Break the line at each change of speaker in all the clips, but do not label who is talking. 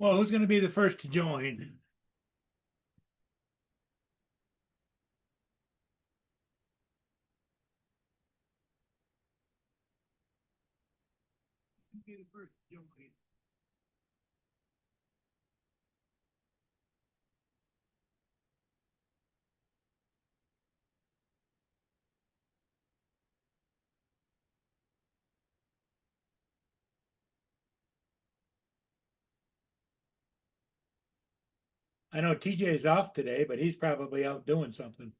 Well, who's going to be the first to join? Be the first to join. I know TJ is off today, but he's probably out doing something.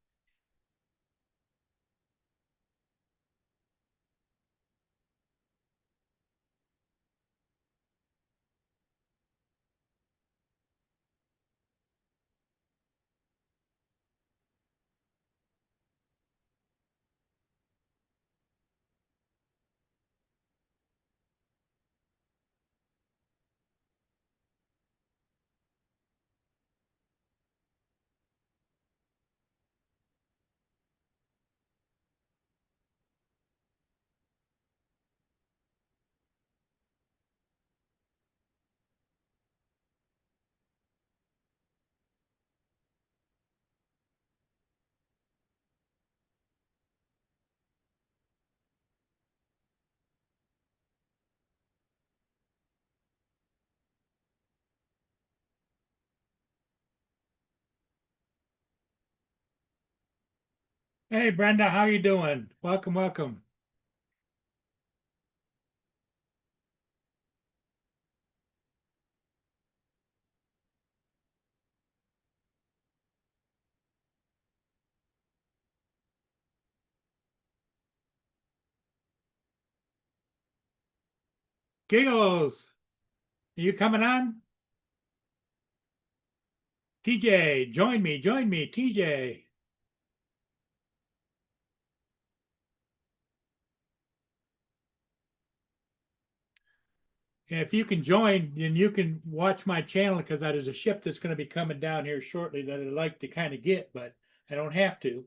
Hey, Brenda, how you doing? Welcome, welcome. Giggles, are you coming on? TJ, join me, TJ. If you can join, then you can watch my channel because there's a ship that's going to be coming down here shortly that I'd like to kind of get, but I don't have to.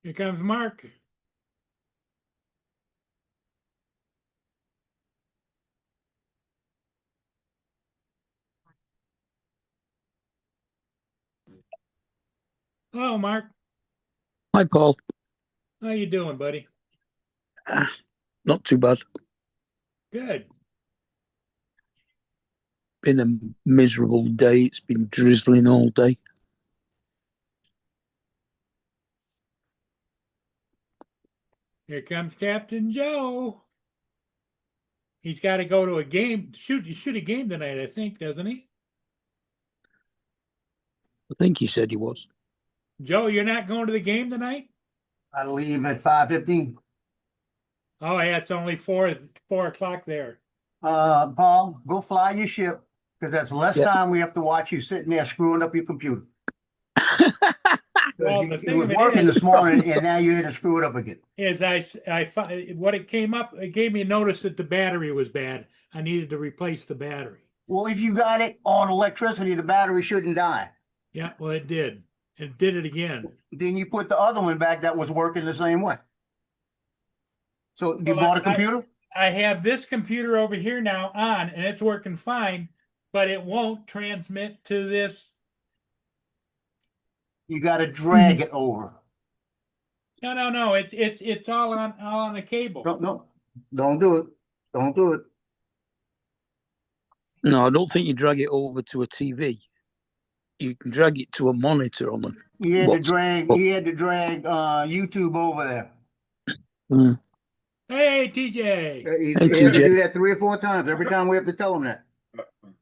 Here comes Mark. Hello, Mark.
Hi, Paul.
How you doing, buddy?
Not too bad.
Good.
Been a miserable day. It's been drizzling all day.
Here comes Captain Joe. He's got to go to a game, shoot a game tonight, I think, doesn't he?
I think he said he was.
Joe, you're not going to the game tonight?
I leave at 5:15.
Oh, yeah, it's only 4 o'clock there.
Paul, go fly your ship because that's less
Yeah.
time we have to watch you sitting there screwing up your computer.
Well,
Because
the
it was
thing
working
is
this morning and now you're here to screw it up again.
what it came up, it gave me a notice that the battery was bad. I needed to replace the battery.
Well, if you got it on electricity, the battery shouldn't die.
Yeah, well, it did. It did it again.
Then you put the other one back that was working the same way. So you
Well,
bought a computer?
I have this computer over here now on, and it's working fine, but it won't transmit to this.
You gotta drag it over.
No. It's all on the cable.
No, don't do it. Don't do it.
No, I don't think you drag it over to a TV. You can drag it to a monitor on the.
He had to
What's-
drag,
what-
he had to drag, YouTube over there.
Mm.
Hey, TJ.
He
Hey,
had to
TJ.
do that 3 or 4 times. Every time we have to tell him that.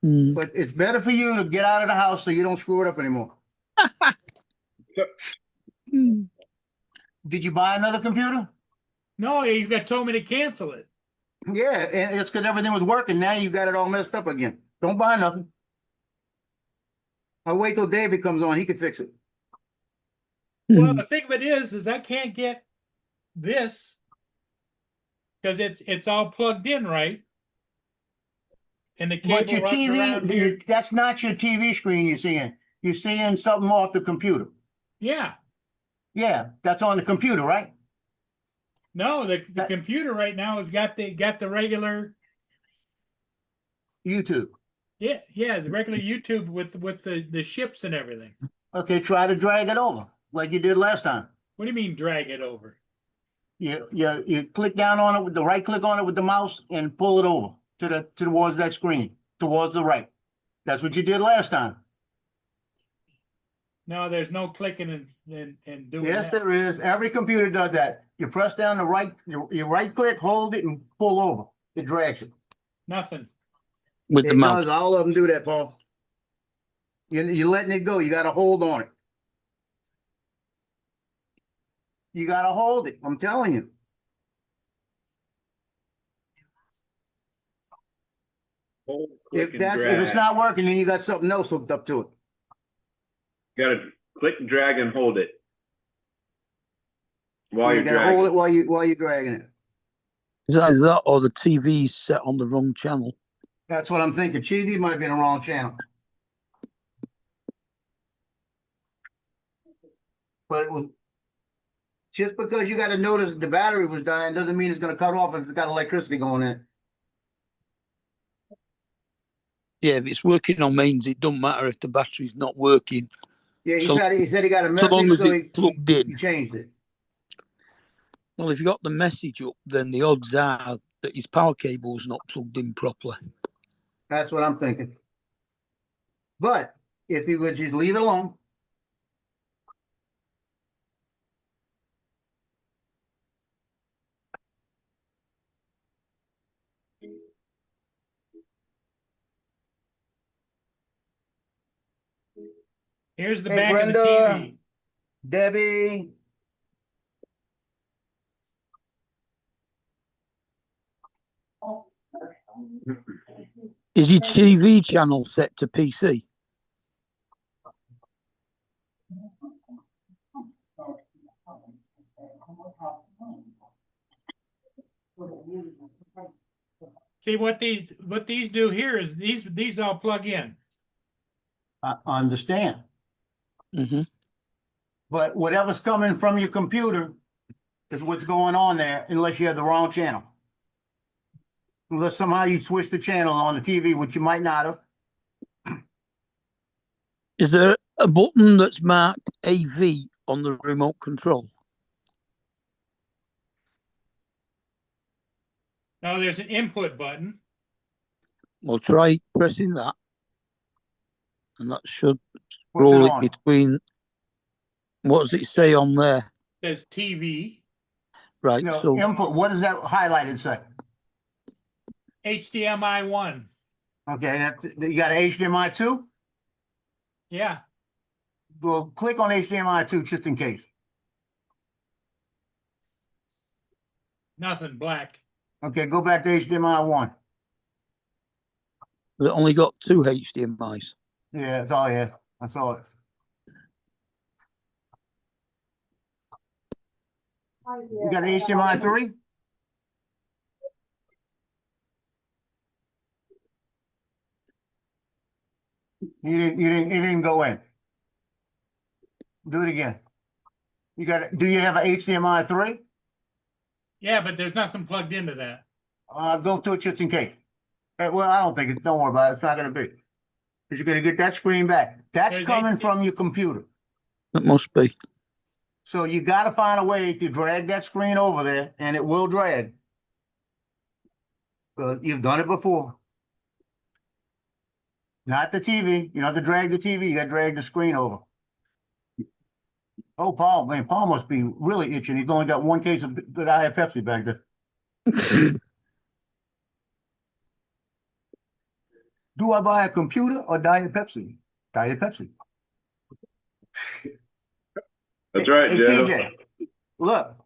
Mm.
But it's better for you to get out of the house so you don't screw it up anymore.
Mm.
Did you buy another computer?
No, you got told me to cancel it.
Yeah, and it's because everything was working. Now you got it all messed up again. Don't buy nothing. I'll wait till David comes on. He can fix it.
Well,
Mm.
the thing of it is I can't get this because it's all plugged in, right? And the cable
But your
runs around here.
TV, that's not your TV screen you're seeing. You're seeing something off the computer.
Yeah.
Yeah, that's on the computer, right?
No, the computer right now has got the regular,
YouTube.
yeah, the regular YouTube with the ships and everything.
Okay, try to drag it over like you did last time.
What do you mean drag it over?
You click down on it with the right click on it with the mouse and pull it over towards that screen, towards the right. That's what you did last time.
No, there's no clicking and doing
Yes,
that.
there is. Every computer does that. You press down the right, your right click, hold it, and pull over. It drags it.
Nothing.
With the
It
mouse.
does. All of them do that, Paul. You're letting it go. You got to hold on it. You got to hold it. I'm telling you.
Hold,
If
click, and
if it's
drag.
not working, then you got something else hooked up to it.
You gotta click and drag and hold it while
You
you're
got to
dragging.
hold it while you're dragging it.
It's either that or the TV's set on the wrong channel.
That's what I'm thinking. Cheesy might be in the wrong channel. But it was just because you got to notice the battery was dying doesn't mean it's going to cut off if it's got electricity going in.
Yeah, if it's working on mains, it don't matter if the battery's not working.
Yeah, he
So-
said he got a
so long
message,
as
so
it's plugged in.
he changed it.
Well, if you got the message up, then the odds are that his power cable's not plugged in properly.
That's what I'm thinking. But if he would just leave it alone.
Here's the
Hey,
back of the
Brenda.
TV.
Debbie.
Is your TV channel set to PC?
See what these do here is these all plug in.
I understand.
Mm-hmm.
But whatever's coming from your computer is what's going on there, unless you have the wrong channel. Unless somehow you switch the channel on the TV, which you might not have.
Is there a button that's marked AV on the remote control?
No, there's an input button.
Well, try pressing that. And that should
What's
roll
it
it
on?
between. What does it say on there?
Says TV,
Right,
You know,
so
input, what does that highlighted say?
HDMI 1.
Okay, you got an HDMI 2?
Yeah.
Well, click on HDMI 2 just in case.
Nothing, black.
Okay, go back to HDMI 1.
it only got 2 HDMIs.
Yeah, that's all I had. I saw it. You got an HDMI 3? You didn't go in. Do it again. Do you have an HDMI 3?
Yeah, but there's nothing plugged into that.
Go to it just in case. Well, I don't think it, don't worry about it. It's not gonna be. Cause you're gonna get that screen back. That's
There's
coming
eight-
from your computer.
That must be.
So you gotta find a way to drag that screen over there and it will drag. You've done it before. Not the TV. You don't have to drag the TV. You gotta drag the screen over. Oh, Paul, man, Paul must be really itching. He's only got one case of Diet Pepsi back there. Do I buy a computer or Diet Pepsi? Diet Pepsi.
That's right,
Hey,
Joe.
TJ, look,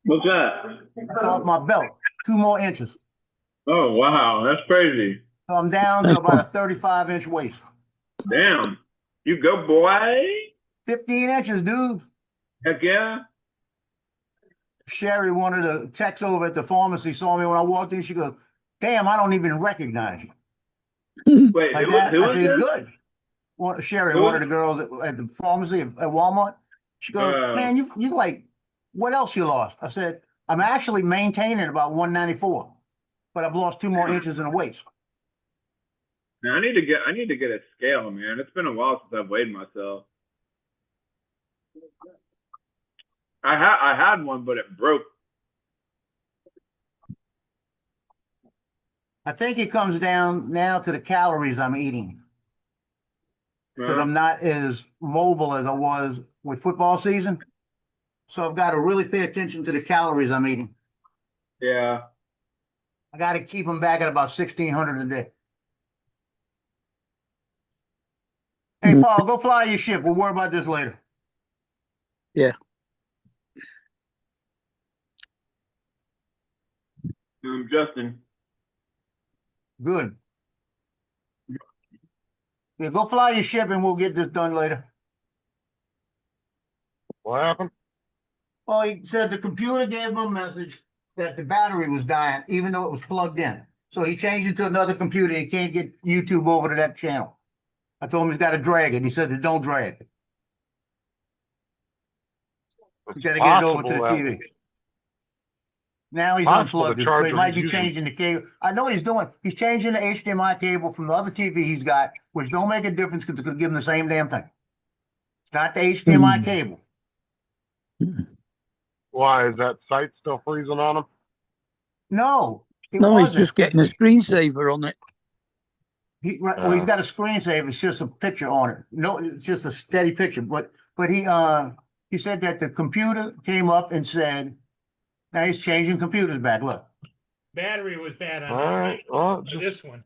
What's that?
it's off my belt. 2 more inches.
Oh, wow. That's crazy.
So I'm down to about a 35-inch waist.
Damn. You go, boy.
15 inches, dude.
Heck yeah.
Sherry wanted to text over at the pharmacy, saw me when I walked in. She goes, damn, I don't even recognize you.
Wait,
Like
who,
that.
who
I
was
said,
this?
good. Sherry,
Who?
one of the girls at the pharmacy at Walmart. She goes, man, you like, what else you lost? I said, I'm actually maintaining about 194, but I've lost 2 more inches in the waist.
Man, I need to get a scale, man. It's been a while since I've weighed myself. I had one, but it broke.
I think it comes down now to the calories I'm eating because I'm not as mobile as I was with football season. So I've got to really pay attention to the calories I'm eating.
Yeah.
I got to keep them back at about 1,600 a day. Hey, Paul, go fly your ship. We'll worry about this later.
Justin.
Good. Yeah, go fly your ship and we'll get this done later.
What happened?
Well, he said the computer gave him a message that the battery was dying, even though it was plugged in. So he changed it to another computer. He can't get YouTube over to that channel. I told him he's got to drag it. He said, don't drag it. You got to get it over to the TV. Now he's
Possible
unplugged
the
it, so he
charger
might be
he's using.
changing the cable. I know what he's doing. He's changing the HDMI cable from the other TV he's got, which don't make a difference because it's going to give him the same damn thing. It's not the HDMI cable.
Why is that site still freezing on him?
No, it
No, he's
wasn't.
just getting a screensaver on it.
Well, he's got a screensaver. It's just a picture on it. No, it's just a steady picture. But he said that the computer came up and said, now he's changing computers back. Look,
Battery was bad on
All
that,
right. Well,
for
just
this one.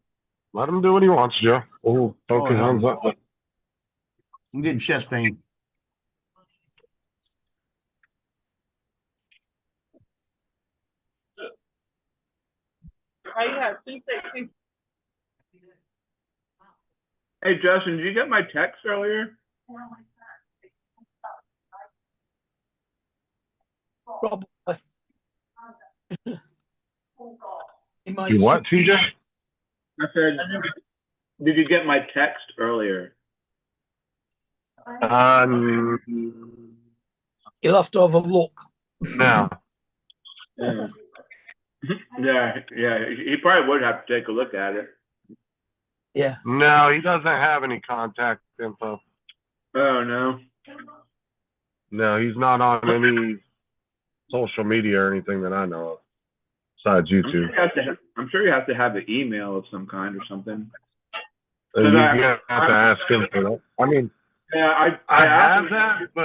let him do what he wants, Joe. Oh, poke
Oh,
his
yeah.
hands up.
I'm getting chest pain.
Hey, Justin, did you get my text earlier?
Probably. He might
You what, TJ?
I said, did you get my text earlier?
He'll have to have a look.
No.
Yeah. yeah. He probably would have to take a look at it.
Yeah.
No, he doesn't have any contact info.
Oh no.
No, he's not on any social media or anything that I know of, besides YouTube.
I'm sure you have to have an email of some kind or something.
You have to ask him for that. I mean,
Yeah,
I have
asked him-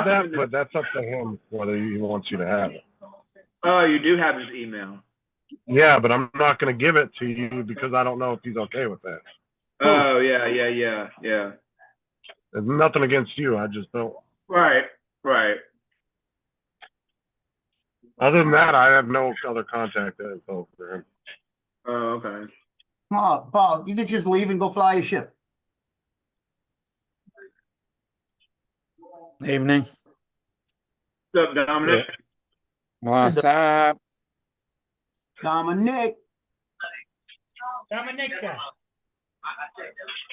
that, but that's up to him whether he wants you to have it.
Oh, you do have his email.
Yeah, but I'm not going to give it to you because I don't know if he's okay with that.
Oh yeah.
There's nothing against you. I just don't.
Right.
Other than that, I have no other contact info for him.
Oh, okay.
Paul, you could just leave and go fly your ship.
Evening.
What's up, Dominic?
What's up?
Dominic,
Dominica.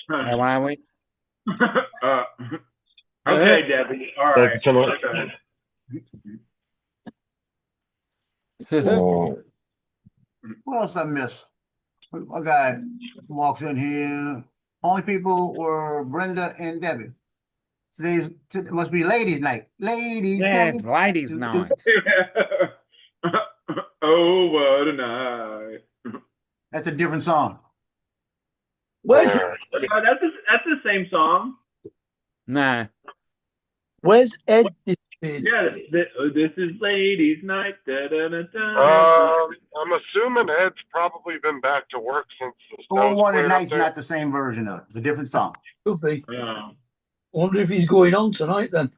How are we?
Okay, Debbie. All right.
Thank you so much.
Okay.
Oh,
What else I miss? A guy walks in here. Only people were Brenda and Debbie. It must be ladies' night. Ladies'
Yeah,
night.
it's ladies' night.
Oh, what a night.
That's a different song.
Where's
yeah.
Oh, that's the same song.
No.
where's Ed disappeared?
Yeah, this is ladies' night. Da, da, da, da.
I'm assuming Ed's probably been back to work since the
Oh,
snow's
One
cleared up
Night's
there.
not the same version of it. It's a different song.
Could be.
Yeah.
Wonder if he's going on tonight then.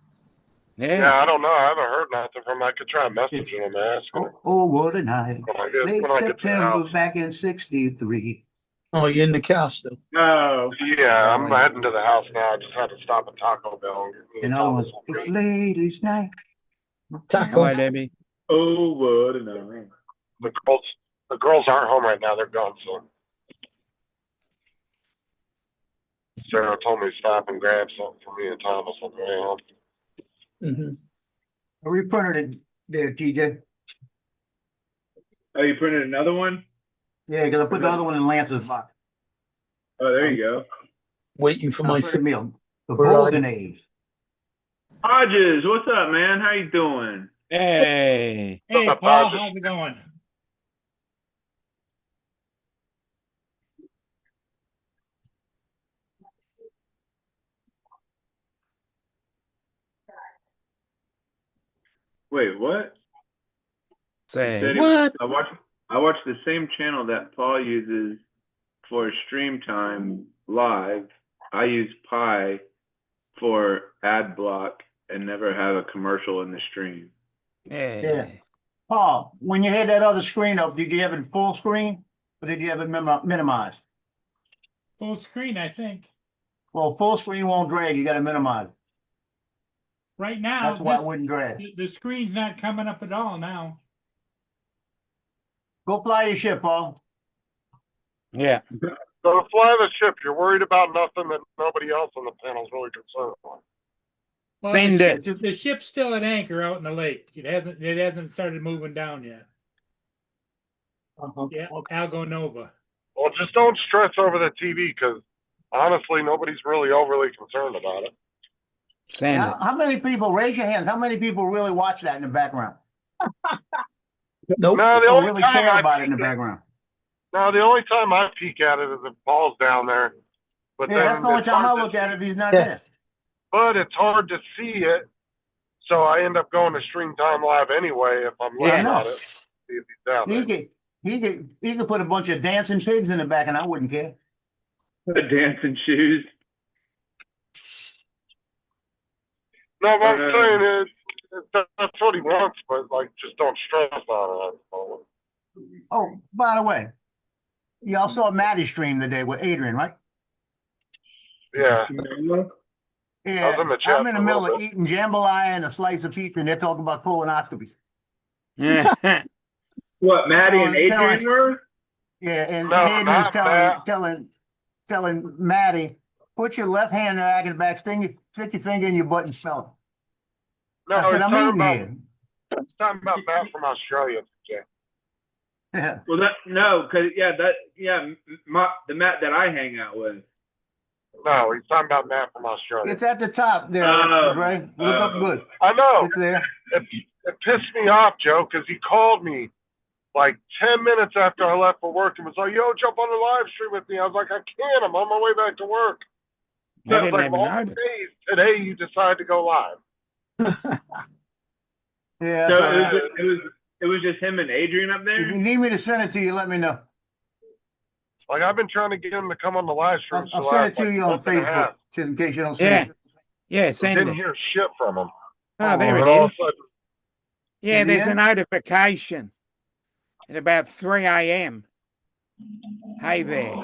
Yeah,
Yeah.
I don't know. I haven't heard nothing from him. I could try messaging him and ask him.
Oh, what a night.
When I
Late
get to the
September
house.
back in '63.
Oh, you're in the car still.
Oh.
Yeah, I'm heading to the house now. I just had to stop at Taco Bell. And get me a
Another one.
taco.
It's ladies' night.
Taco.
Hi, Debbie.
Oh, what a night.
The girls aren't home right now. They're gone, so. Sarah told me to stop and grab something for me and Thomas on the way home.
Mm-hmm.
I reprinted it there, TJ.
Oh, you printed another one?
Yeah, because I put the other one in Lance's box.
Oh, there you go.
Waiting for my
The
meal.
Golden Age.
Hodges, what's up, man? How you doing?
Hey.
Hey,
Up,
Paul,
Hodges?
how's it going?
Wait, what?
Say
Said he-
what?
I watched the same channel that Paul uses for stream time live. I use Pi for ad block and never have a commercial in the stream.
Yeah.
Paul, when you had that other screen up, did you have it full screen or did you have it minimized?
Full screen, I think.
Well, full screen won't drag. You got to minimize.
Right now,
That's why it
this-
wouldn't drag.
the screen's not coming up at all now.
Go fly your ship, Paul.
Yeah.
So fly the ship. You're worried about nothing that nobody else on the panel's really concerned about.
Well,
Send
the
it.
ship- The ship's still at anchor out in the lake. It hasn't started moving down yet. Yeah, Algo Nova.
Well, just don't stress over the TV because honestly, nobody's really overly concerned about it.
Send it.
How many people, raise your hands, how many people really watch that in the background?
Nope.
No, the
Or
only
really
time
care
I
about it in the
peek at-
background?
No, the only time I peek at it is if Paul's down there. But
Yeah, that's
then
the only
it's
time I
hard to
look at it if he's not
Yeah.
there.
But it's hard to see it, so I end up going to Stream Time Live anyway if I'm
I
looking
know.
at it. See if he's down there.
He could put a bunch of dancing pigs in the back and I wouldn't care.
The dancing shoes.
No, what I'm saying is that's what he wants, but like just don't stress on it.
Oh, by the way, y'all saw Maddie stream today with Adrian, right?
Yeah,
Yeah,
I was in the chat
I'm in the
for a
middle
little
of
bit.
eating jambalaya and a slice of pizza and they're talking about colonoscopies.
Yeah.
What, Maddie and
Tell us-
Adrian were?
Yeah, and
No,
Adrian's
not
telling Maddie, put your left hand back in the back, stick your finger in your butt and smell
No,
it. I said,
he's
I'm
talking
eating
about,
here.
he's talking about Matt from Australia. Jay.
Yeah.
Well, the Matt that I hang out with.
No, he's talking about Matt from Australia.
It's at the top there, Dre. Look up good.
I know.
It's there.
It pissed me off, Joe, because he called me like 10 minutes after I left for work and was like, yo, jump on the live stream with me. I was like, I can't. I'm on my way back to work.
I
So I was
didn't
like,
even
all
notice.
days today you decide to go live.
Yeah.
So
So,
it was just him and Adrian up
if
there?
you need me to send it to you, let me know.
Like I've been trying to get him to come on the live stream.
I'll
for the
send it
last,
to
like,
you on
month and a half.
Facebook, just in case you don't see
Yeah.
it.
Yeah,
I
send
didn't
it.
hear shit from him.
Oh, there
And
it
all of a
is.
sudden,
Yeah,
Is he
there's a
in?
notification at about 3 a.m. Hey there.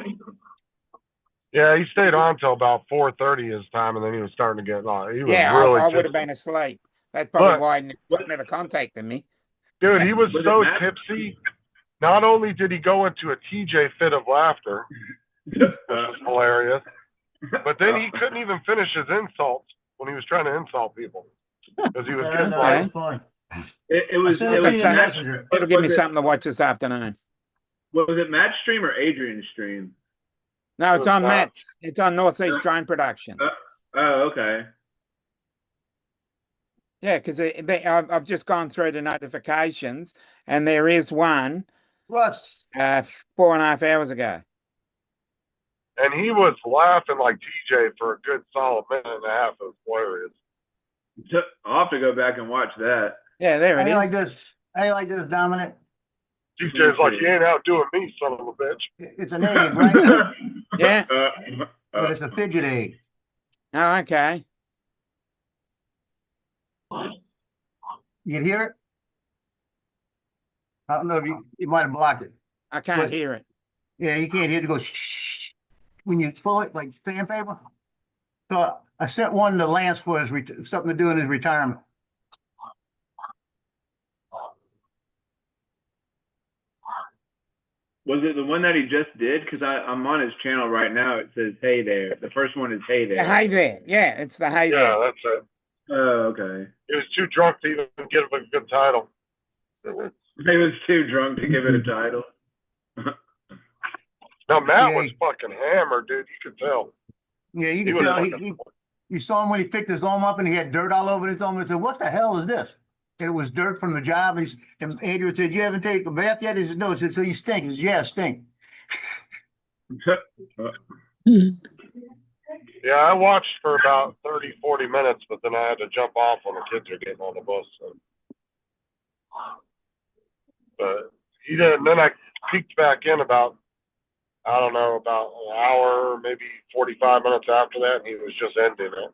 yeah, he stayed on till about 4:30 his time, and then he was starting to get on. He was
Yeah,
really
I would have
tipsy.
been asleep. That's probably
But-
why he never contacted me.
Dude, he was
Was it
so
Matt?
tipsy. Not only did he go into a TJ fit of laughter, which was hilarious, but then he couldn't even finish his insults when he was trying to insult people because he was
Yeah,
getting
no,
Okay.
that's fine.
It was
sent
it
it to
was
you in
Matt,
Messenger.
It'll give me
was it-
something to watch this afternoon.
Was it Matt's stream or Adrian's stream?
No, it's on
Matt.
Matt's. It's on Northeast Drone Productions.
Oh, okay.
Yeah, because I've just gone through the notifications, and there is one
Russ,
4.5 hours ago.
And he was laughing like TJ for a good solid minute and a half. It was hilarious.
I'll have to go back and watch that.
Yeah, there
how
it
you
is.
like this? How you like this, Dominic?
TJ's like, you ain't outdoing me, son of a bitch.
It's an egg, right?
Yeah.
But it's a fidget egg.
Oh, okay.
You can hear it? I don't know if you might have blocked it.
I can't
But-
hear it.
Yeah, you can't hear it go shh when you pull it like sandpaper. So I sent one to Lance for his something to do in his retirement.
Was it the one that he just did? Because I'm on his channel right now. It says "Hey there." The first one is "Hey there."
The hey there. Yeah, it's the hey
Yeah,
there.
that's it.
Oh, okay.
He was too drunk to even give him a good title.
He was too drunk to give it a title.
Now Matt
Yeah.
was fucking hammered, dude. You could tell.
Yeah, you
He
can
was
tell
fucking-
you saw him when he picked his arm up and he had dirt all over his arm. And he said, "What the hell is this?" And it was dirt from the job. And Andrew said, "You haven't taken a bath yet?" He said, "No." He said, "So you stink?" He said, "Yeah, I stink."
Yeah, I watched for about 30, 40 minutes, but then I had to jump off when the kids are getting on the bus. So. But he didn't. Then I peeked back in about, I don't know, about an hour, maybe 45 minutes after that, and he was just ending it.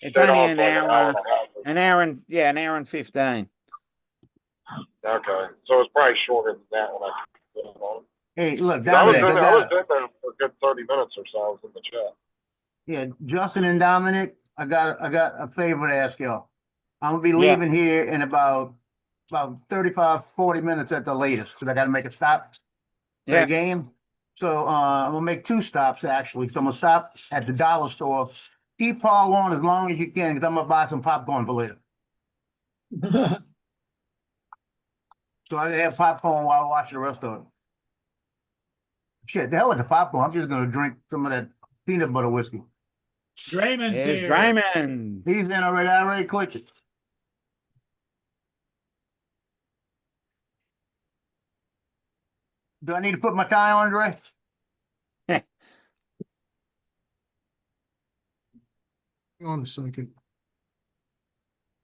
It's
Stayed
only
on
an
for like
hour,
and a half.
an hour and 15.
Okay, so it's probably shorter than that when I put it on.
Hey, look,
I was,
Dominic,
in,
I
I was
got
in there for a good 30 minutes or so. I was in the chat.
yeah, Justin and Dominic, I got a favor to ask y'all. I'm gonna be
Yeah.
leaving here in about 35, 40 minutes at the latest, because I gotta make a stop for
Yeah.
the game. So I'm gonna make 2 stops actually. So I'm gonna stop at the dollar store. Keep Paul on as long as you can, because I'm gonna buy some popcorn for later. So I can have popcorn while I watch the rest of it. Shit, the hell with the popcorn. I'm just gonna drink some of that peanut butter whiskey.
Draymond's
Here's
here.
Draymond.
He's in already. I already clicked it. Do I need to put my tie on, Dre?
Hang on a second.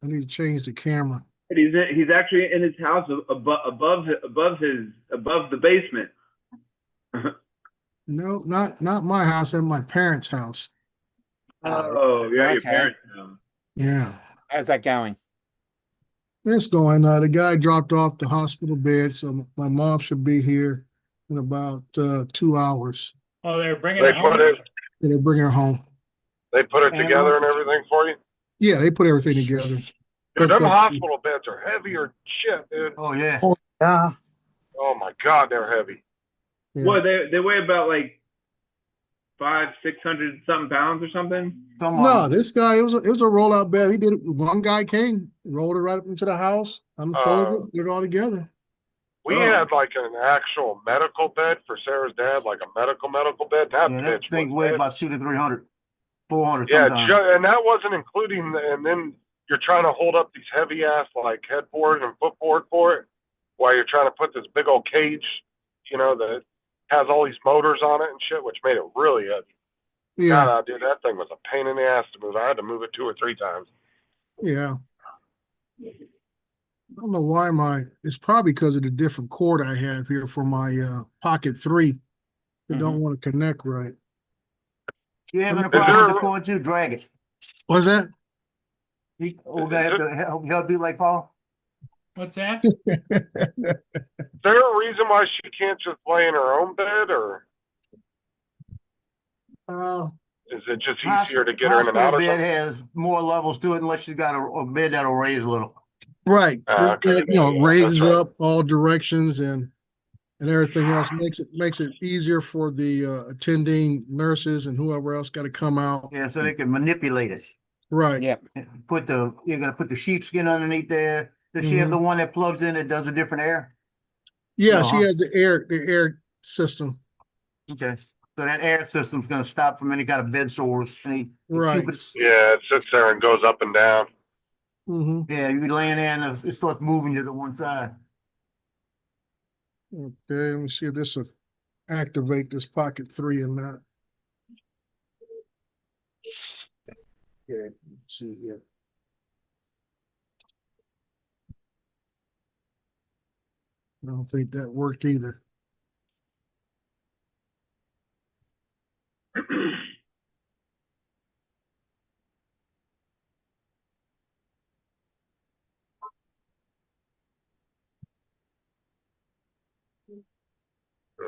I need to change the camera.
But he's actually in his house above the basement.
No, not my house, at my parents' house.
Oh, yeah, your
Okay.
parents know.
Yeah.
How's that going?
It's going, the guy dropped off the hospital bed, so my mom should be here in about 2 hours.
Oh, they're bringing
They
it home.
put it.
And they bring her home.
They put it
And
together and
also-
everything for you.
Yeah, they put everything together.
Dude,
But
them
the-
hospital beds are heavier shit, dude.
Oh, yeah.
Yeah.
Oh my god, they're heavy.
Yeah.
What they weigh about like 500-600 something pounds or something.
Come
No,
on.
this guy, it was a rollout bed. He did it. One guy came, rolled it right up into the house, unfolded, put it all together.
We
Oh.
had like an actual medical bed for Sarah's dad, like a medical bed. That
Yeah,
bitch
that thing
was
weighs
heavy.
about 200 to 300, 400
Yeah,
sometimes.
and that wasn't including, and then you're trying to hold up these heavy ass like headboard and footboard for it, while you're trying to put this big old cage, that has all these motors on it and shit, which made it really heavy.
Yeah,
God, dude, that thing was a pain in the ass to move. I had to move it 2 or 3 times.
yeah. I don't know why it's probably because of the different cord I have here for my Pocket 3. They don't want to connect right.
You having a
Is
problem with
there-
the cord too? Drag it.
What's that?
We're gonna have to help you like Paul.
What's that?
Is there a reason why she can't just lay in her own bed, or is it just easier to get her in and out
Hospital
of
bed
something?
has more levels to it unless she's got a bed that'll raise a little.
Right. This
Okay.
bed,
Yeah,
raises
that's right.
up all directions and and everything else makes it easier for the attending nurses and whoever else got to come out.
Yeah, so they can manipulate it.
Right.
Yep.
You're gonna put the sheepskin underneath there. Does she have the one that plugs in that does a different air?
Yeah,
No,
she
huh?
has the air system.
Okay. So that air system's gonna stop from any kind of bed sores, any
Right.
cubitus.
Yeah, it sits there and goes up and down.
Mm-hmm.
Yeah, you be laying there and it starts moving to the one side.
Okay, let me see if this will activate this pocket 3 or not. Okay, let's see here. I don't think that worked either.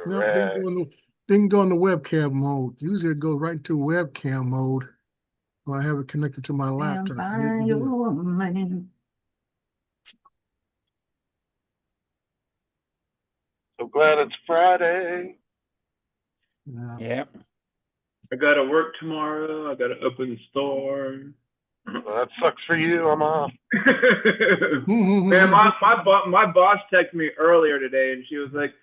No,
Right.
didn't go into webcam mode. Usually it goes right into webcam mode. When I have it connected to my laptop. Didn't do it.
So glad it's Friday.
Yeah.
Yep.
I gotta work tomorrow. I gotta open the store.
That sucks for you. I'm off.
Man, my boss texted me earlier today, and she was like,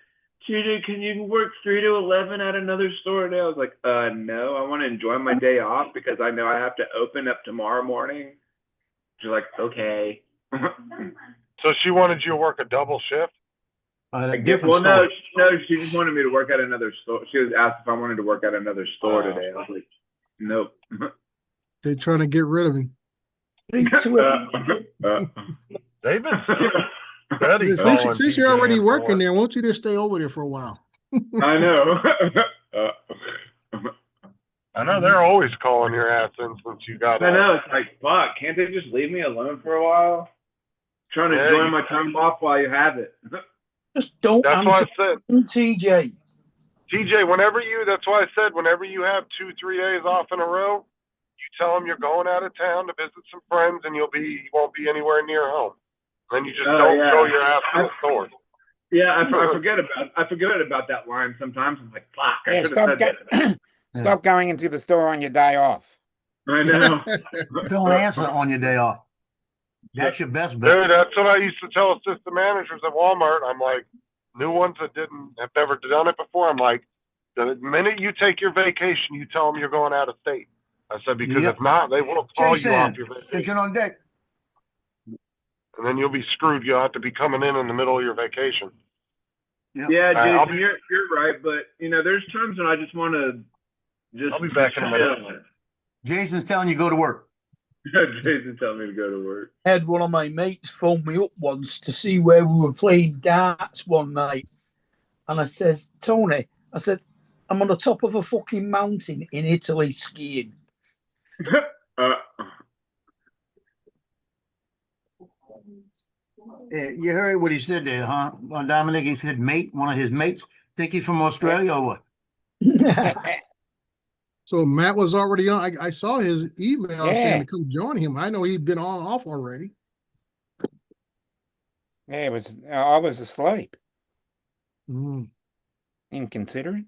"TJ, can you work 3 to 11 at another store today?" I was like, no, I want to enjoy my day off because I know I have to open up tomorrow morning." She's like, "Okay."
So she wanted you to work a double shift?
A different
Well,
story.
no, she just wanted me to work at another store. She was asked if I wanted to work at another store today. I was like, nope.
They're trying to get rid of him.
Three to a-
They've been steady
Since,
calling
since you're
TJ
already
in for
working
work.
there, won't you just stay over there for a while?
I know.
I know they're always calling your ass in since you got
I know. It's like, fuck, can't they just leave me alone for a while? Trying to enjoy my time off while you have it.
Just don't
That's why I
answer
said,
TJ.
TJ, that's why I said, whenever you have 2-3 days off in a row, you tell them you're going out of town to visit some friends and you won't be anywhere near home. Then you just don't
yeah.
go your ass to the store.
Yeah, I forget about that line sometimes. I'm like, fuck, I
Yeah,
should have said that.
stop going into the store on your day off.
I know.
Don't answer on your day off. That's your best bet.
Dude, that's what I used to tell assistant managers at Walmart. I'm like, new ones that have never done it before. I'm like, the minute you take your vacation, you tell them you're going out of state. I said, because
Yep.
if not, they will call you off
Jason,
your vacation.
attention on deck.
And then you'll be screwed. You'll have to be coming in the middle of your vacation.
Yep.
Yeah,
I'll
Jason, you're right, but there's times when I just want to
I'll be back in a minute.
Jason's telling you go to work.
Jason telling me to go to work.
I had one of my mates phone me up once to see where we were playing darts one night. And I says, Tony, I said, I'm on the top of a fucking mountain in Italy skiing.
You heard what he said there, huh? Dominic, he said mate, one of his mates. Think he's from Australia or what?
So Matt was already on. I saw his email saying
Yeah.
to come join him. I know he'd been on off already.
Yeah, I was asleep.
Mm.
Inconsiderate.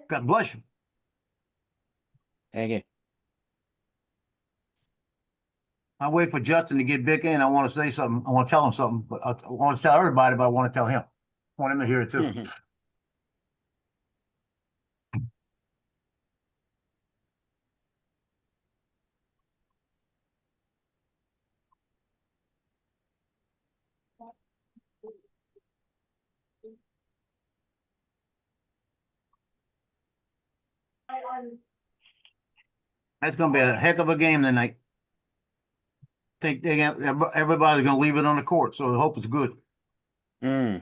God bless you.
Thank you.
I wait for Justin to get back in. I want to say something. I want to tell him something, but I want to tell everybody, but I want to tell him. I want him to hear it too.
Mhm.
That's going to be a heck of a game tonight. Think everybody's going to leave it on the court, so I hope it's good.
Mm.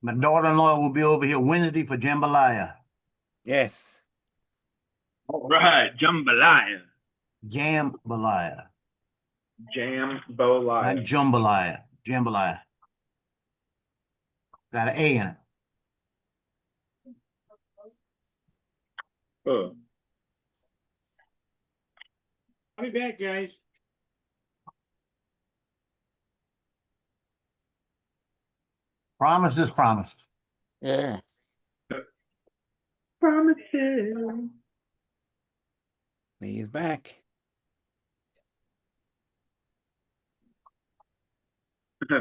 My daughter-in-law will be over here Wednesday for jambalaya.
Yes.
All right, jambalaya.
Jambalaya, not
Jambalaya.
jambalaya. Jambalaya. Got an A in it.
Oh.
I'll be back, guys.
Promises, promises.
Yeah.
Promises.
He's back.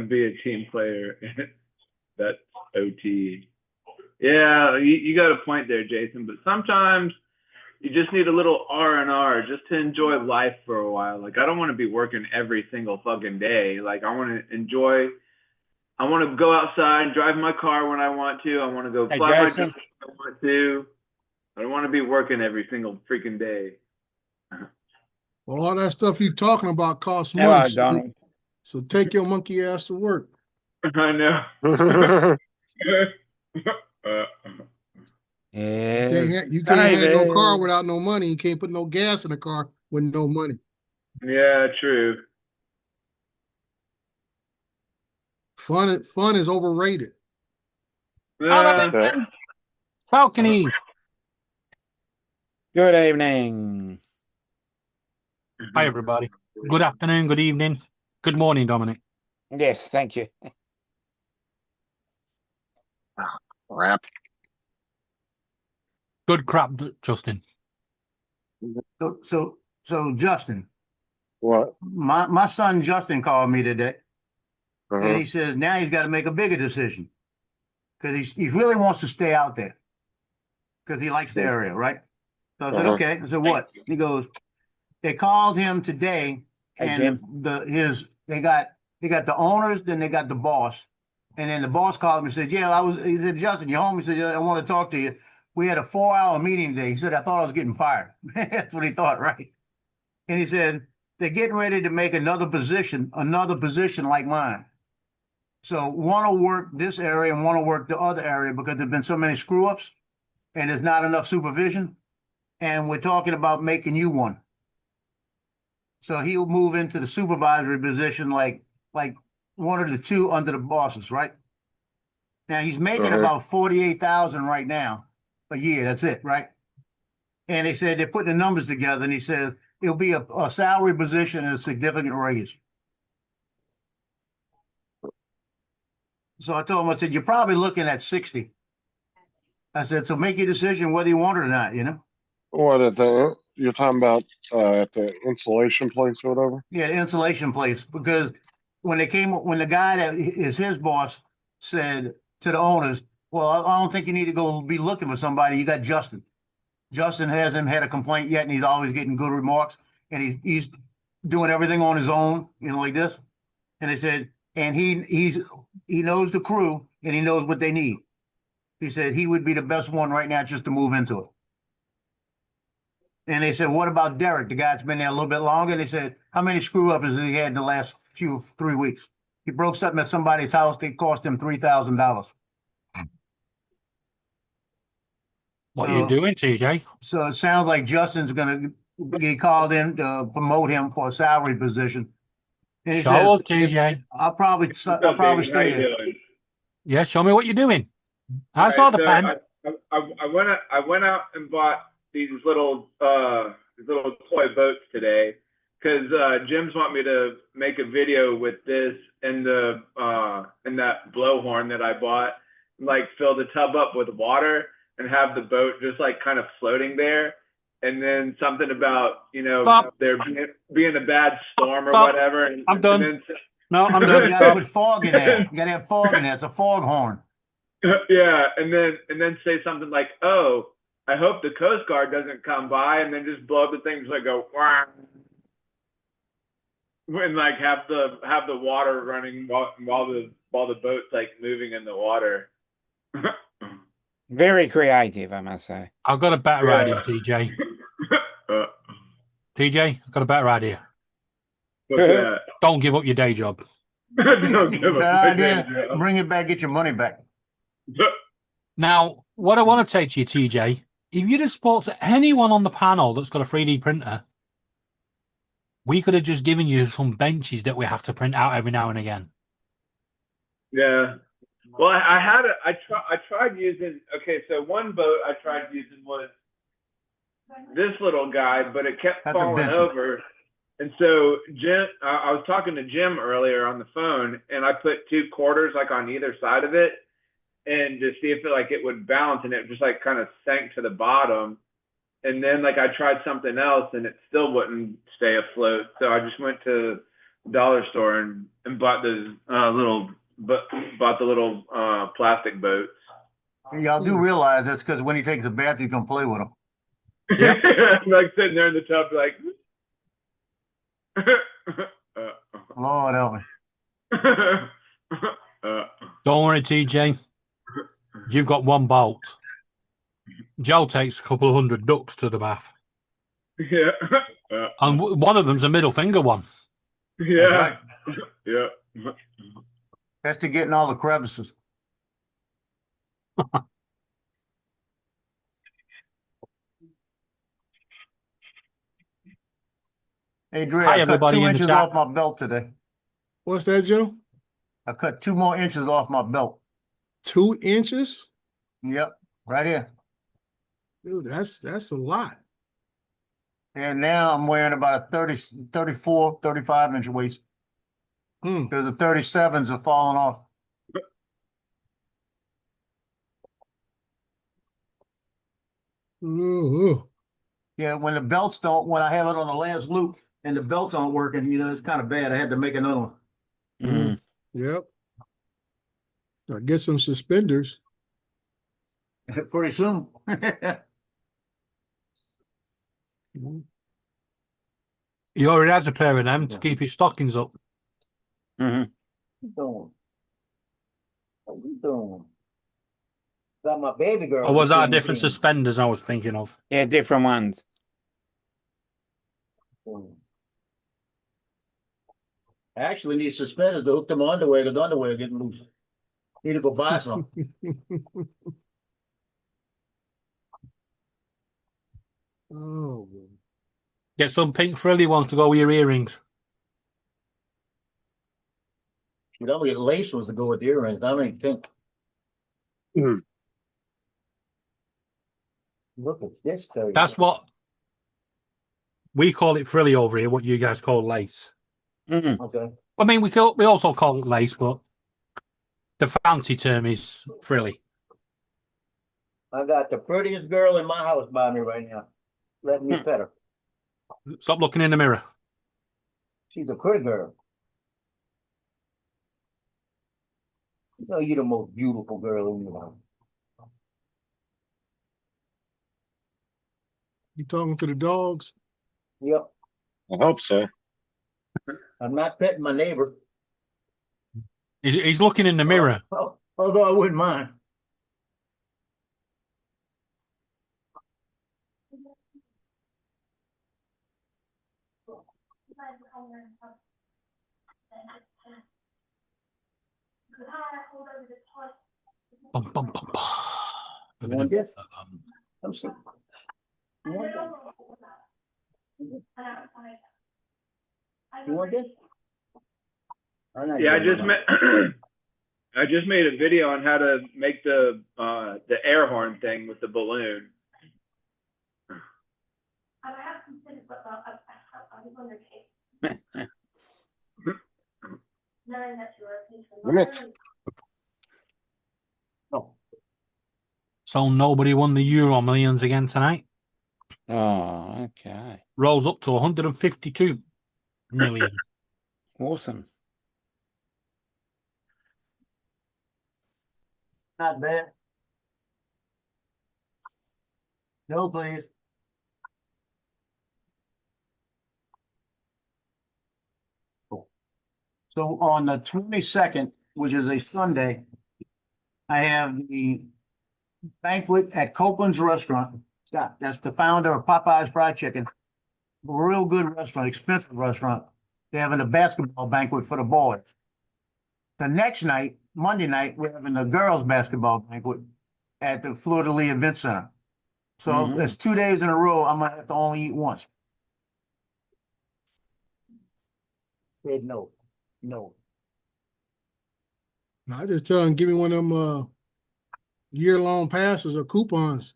Be a team player. That's OT. Yeah, you got a point there, Jason. But sometimes you just need a little R&R just to enjoy life for a while. Like, I don't want to be working every single fucking day. Like, I want to enjoy. I want to go outside and drive my car when I want to. I want to go
Hey,
fly my
Jason.
drone when I want to. I don't want to be working every single freaking day.
Well, all that stuff you talking about costs
Hello,
money.
Donald.
So take your monkey ass to work.
I know.
Yes.
You can't have no car
David.
without no money. You can't put no gas in the car with no money.
Yeah, true.
Fun is overrated.
Uh,
Balconies.
Good evening.
Hi, everybody. Good afternoon, good evening, good morning, Dominic.
Yes, thank you.
Crap.
Good crap, Justin.
So Justin,
What?
my son Justin called me today, and
Uh-huh.
he says now he's got to make a bigger decision because he really wants to stay out there because he likes the area, right? So I said,
Uh-huh.
okay. I said, what? He goes, they called him today,
Hey,
and they got the owners, then they got the boss, and then the boss called him and said, yeah, he said, Justin, you home? He said, yeah, I want to talk to you. We had a 4-hour meeting today. He said, I thought I was getting fired. That's what he thought, right? And he said, they're getting ready to make another position like mine. So one will work this area and one will work the other area because there've been so many screw ups and there's not enough supervision. And we're talking about making you one. So he'll move into the supervisory position like one of the two under the bosses, right? Now he's making
Uh-huh.
about 48,000 right now a year. That's it, right? And they said they're putting the numbers together, and he says it'll be a salary position and a significant raise. So I told him, I said, you're probably looking at 60. I said, so make your decision whether you want it or not, you know?
What at the you're talking about at the insulation place or whatever?
Yeah, the insulation place, because when the guy that is his boss said to the owners, well, I don't think you need to go be looking for somebody. You got Justin. Justin hasn't had a complaint yet, and he's always getting good remarks, and he's doing everything on his own, you know, like this. And they said, and he knows the crew and he knows what they need. He said he would be the best one right now just to move into it. And they said, what about Derek, the guy that's been there a little bit longer? And they said, how many screw ups has he had in the last 3 weeks? He broke something at somebody's house. They cost him $3,000.
What are you doing, TJ?
So it sounds like Justin's going to get called in to promote him for a salary position. And he
Show
says,
us, TJ.
I'll probably
What's up, David? How
stay
you
there.
doing?
Yeah, show me what you're doing. I saw the
So
pen.
I went out and bought these little toy boats today because Jim's want me to make a video with this and that blowhorn that I bought, like fill the tub up with water and have the boat just like kind of floating there. And then something about,
Stop.
there being a bad storm or
Stop.
whatever. And,
I'm done.
And then,
No, I'm
You
done.
got to put fog in there. You got to have fog in there. It's a foghorn.
yeah, and then say something like, "Oh, I hope the Coast Guard doesn't come by," and then just blow up the things like go, wah, and like have the water running while the boat's like moving in the water.
Very creative, I must say.
I've got a better
Yeah.
idea, TJ.
Uh,
TJ, I've got a better idea.
what's that?
Don't give up your day job.
Don't give
Good
up.
idea. Bring it back. Get your money back.
Now, what I want to say to you, TJ, if you'd have spoke to anyone on the panel that's got a 3D printer, We could have just given you some benches that we have to print out every now and again.
Yeah. Well, I tried using, okay, so one boat I tried using was this little guy, but it kept
That's a
falling
Benson.
over. And so Jim, I was talking to Jim earlier on the phone, and I put 2 quarters like on either side of it, and to see if it would balance, and it just like kind of sank to the bottom. And then like I tried something else, and it still wouldn't stay afloat. So I just went to the dollar store and bought those bought the little plastic boats.
Y'all do realize that's because when he takes a bath, he's gonna play with them.
Yep.
Like sitting there in the tub, like.
Lord help me.
Don't worry, TJ. You've got one bolt. Joe takes a couple of 100 ducks to the bath.
Yeah.
And one of them's a middle finger one.
Yeah.
That's right.
Yeah.
That's to get in all the crevices. Hey, Dre,
Hi,
I cut
everybody
2
in the
inches
chat.
off my belt today.
What's that, Joe?
I cut 2 more inches off my belt.
2 inches?
Yep, right here.
Dude, that's a lot.
And now I'm wearing about a 30, 34, 35 inch waist
Hmm.
because the 37s are falling off.
Ooh.
Yeah, when I have it on the last loop and the belts aren't working, it's kind of bad. I had to make another one.
Mm.
Yep. I get some suspenders.
Pretty soon.
He already has a pair of them to keep his stockings up.
Mhm.
What you doing? Got my baby girl.
Or was that a
sitting
different
here.
suspenders I was thinking of?
Yeah, different ones.
I actually need suspenders to hook to my underwear because the underwear are getting loose. Need to go buy some.
Oh,
Get some pink frilly ones to go with your earrings.
You don't get lace ones to go with the earrings. I mean pink. Look at this guy.
That's what we call it frilly over here, what you guys call lace.
Mm.
Okay.
I mean, we also call it lace, but the fancy term is frilly.
I got the prettiest girl in my house by me right now. Let me pet her.
Stop looking in the mirror.
She's a pretty girl. You're the most beautiful girl in the world.
you talking to the dogs?
Yep.
I hope so.
I'm not petting my neighbor.
He's looking in the mirror.
Although I wouldn't mind.
Bum, bum, bum, bum.
You want this? I'm sorry. You want that? You want this? I'm not
Yeah,
getting it.
I just made a video on how to make the air horn thing with the balloon.
Oh,
So nobody won the Euro Millions again tonight.
Oh, okay.
Rolls up to 152 million.
Awesome.
not bad. No, please. So on the 22nd, which is a Sunday, I have the banquet at Copeland's Restaurant. That's the founder of Popeye's Fried Chicken. Real good restaurant, expensive restaurant. They're having a basketball banquet for the boys. The next night, Monday night, we're having the girls' basketball banquet at the Fleur de Lis Event Center. So
Mhm.
that's 2 days in a row. I'm gonna have to only eat once. Said no, no.
I just tell them, give me one of them year-long passes or coupons.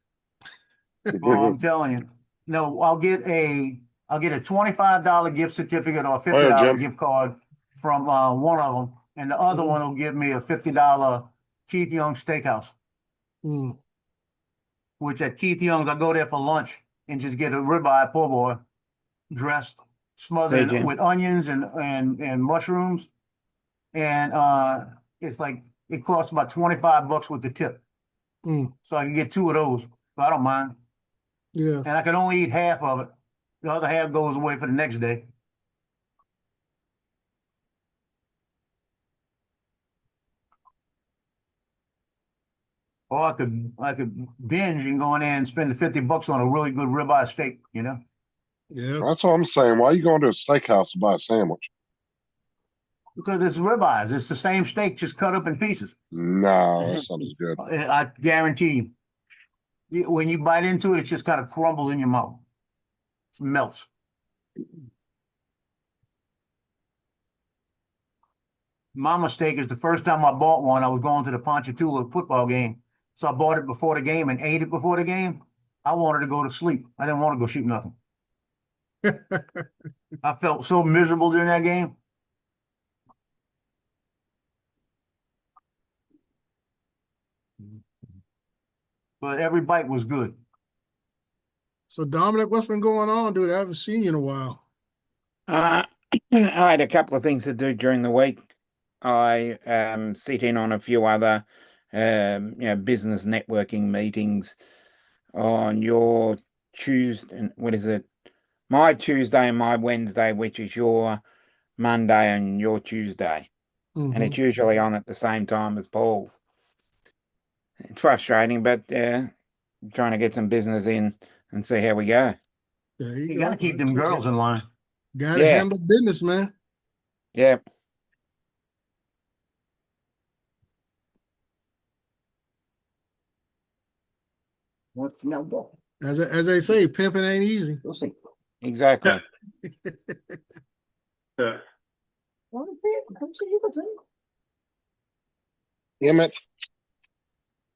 Oh, I'm telling you. No, I'll get a $25 gift certificate or a $50
Jim.
gift card from one of them, and the other
Mhm.
one will give me a $50 Keith Young Steakhouse.
Mm.
Which at Keith Young's, I go there for lunch and just get a ribeye po' boy dressed, smothered
Jim.
with onions and mushrooms. And it's like it costs about $25 with the tip.
Mm.
So I can get 2 of those. So I don't mind.
Yeah.
And I can only eat half of it. The other half goes away for the next day. Or I could binge and go in there and spend the $50 on a really good ribeye steak, you know?
Yeah.
That's what I'm saying. Why are you going to a steakhouse to buy a sandwich?
Because it's ribeyes. It's the same steak, just cut up in pieces.
No, that's not as good.
I guarantee you. When you bite into it, it just kind of crumbles in your mouth. It melts. Mama steak is the first time I bought one. I was going to the Ponchatoula football game. So I bought it before the game and ate it before the game. I wanted to go to sleep. I didn't want to go shoot nothing. I felt so miserable during that game. But every bite was good.
So Dominic, what's been going on, dude? I haven't seen you in a while.
I had a couple of things to do during the week. I sit in on a few other business networking meetings on your Tuesday. What is it? My Tuesday and my Wednesday, which is your Monday and your Tuesday.
Mhm.
And it's usually on at the same time as Paul's. It's frustrating, but trying to get some business in and see how we go.
There you
You
go.
got to keep them girls in line.
Gotta
Yeah.
handle business, man.
Yeah.
No, go.
As they say, pimping ain't easy.
We'll see.
Exactly.
Yeah.
Damn it.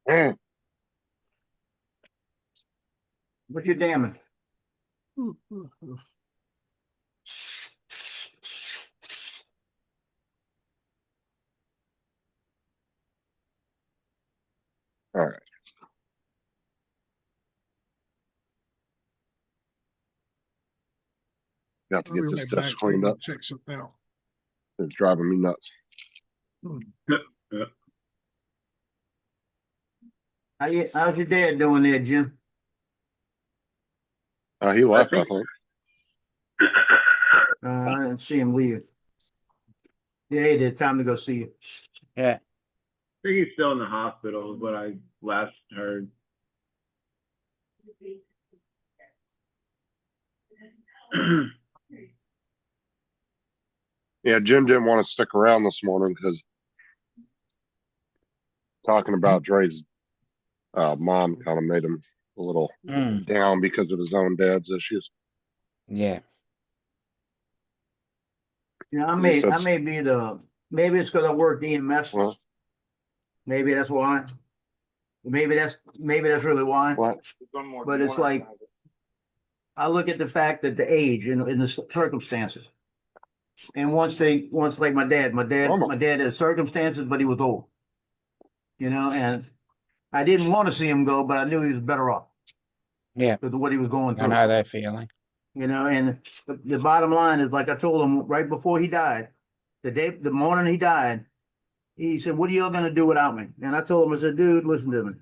Mm.
What you damning?
All right. Got to
I'll
get
be
this
right
desk
back.
cleaned up.
Check something out.
It's driving me nuts.
How's your dad doing there, Jim?
He left, I
think-
think.
I didn't see him leave. Yeah, he did. Time to go see you.
Yeah.
I think he's still in the hospital, is what I last heard.
Yeah, Jim didn't want to stick around this morning because talking about Dre's mom kind of made him a little down because of his own dad's issues.
Yeah.
Yeah, I
He
may
said-
be maybe it's because I worked EMS.
Well,
Maybe that's why. Maybe that's really why.
what?
But it's like I look at the fact that the age and the circumstances. And once like my dad had circumstances, but he was old. You know, and I didn't want to see him go, but I knew he was better off.
Yeah.
With what he was going
I
through.
know that feeling.
You know, and the bottom line is, like I told him right before he died, the morning he died, he said, "What are y'all gonna do without me?" And I told him, I said, "Dude, listen to me.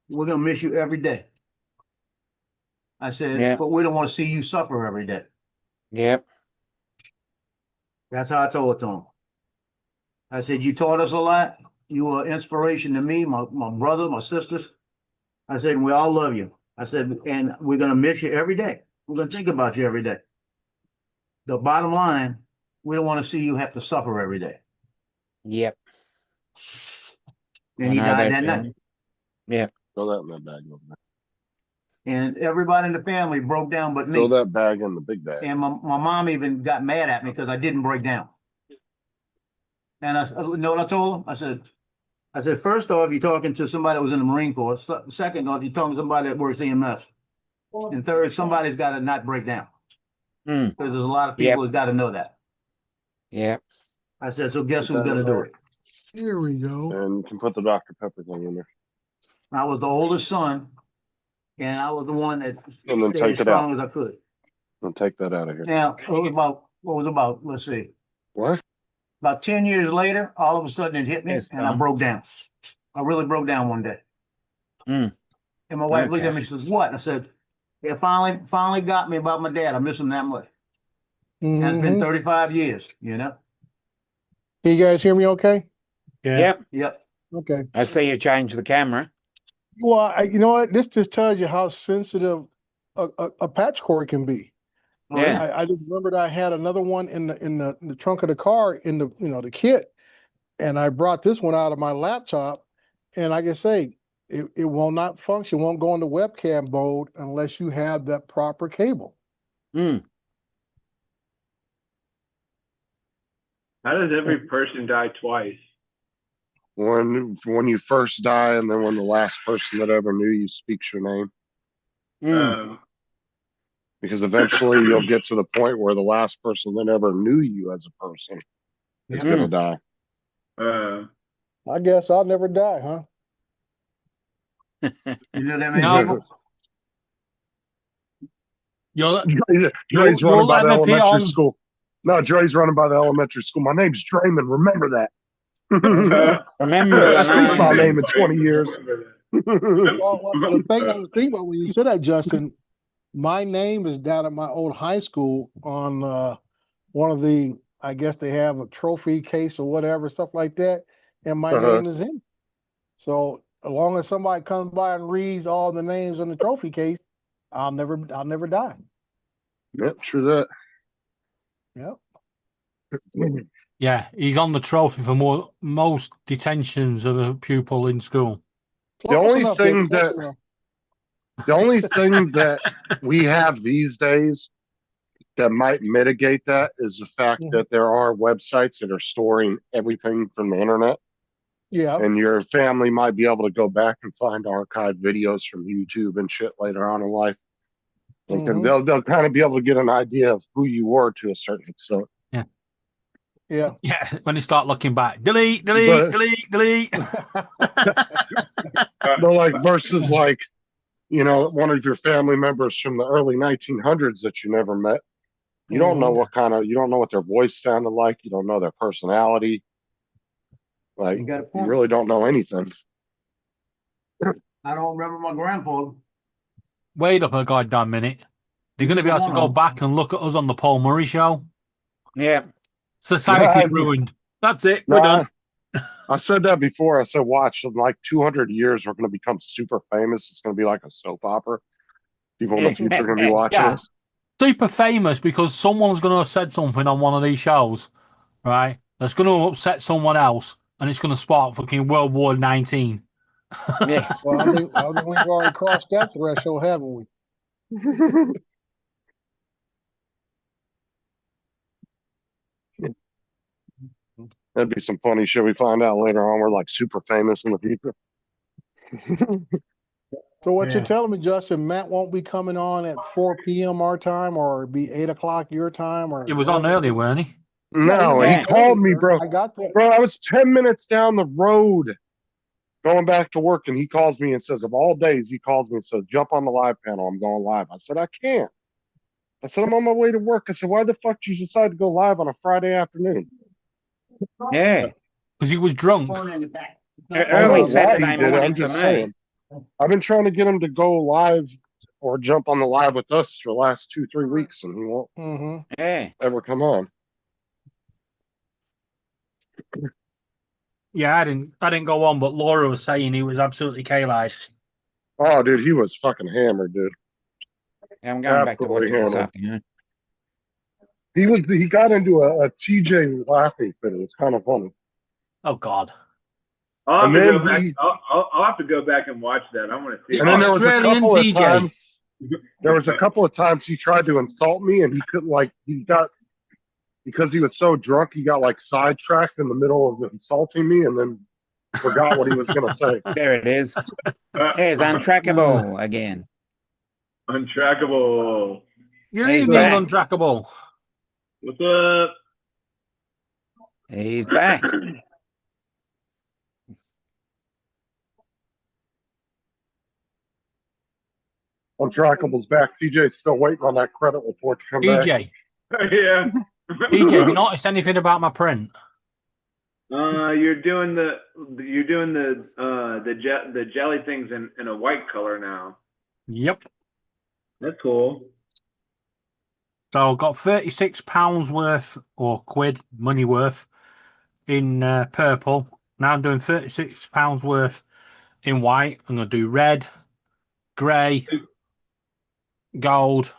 We're gonna miss you every day." I said,
Yeah.
"But we don't want to see you suffer every day."
Yep.
That's how I told it to him. I said, "You taught us a lot. You were an inspiration to me, my brother, my sisters." I said, "We all love you." I said, "And we're gonna miss you every day. We're gonna think about you every day. The bottom line, we don't want to see you have to suffer every day."
Yep.
And he
I know
died that
feeling.
night.
Yep.
Throw that in that bag over there.
And everybody in the family broke down but me.
Throw that bag in the big bag.
And my mom even got mad at me because I didn't break down. And you know what I told him? I said, first off, you're talking to somebody that was in the Marine Corps. Second off, you're talking to somebody that works EMS. And third, somebody's got to not break down.
Mm.
Because there's a lot of
Yep.
people that got to know that.
Yeah.
I said, so guess who's going to do it?
Here we go.
And you can put the Dr. Pepper thing in there.
I was the oldest son, and I was the one that
And then
stayed
take
as
it out.
strong as I could.
And take that out of here.
Now, what was about, let's see,
What?
about 10 years later, all of a sudden it hit me
Yes,
and I
Tom.
broke down. I really broke down one day.
Mm.
And my wife looked at
Okay.
me and says, what? I said, it finally got me about my dad. I miss him that much. And it's been
Mhm.
35 years, you know?
Can you guys hear me okay?
Yep.
Yep.
Okay.
I see you change the camera.
Well, you know what? This just tells you how sensitive a patch cord can be.
Oh,
Yeah.
I just remembered I had another one in the trunk of the car in the kit, and I brought this one out of my laptop, and like I say, it will not function, won't go into webcam mode unless you have that proper cable.
Mm.
How does every person die twice?
When you first die, and then when the last person that ever knew you speaks your name.
Mm.
Because eventually you'll get to the point where the last person that ever knew you as a person is
Mm.
gonna die.
I guess I'll never die, huh?
You know that many
No.
people?
You'll
Dre's
you'll
running by
let
the
me pee
elementary
on-
school. No, Dre's running by the elementary school. My name's Drayman. Remember that.
Remember
Yeah,
the
speak my
name.
name in 20 years.
Well, the thing about when you said that, Justin, my name is down at my old high school on one of the, I guess they have a trophy case or whatever, stuff like that, and my
Uh-huh.
name is in. So as long as somebody comes by and reads all the names on the trophy case, I'll never die.
Yep, true that.
Yep.
Yeah, he's on the trophy for most detentions of a pupil in school.
The only
enough,
thing
Dave, close
that-
enough.
The only thing that we have these days that might mitigate that is the fact
Mhm.
that there are websites that are storing everything from the internet,
Yeah.
and your family might be able to go back and find archived videos from YouTube and shit later on in life. And
Mhm.
they'll kind of be able to get an idea of who you were to a certain extent.
Yeah.
Yeah, when you start looking back, delete, delete,
But-
delete, delete.
No, like versus like, you know, one of your family members from the early 1900s that you never met. You don't know you don't know what their voice sounded like. You don't know their personality. Like,
You got a
you
point.
really don't know anything.
I don't remember my grandfather.
Wait up a goddamn minute. They're going to be able to go back and look at us on the Paul Murray show.
Yeah.
Society's
Yeah,
ruined. That's it.
No,
We're done.
I said that before. I said, watch, in like 200 years, we're going to become super famous. It's going to be like a soap opera. People in the future are going to be watching
Yeah.
us.
Super famous because someone's going to have said something on one of these shows, right? That's going to upset someone else, and it's going to spark fucking World War 19.
Yeah.
Well, I think we've already crossed that threshold, haven't we?
That'd be some funny shit. We find out later on we're like super famous in the future.
So what
Yeah.
you're telling me, Justin, Matt won't be coming on at 4 p.m. our time, or it'd be 8 o'clock your time, or
It was on earlier, weren't he?
No,
Yeah.
he called me, bro.
I got that.
Bro, I was 10 minutes down the road going back to work, and he calls me and says, of all days, he calls me and says, jump on the live panel. I'm going live. I said, I can't. I said, I'm on my way to work. I said, why the fuck did you decide to go live on a Friday afternoon?
Yeah.
Because he was drunk.
I don't know
Early
why
Saturday
he did it.
morning
I'm
for
just
me.
saying. I've been trying to get him to go live or jump on the live with us for the last 2-3 weeks, and he won't
Mm-hmm.
Yeah.
ever come on.
Yeah, I didn't go on, but Laura was saying he was absolutely K-Lice.
Oh, dude, he was fucking hammered, dude.
Yeah, I'm going back to watch it this
Absolutely
afternoon.
He got into a TJ laughing fit. It was kind of funny.
Oh God.
I'll have,
And
to
then
go back.
he-
I'll have to go back and watch that. I want to see.
And then there was a
Australian
couple of
TJ.
times. There was a couple of times he tried to insult me, and he couldn't. Like he got because he was so drunk, he got like sidetracked in the middle of insulting me, and then forgot what he was going to say.
There it is. There's untrackable again.
Untrackable.
Good
He's
evening,
back.
Untrackable.
What's up?
He's back.
Untrackable's back. TJ's still waiting on that credit report to come back.
DJ,
Yeah.
DJ, have you noticed anything about my print?
You're doing the jelly things in a white color now.
Yep.
That's cool.
So I've got £36 worth or quid money worth in purple. Now I'm doing £36 worth in white. I'm going to do red, grey, gold.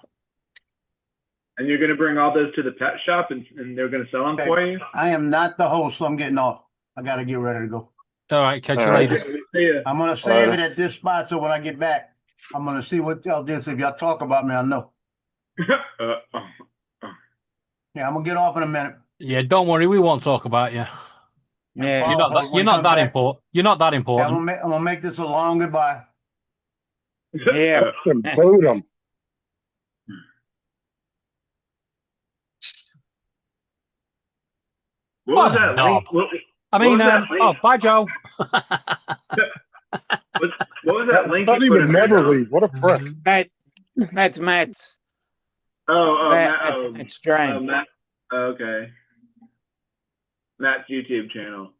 And you're gonna bring all those to the pet shop and they're gonna sell them
Okay.
for you?
I am not the host, so I'm getting off. I gotta get ready to go.
All right, catch you
All right.
later.
See ya.
I'm gonna save it at this spot, so when I get back, I'm gonna see what y'all do. So if y'all talk about me, I'll know. Yeah, I'm gonna get off in a minute.
Yeah, don't worry, we won't talk about you.
Yeah.
You're not that,
When
you're
he
not
comes
that
back-
important. You're not that
Yeah,
important.
I'm gonna make this a long goodbye.
Yeah.
And boot him.
What was
What a
that
knob.
link? What
I mean,
was that link?
oh, bye, Joe.
was that link?
Thought he
you put
would
in
never
there?
leave. What a prick.
That's Matt's.
Oh,
It's James.
Matt. Okay. Matt's YouTube channel.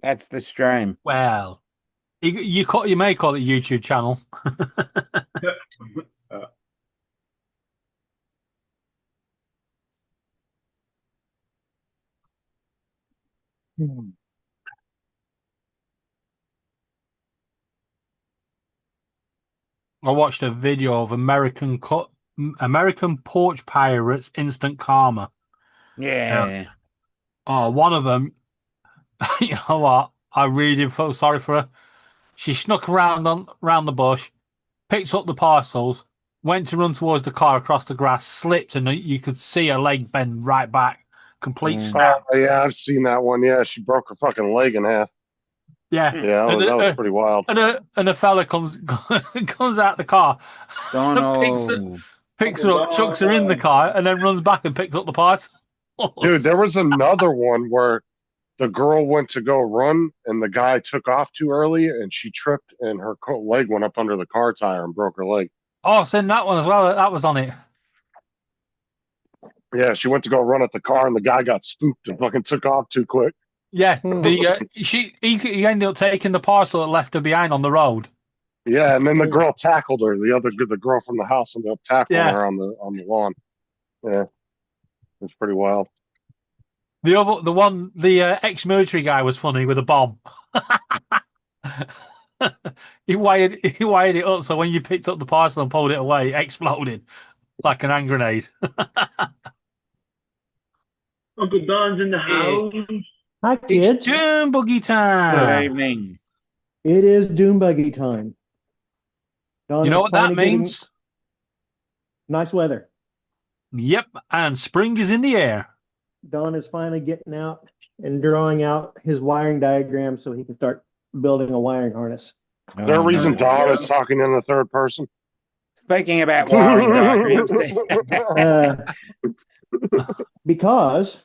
That's the stream.
Well, you may call it YouTube channel. I watched a video of American porch pirates instant karma.
Yeah.
Oh, one of them, you know what? I really felt sorry for her. She snuck around the bush, picked up the parcels, went to run towards the car across the grass, slipped, and you could see her leg bend right back. Complete snap.
Oh, yeah, I've seen that one. Yeah, she broke her fucking leg in half.
Yeah.
Yeah, that was pretty wild.
And a fella comes out the car,
Donald.
picks her up, chucks her in the car, and then runs back and picks up the parcels.
Dude, there was another one where the girl went to go run and the guy took off too early and she tripped and her leg went up under the car tire and broke her leg.
Oh, seen that one as well. That was on it.
Yeah, she went to go run at the car and the guy got spooked and fucking took off too quick.
Yeah, he ended up taking the parcel that left her behind on the road.
Yeah, and then the girl tackled her. The girl from the house ended up tackling her on the lawn. Yeah, it's pretty wild.
The ex-military guy was funny with a bomb. he wired it up so when you picked up the parcel and pulled it away, it exploded like an hand grenade.
Uncle Don's in the house.
Hi, kids.
It's Doom Buggy
Good
time.
evening.
It is Doom Buggy time. Dawn
You know
is
what that
finally getting
means?
Nice weather.
Yep, and spring is in the air.
Don is finally getting out and drawing out his wiring diagram so he can start building a wiring harness.
Is there a reason
no.
Don is talking in the third person?
Speaking about wiring diagrams,
Because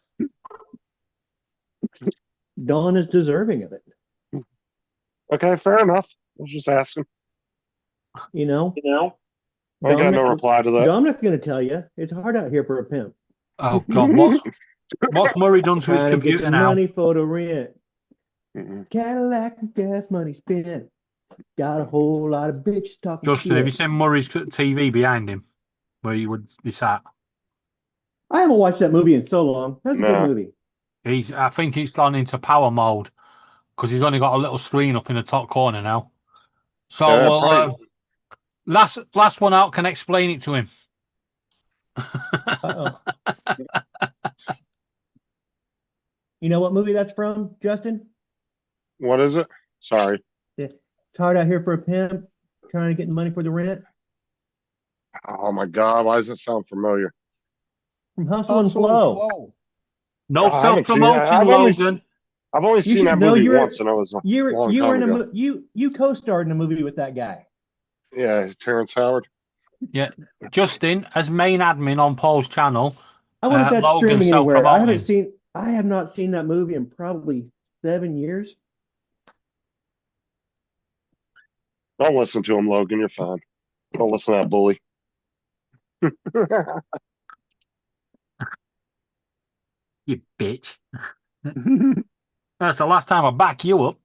Don is deserving of it.
Okay, fair enough. I was just asking.
You know?
I got no reply to that.
Dominic going to tell you, it's hard out here for a pimp.
Oh God, what's Murray done to his
Trying to get
computer
the
now?
money for the rent.
Mm-mm.
Cadillac and gas money spent. Got a whole lot of bitches talking
Justin,
shit.
have you seen Murray's TV behind him, where he would be sat?
I haven't watched that movie in so long. That's a
No.
good movie.
I think he's gone into power mode because he's only got a little screen up in the top corner now. So
Probably-
last one out can explain it to him.
Uh-oh. You know what movie that's from, Justin?
What is it? Sorry.
It's hard out here for a pimp, trying to get money for the rent.
Oh my God, why does that sound familiar?
From Hustle and
Hustle and
Flow.
Flow.
No
I haven't seen that.
self-promoting,
I've only seen
should
that
know
movie
you're-
once, and it was a long
You were
time
in
ago.
you co-starred in a movie with that guy.
Yeah, Terrence Howard.
Yeah, Justin as main admin on Paul's channel.
I wonder if that's
Logan
streaming anywhere.
self-promoting.
I have not seen that movie in probably 7 years.
Don't listen to him, Logan. You're fine. Don't listen to that bully.
You bitch. That's the last time I back you up.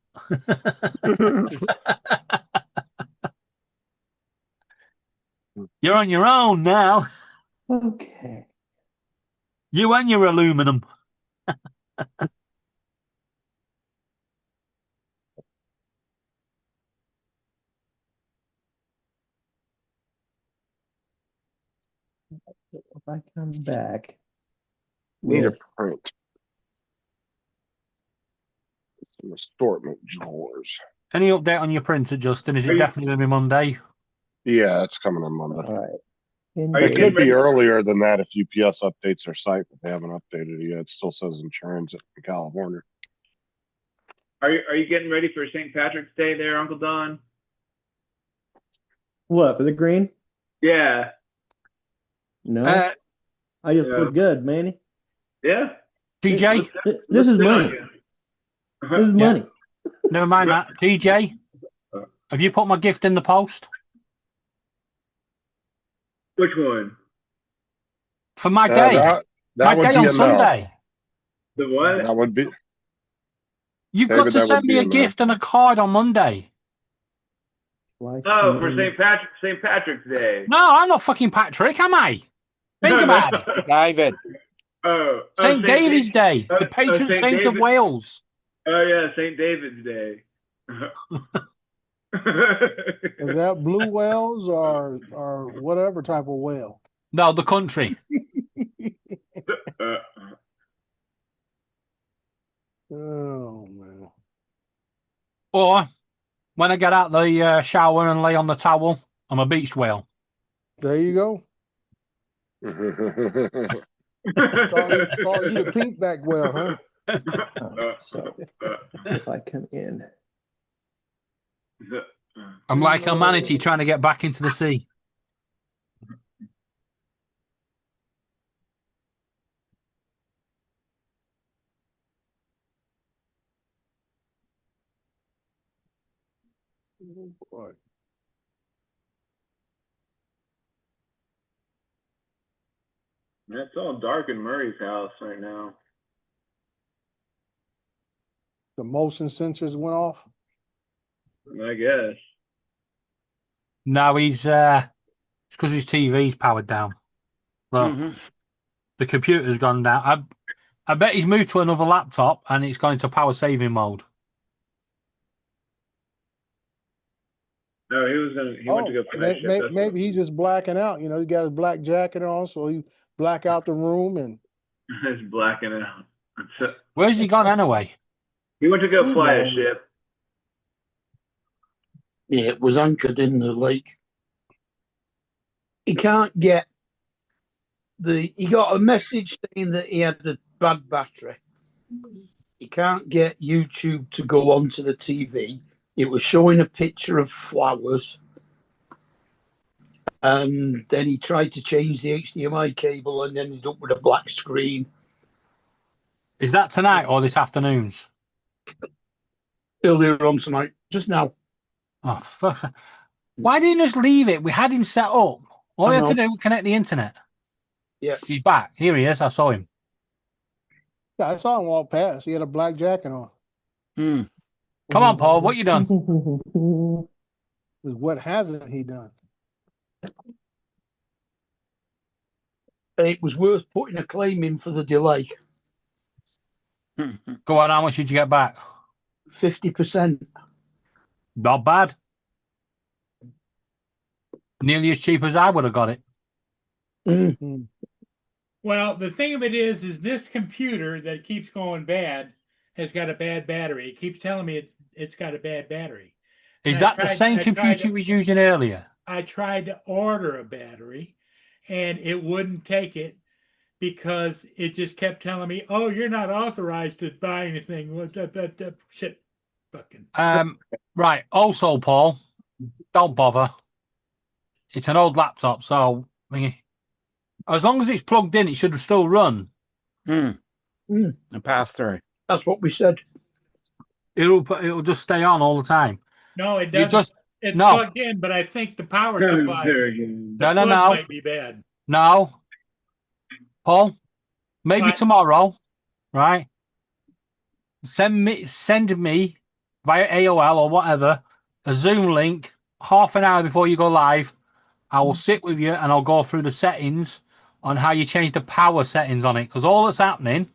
You're on your own now.
Okay.
You and your aluminum.
If I come back,
Need a
with-
print. Some assortment drawers.
Any update on your printer, Justin? Is
Are
it
you-
definitely going to be Monday?
Yeah, it's coming on Monday.
all right.
Are you
It
getting
could
ready?
be earlier than that if UPS updates their site, but they haven't updated it yet. It still says in transit in California.
Are you getting ready for St. Patrick's Day there, Uncle Don?
What for the green?
Yeah.
No, I just
yeah.
look good, Manny.
Yeah.
TJ,
This is money. This is money.
never mind that. TJ, have you put my gift in the post?
Which one?
For my day.
That
My
would
day
be
on
a no.
Sunday.
The what?
That would be.
You've
David,
got to
that
send
would
me
be
a
a no.
gift and a card on Monday.
Oh, for St. Patrick's Day.
No, I'm not fucking Patrick, am I? Think about it.
David.
Oh,
St. David's Day, the patron
St.
saint of
David.
Wales.
Oh yeah, St. David's Day.
Is that blue whales or whatever type of whale?
No, the country.
Oh man.
Or when I get out the shower and lay on the towel, I'm a beached whale.
There you go. Call you the pink back whale, huh?
So if I come in,
I'm like a manatee trying to get back into the sea.
Oh, boy.
It's all dark in Murray's house right now.
The motion sensors went off.
I guess.
No, it's because his TV's powered down. Look, the computer's gone down. I bet he's moved to another laptop and it's gone into power saving mode.
No, he went to go finish it. That's
Maybe he's just blacking out. You know, he got his black jacket on, so he black out the room and
He's blacking out.
Where's he gone anyway?
He went to go fly a ship.
Yeah, it was anchored in the lake. He can't get he got a message saying that he had a bad battery. He can't get YouTube to go onto the TV. It was showing a picture of flowers. And then he tried to change the HDMI cable and ended up with a black screen.
Is that tonight or this afternoon's?
Earlier on tonight, just now.
Oh, fuck. Why didn't you just leave it? We had him set up. All
I
we had to
know.
do was connect the internet.
Yeah.
He's back. Here he is. I saw him.
yeah, I saw him walk past. He had a black jacket on.
Come on, Paul. What you done?
What hasn't he done?
It was worth putting a claim in for the delay.
Go on. How much did you get back?
50%.
Not bad. Nearly as cheap as I would have got it.
Well, the thing of it is this computer that keeps going bad has got a bad battery. It keeps telling me it's got a bad battery.
Is
And I
that the
tried-
same
I
computer
tried to-
you was using earlier?
I tried to order a battery and it wouldn't take it because it just kept telling me, "Oh, you're not authorized to buy anything." What that shit, fucking.
Right. Also, Paul, don't bother. It's an old laptop, so as long as it's plugged in, it should still run.
A pass through.
That's what we said.
It'll just stay on all the time.
No, it
You
doesn't.
just
It's
no.
plugged in, but I think the power supply,
There again.
the
No.
plug might be bad.
No, Paul. Maybe
What?
tomorrow, right? Send me via AOL or whatever a Zoom link half an hour before you go live. I will sit with you and I'll go through the settings on how you change the power settings on it. Because all that's happening,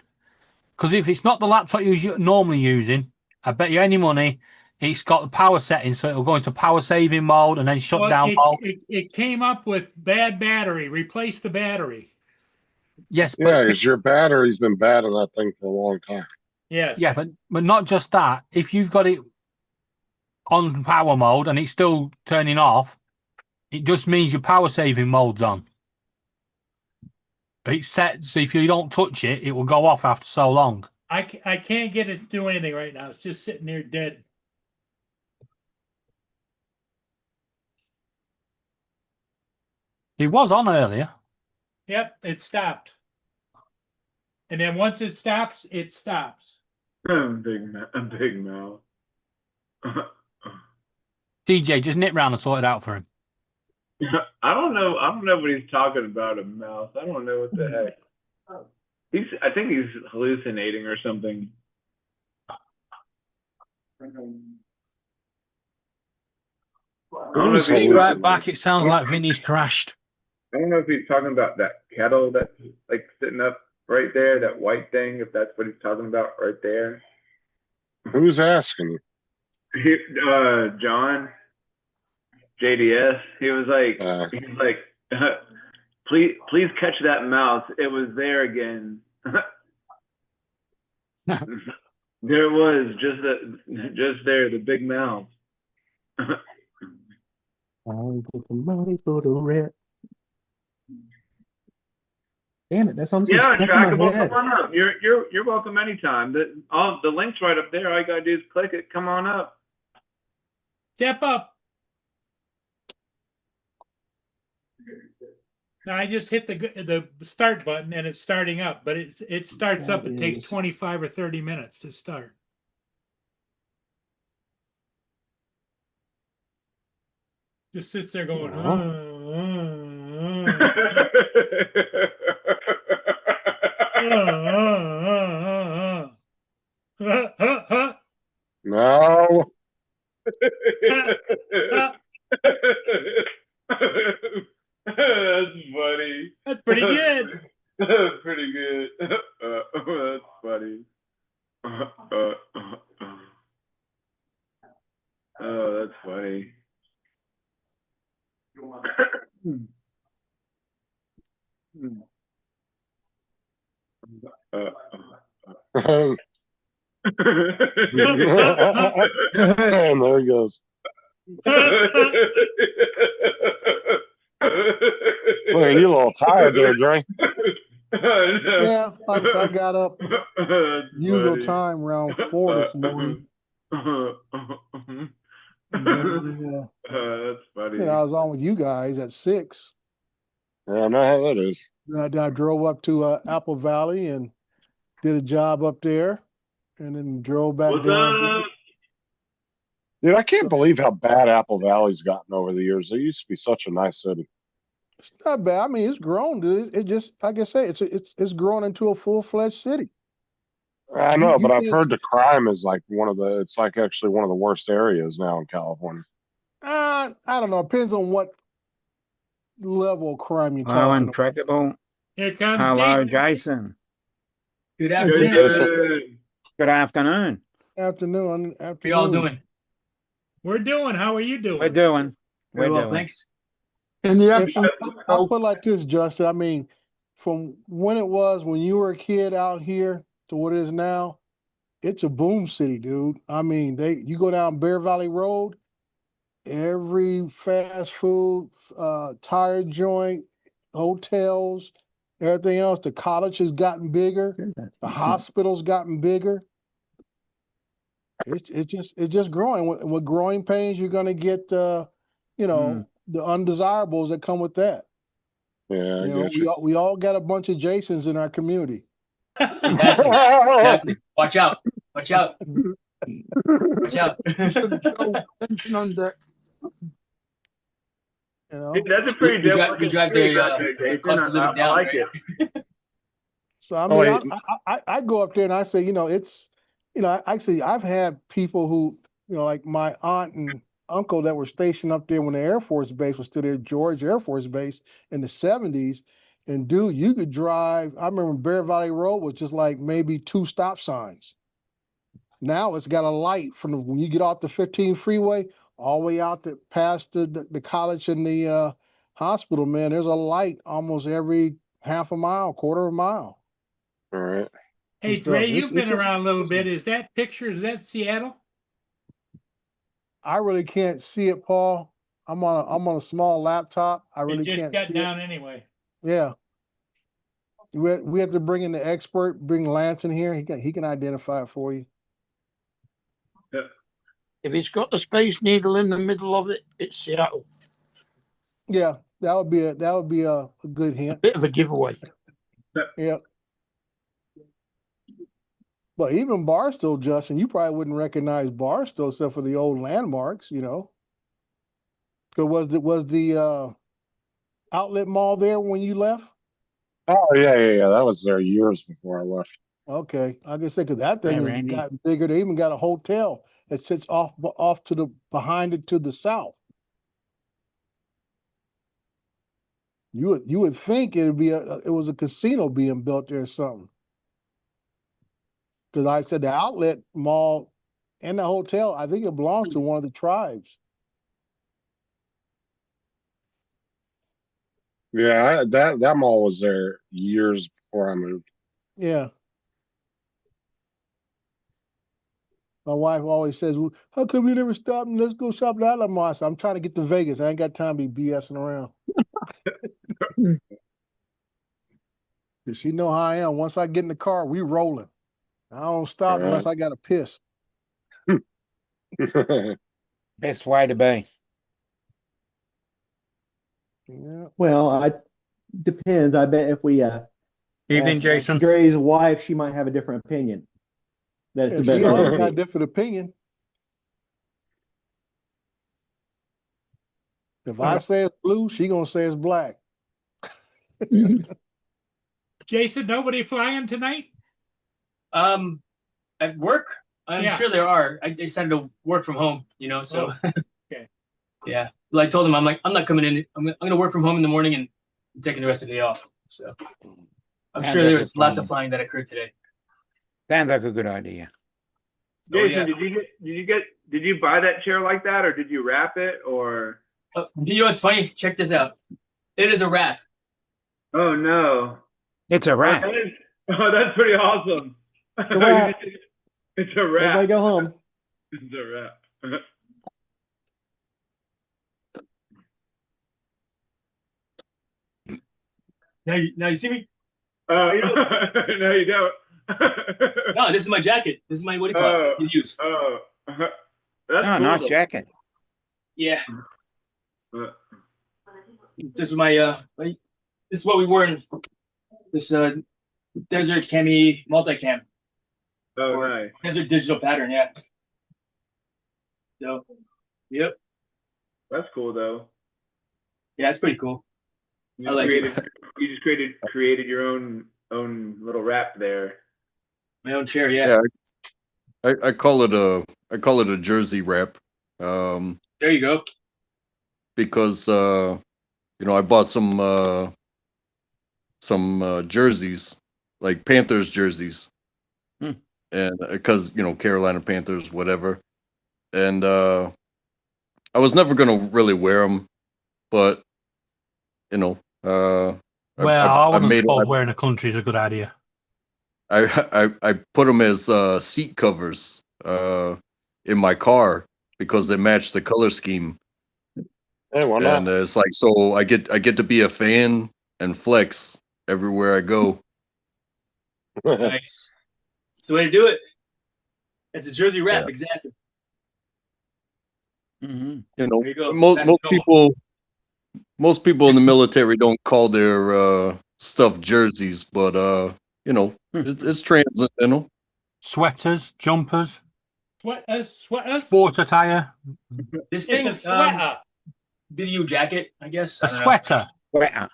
because if it's not the laptop you're normally using, I bet you any money it's got the power settings, so it'll go into power saving mode and then shut
Well,
down mode.
it came up with bad battery. Replace the battery.
Yes,
Yeah,
but
because your battery's been bad on that thing for a long time.
Yes.
yeah, but not just that. If you've got it on power mode and it's still turning off, it just means your power saving mode's on. It's set, so if you don't touch it, it will go off after so long.
I can't get it to do anything right now. It's just sitting there dead.
It was on earlier.
Yep, it stopped. And then once it stops, it stops.
Big mouth.
DJ, just nip round and sort it out for him.
I don't know what he's talking about, a mouse. I don't know what the heck. I think he's hallucinating or something.
Who's
Be right
hallucinating?
back. It sounds like Vinny's crashed.
I don't know if he's talking about that kettle that's like sitting up right there, that white thing, if that's what he's talking about right there.
Who's asking you?
John, JDS, he was like, please catch that mouse. It was there again. There it was, just there, the big mouse.
Damn it, that's on
Yeah,
stuck in
Trackable,
my head.
come on up. You're welcome anytime. The link's right up there. All you gotta do is click it. Come on up.
Step up. Now I just hit the start button and it's starting up, but it starts up. It takes 25 or 30 minutes to start. Just sits there going,
No.
That's funny.
That's pretty good.
That's pretty good. That's funny. Oh, that's funny.
And there he goes. Well, you a little tired there, Dre.
Yeah, like I said, I got up usual time around 4 this morning. And then,
That's funny.
I was on with you guys at 6.
Yeah, I know how that is.
Then I drove up to Apple Valley and did a job up there, and then drove back
What's
down.
up?
Dude, I can't believe how bad Apple Valley's gotten over the years. It used to be such a nice city.
It's not bad. I mean, it's grown, dude. It just, like I say, it's grown into a full-fledged city.
I know, but I've
can't-
heard the crime is like it's like actually one of the worst areas now in California.
I don't know. It depends on what level of crime you're
Hello,
talking about.
Untrackable.
Here comes
Hello,
Jason.
Jason.
Good
Good.
Good afternoon.
Afternoon.
What are y'all doing?
We're doing. How are you doing?
We're doing.
Very
We're
well,
doing.
thanks.
In the
I'll
absence,
put it like this, Justin. I mean, from when it was when you were a kid out here to what it is now, it's a boom city, dude. I mean, you go down Bear Valley Road, every fast food, tire joint, hotels, everything else. The college has gotten bigger. The hospital's gotten bigger. It's just growing. With growing pains, you're gonna get the undesirables that come with that.
Yeah, I
You know,
get you.
we all got a bunch of Jasons in our community.
Exactly. Exactly. Watch out. Watch out. Watch out.
Attention on deck.
You know,
Dude, that's a pretty
We
dope
drive-
looking
we drive
street
the,
out there, Jason.
cost of living
I
down,
like
right?
it.
so I
Oh,
mean,
wait.
I go up there and I say, it's, actually I've had people who, like my aunt and uncle that were stationed up there when the Air Force Base was still there, George Air Force Base in the 70s. And dude, you could drive. I remember Bear Valley Road was just like maybe 2 stop signs. Now it's got a light from when you get off the 15 freeway all the way out to past the college and the hospital, man. There's a light almost every half a mile, quarter of a mile.
All right.
Hey,
stuff.
Dre,
It's-
you've
it's
been
just-
around a little bit. Is that Seattle?
I really can't see it, Paul. I'm on a small laptop. I really
It just
can't
got
see
down anyway.
it. Yeah. We have to bring in the expert, bring Lance in here. He can identify it for you.
If it's got the Space Needle in the middle of it, it's Seattle.
Yeah, that would be a good hint.
Bit of a giveaway.
Yeah. But even Barstow, Justin, you probably wouldn't recognize Barstow except for the old landmarks, So was the outlet mall there when you left?
Oh, yeah. That was there years before I left.
Okay, I guess because that thing
Hey,
has
Randy.
gotten bigger. They even got a hotel that sits off to the behind it to the south. You would think it was a casino being built there or something. Because I said the outlet mall and the hotel, I think it belongs to one of the tribes.
Yeah, that mall was there years before I moved.
Yeah. My wife always says, "Well, how come you never stop and let's go shop at Outlet Mall?" I said, I'm trying to get to Vegas. I ain't got time to be BSing around. 'Cause she know how I am. Once I get in the car, we rolling. I don't stop
All
unless I got to piss.
Best way to be.
Yeah.
Well, depends. I bet if we
Evening,
ask
Jason.
Dre's wife, she might have a different opinion. That's
Yeah,
the best
she
way
always
to
got a
be.
different opinion. If I say it's blue, she gonna say it's black.
Jason, nobody flying tonight?
At work, I'm
Yeah.
sure there are. I decided to work from home, so
okay.
Yeah. Well, I told him I'm not coming in. I'm gonna work from home in the morning and I'm taking the rest of the day off. So I'm
Sounds
sure
like
there
a
was lots of
plan.
flying that occurred today.
Sounds like a good idea.
Oh,
Jason,
yeah.
did you buy that chair like that, or did you wrap it, or?
You know what's funny? Check this out. It is a wrap.
Oh no!
It's a wrap.
That's pretty awesome.
It's a wrap.
It's a wrap.
Everybody go home.
It's a wrap.
Now you see me?
No, you don't.
No, this is my jacket. This is my what do you call it? You use.
Oh, that's
Oh,
cool,
nice
though.
jacket.
Yeah.
Uh,
This is my this is what we wore in this Desert Cami multicam.
Oh, nice.
Desert digital pattern, yeah. So yep.
That's cool though.
Yeah, it's pretty cool.
You
I like it.
You just created your own little wrap there.
My own chair, yeah.
I call it a jersey wrap,
There you go.
because I bought some jerseys, like Panthers jerseys,
Hmm.
and because Carolina Panthers, whatever, and I was never gonna really wear them, but
Well, I wouldn't suppose wearing a country is a good idea.
I put them as seat covers in my car because they match the color scheme,
Hey, why not?
and it's like, so I get to be a fan and flex everywhere I go.
Nice. It's the way to do it. It's a Jersey rap,
Yeah.
exactly.
Mhm.
You know,
There you go.
most
Back
most
to
people in the military don't call their stuff jerseys, but it's transcendental.
Sweaters, jumpers,
Sweaters?
sport attire,
This thing,
It's a sweater.
video jacket, I guess.
a
I don't know.
sweater.
Sweater.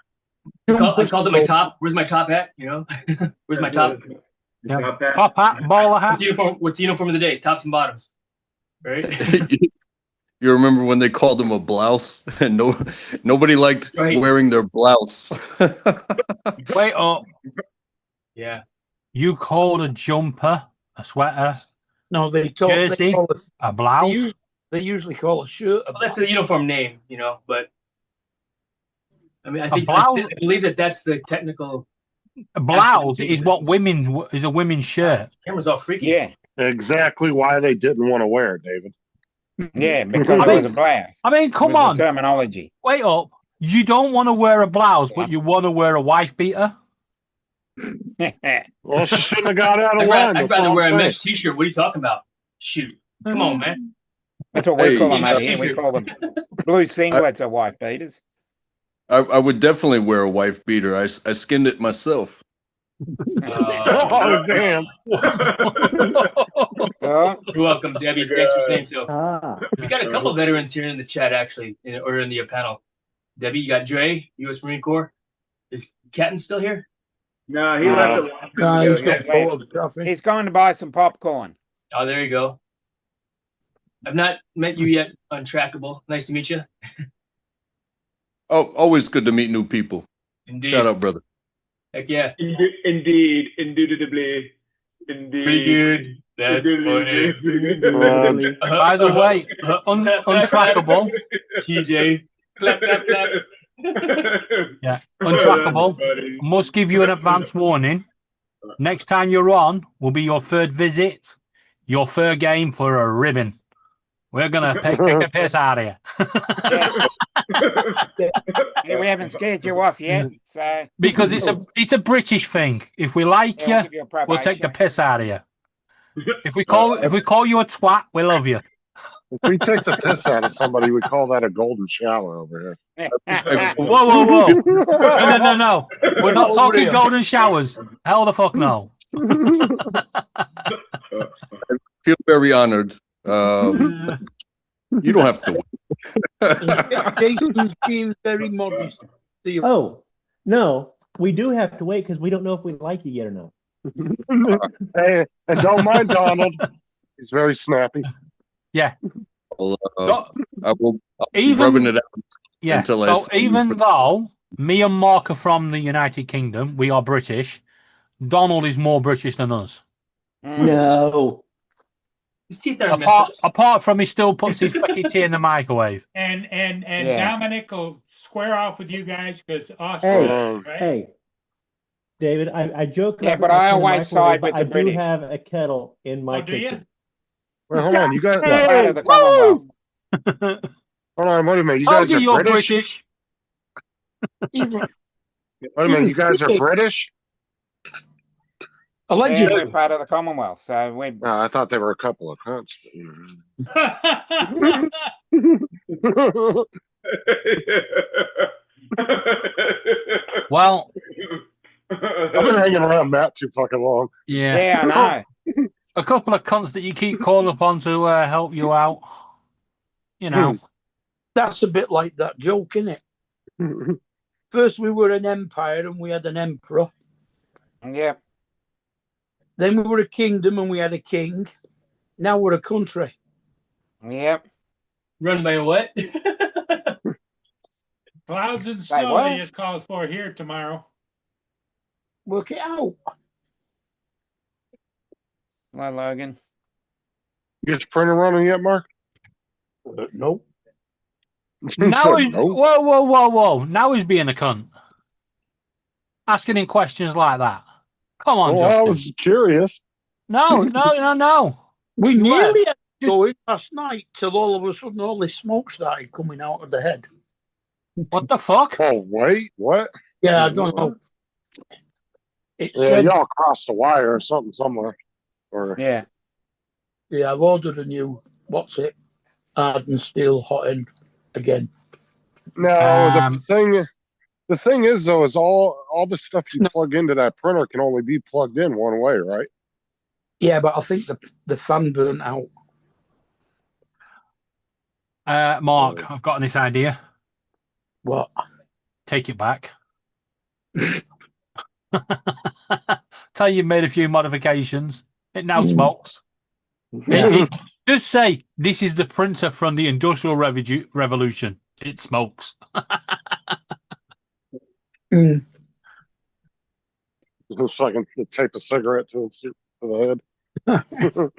I called it my top. Where's my top hat? You know, where's my top?
Yeah.
Top hat.
Top hat, bowler hat.
What's the uniform of the day? Tops and bottoms, right?
You remember when they called them a blouse, and nobody liked
Right.
wearing their blouse.
Wait up.
Yeah.
You called a jumper, a sweater,
No, they
Jersey?
call it,
a blouse.
they usually call a shirt a
Well, that's the uniform name, you know. But I mean, I think
blouse?
I believe that's the technical.
A blouse
Actually,
is what is a women's shirt.
Camera's all freaky.
Yeah,
Exactly why they didn't want to wear it, David.
yeah, because
I
it was a
mean-
blouse.
I mean,
It
come
was the
on.
terminology.
Wait up. You don't want to wear a blouse, but you want to wear a wife beater.
Well, she shouldn't have got out of line.
I'd
That's
rather
all
wear a
I'm
mesh
saying.
T-shirt. What are you talking about? Shoot, come on, man.
That's what we
Hey,
call them
yeah,
over here. We
t-shirt.
call them blue singlets or wife beaters.
I would definitely wear a wife beater. I skinned it myself.
Oh, damn.
Oh,
You're welcome, Debbie. Thanks for saying so.
Ah,
We got a couple veterans here in the chat, actually, or in the panel. Debbie, you got Dre, U.S. Marine Corps. Is Catton still here?
No, he
No.
left a long
No,
time
he's
ago.
got
yeah.
photography.
he's going to buy some popcorn.
Oh, there you go. I've not met you yet, Untrackable. Nice to meet you.
Oh, always good to meet new people.
Indeed.
Shout out, brother.
Heck yeah.
Indeed, indubitably, indeed.
Pretty good. That's funny.
By the way, untrackable.
TJ. Clap, clap, clap.
Yeah, untrackable. Must give you an advance warning. Next time you're on will be your third visit. Your third game for a ribbon. We're gonna take the piss out of you.
Yeah, we haven't scared you off yet, so
Because it's a British thing. If we like
yeah, we'll give
you,
you a
we'll take the
probation.
piss out of you. If we call you a twat, we love you.
If we take the piss out of somebody, we call that a golden shower over here.
Whoa. No. We're not talking golden showers. Hell the fuck no.
Feel very honored. You don't have to.
Jason's being very modest. to you.
oh, no, we do have to wait because we don't know if we like you yet or not.
Hey, and don't mind Donald. He's very snappy.
Yeah.
I'll be
Even-
rubbing it out.
Yeah.
Until I
So
see you
even
for-
though me and Mark are from the United Kingdom, we are British. Donald is more British than us.
Mm.
No.
His teeth are messed up.
Apart from he still puts his fucking tea in the microwave.
And
Yeah.
Dominic will square off with you guys because
Hey,
Austin, right?
hey, David, I joke.
Yeah,
about
but
my
I
tin in
always
microwave,
side with
but
the
I
British.
do have a kettle in my
Oh, do you?
kitchen.
Wait, hold on. You guys,
Part of the Commonwealth.
hold on. Wait a minute. You
Told
guys
you
are
you're
British?
British.
Even,
Wait a minute. You guys are British?
Yeah,
allegedly.
we're part of the Commonwealth, so we.
I thought they were a couple of cunts.
Well,
I've been hanging around Matt too fucking long.
yeah.
Yeah, I know.
A couple of cunts that you keep calling upon to help you out. You know.
That's a bit like that joke, isn't it? First we were an empire and we had an emperor.
Yeah.
Then we were a kingdom and we had a king. Now we're a country.
Yep.
Run by what?
Clouds and
Say
snow
what?
they just called for here tomorrow.
Work it out.
Hello, Logan.
You get your printer running yet, Mark?
Nope.
Now
Said
he's,
no.
whoa. Now he's being a cunt. Asking him questions like that. Come on,
Well, I
Justin.
was curious.
No.
We
You
nearly had to
Just-
go in last night till all of a sudden all this smoke started coming out of the head.
What the fuck?
Oh, wait. What?
Yeah, I don't know. It
Yeah,
said,
y'all crossed the wire or something somewhere. Or
Yeah.
yeah, I've ordered a new, what's it? Hardened steel hot end again.
no,
Um,
the thing is though, is all the stuff you plug into that printer can only be plugged in one way, right?
Yeah, but I think the fan burnt out.
Mark, I've got this idea.
What?
Take it back. Tell you made a few modifications. It now smokes. It does say this is the printer from the Industrial Revolution. It smokes.
Mm.
So I can tape a cigarette to the head.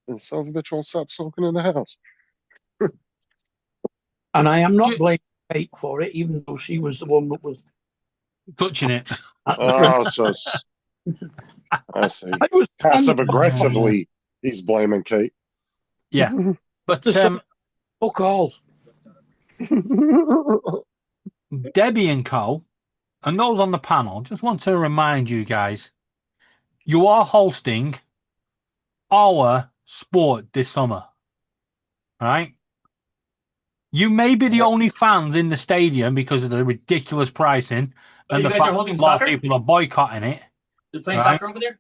And son of a bitch won't stop smoking in the house.
And I am not blaming Kate for it, even though she was the one that was
touching it.
Oh, so I see. Passive aggressively, he's blaming Kate.
Yeah, but
fuck all.
Debbie and Co. and those on the panel, just want to remind you guys, you are hosting our sport this summer, right? You may be the only fans in the stadium because of the ridiculous pricing
Oh,
and
you
the
guys are
fact
holding
that a lot
soccer?
of people are boycotting it.
They're playing
right?
soccer over there?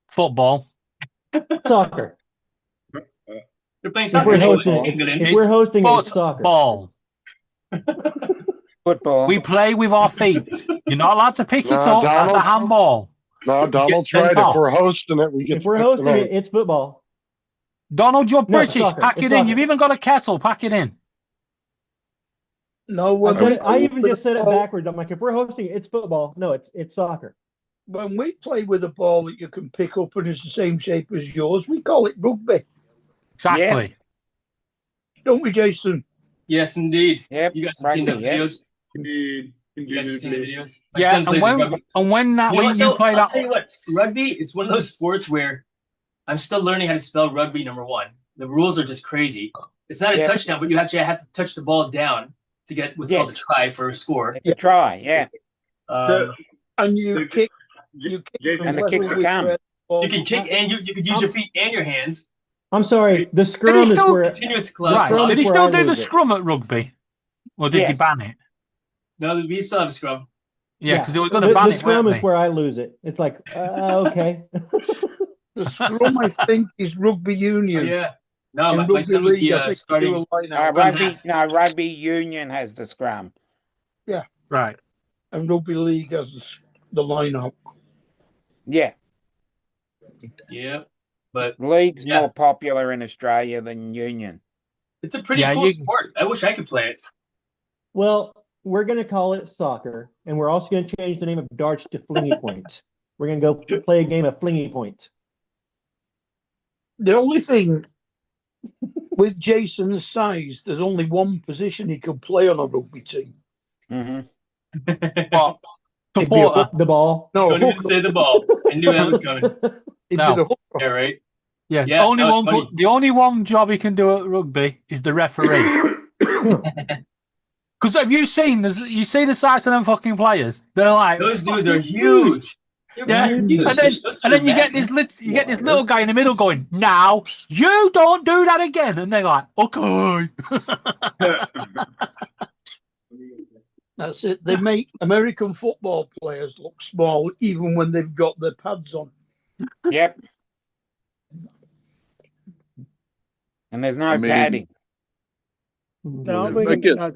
Football.
Soccer.
They're playing
If
soccer.
we're
in
hosting,
England.
if we're hosting, it's soccer.
Football.
Football.
We play with our feet. You're not allowed to pick it
No,
up. That's a
Donald's-
handball.
No, Donald's
sent
right.
off.
If we're hosting it, we get
If
to
we're
pick the
hosting
name.
it, it's football.
Donald, you're
No,
British.
soccer.
Pack
It's
it in.
soccer.
You've even got a kettle. Pack it in.
No,
I even just said it backwards. I'm like, if we're hosting it, it's football. No, it's soccer.
When we play with a ball that you can pick up and it's the same shape as yours, we call it rugby.
Exactly.
Don't we, Jason?
Yes, indeed.
Yep.
You guys have seen the
rugby, yeah.
videos.
Indeed.
You guys have seen the videos. My
Yeah,
son
and
plays
when
rugby.
that
You know
when
what,
you
though?
play
I'll
that,
tell you what, rugby, it's one of those sports where I'm still learning how to spell rugby, number one. The rules are just crazy. It's not a
Yep.
touchdown, but you actually have to touch the ball down to get what's called a
Yes.
try for a score.
You try, yeah.
And you
So-
kick.
Jason,
And the kick to
with
come.
where the ball
You can
goes.
kick and you could use your feet and your hands.
I'm sorry. The scrum is
still-
where
Continuous
right?
club.
Did he
where
still
I
do the
lose it.
scrum at rugby, or did he
Yes.
ban it?
No, we still have a scrum.
Yeah, because they were going to
the
ban it.
scrum
weren't
is
they?
where I lose it. It's like, okay.
The scrum, I think, is rugby union.
Yeah. No,
In
my
rugby
son was
league,
the
I think they do
starting.
a line out.
Rugby union has the scrum.
Right.
And rugby league has the line out.
Yeah.
Yeah, but
League's
Yeah.
more popular in Australia than union.
it's a pretty
Yeah,
cool
you-
sport. I wish I could play it.
Well, we're going to call it soccer, and we're also going to change the name of darts to Flingy Point. We're going to go play a game of Flingy Point.
The only thing with Jason's size, there's only one position he can play on a rugby team.
Mm-hmm.
Well,
It'd be a
supporter.
The ball.
No,
Don't even
hooker.
say the ball. I knew that was coming.
It'd
No.
be the hooker.
Yeah, right.
Yeah,
Yeah,
only
that was
one.
funny.
The only one job he can do at rugby is the referee. Because have you seen? You see the size of them fucking players? They're like
Those dudes are huge. They're
Yeah,
huge.
and then
Those
and then
two
you
are
get
massive.
this little guy in the middle going, "Now you don't do that again," and they're like, "Okay."
That's it. They make American football players look small even when they've got their pads on.
Yep. And there's no
I mean-
padding.
Now, I'm
I
thinking,
get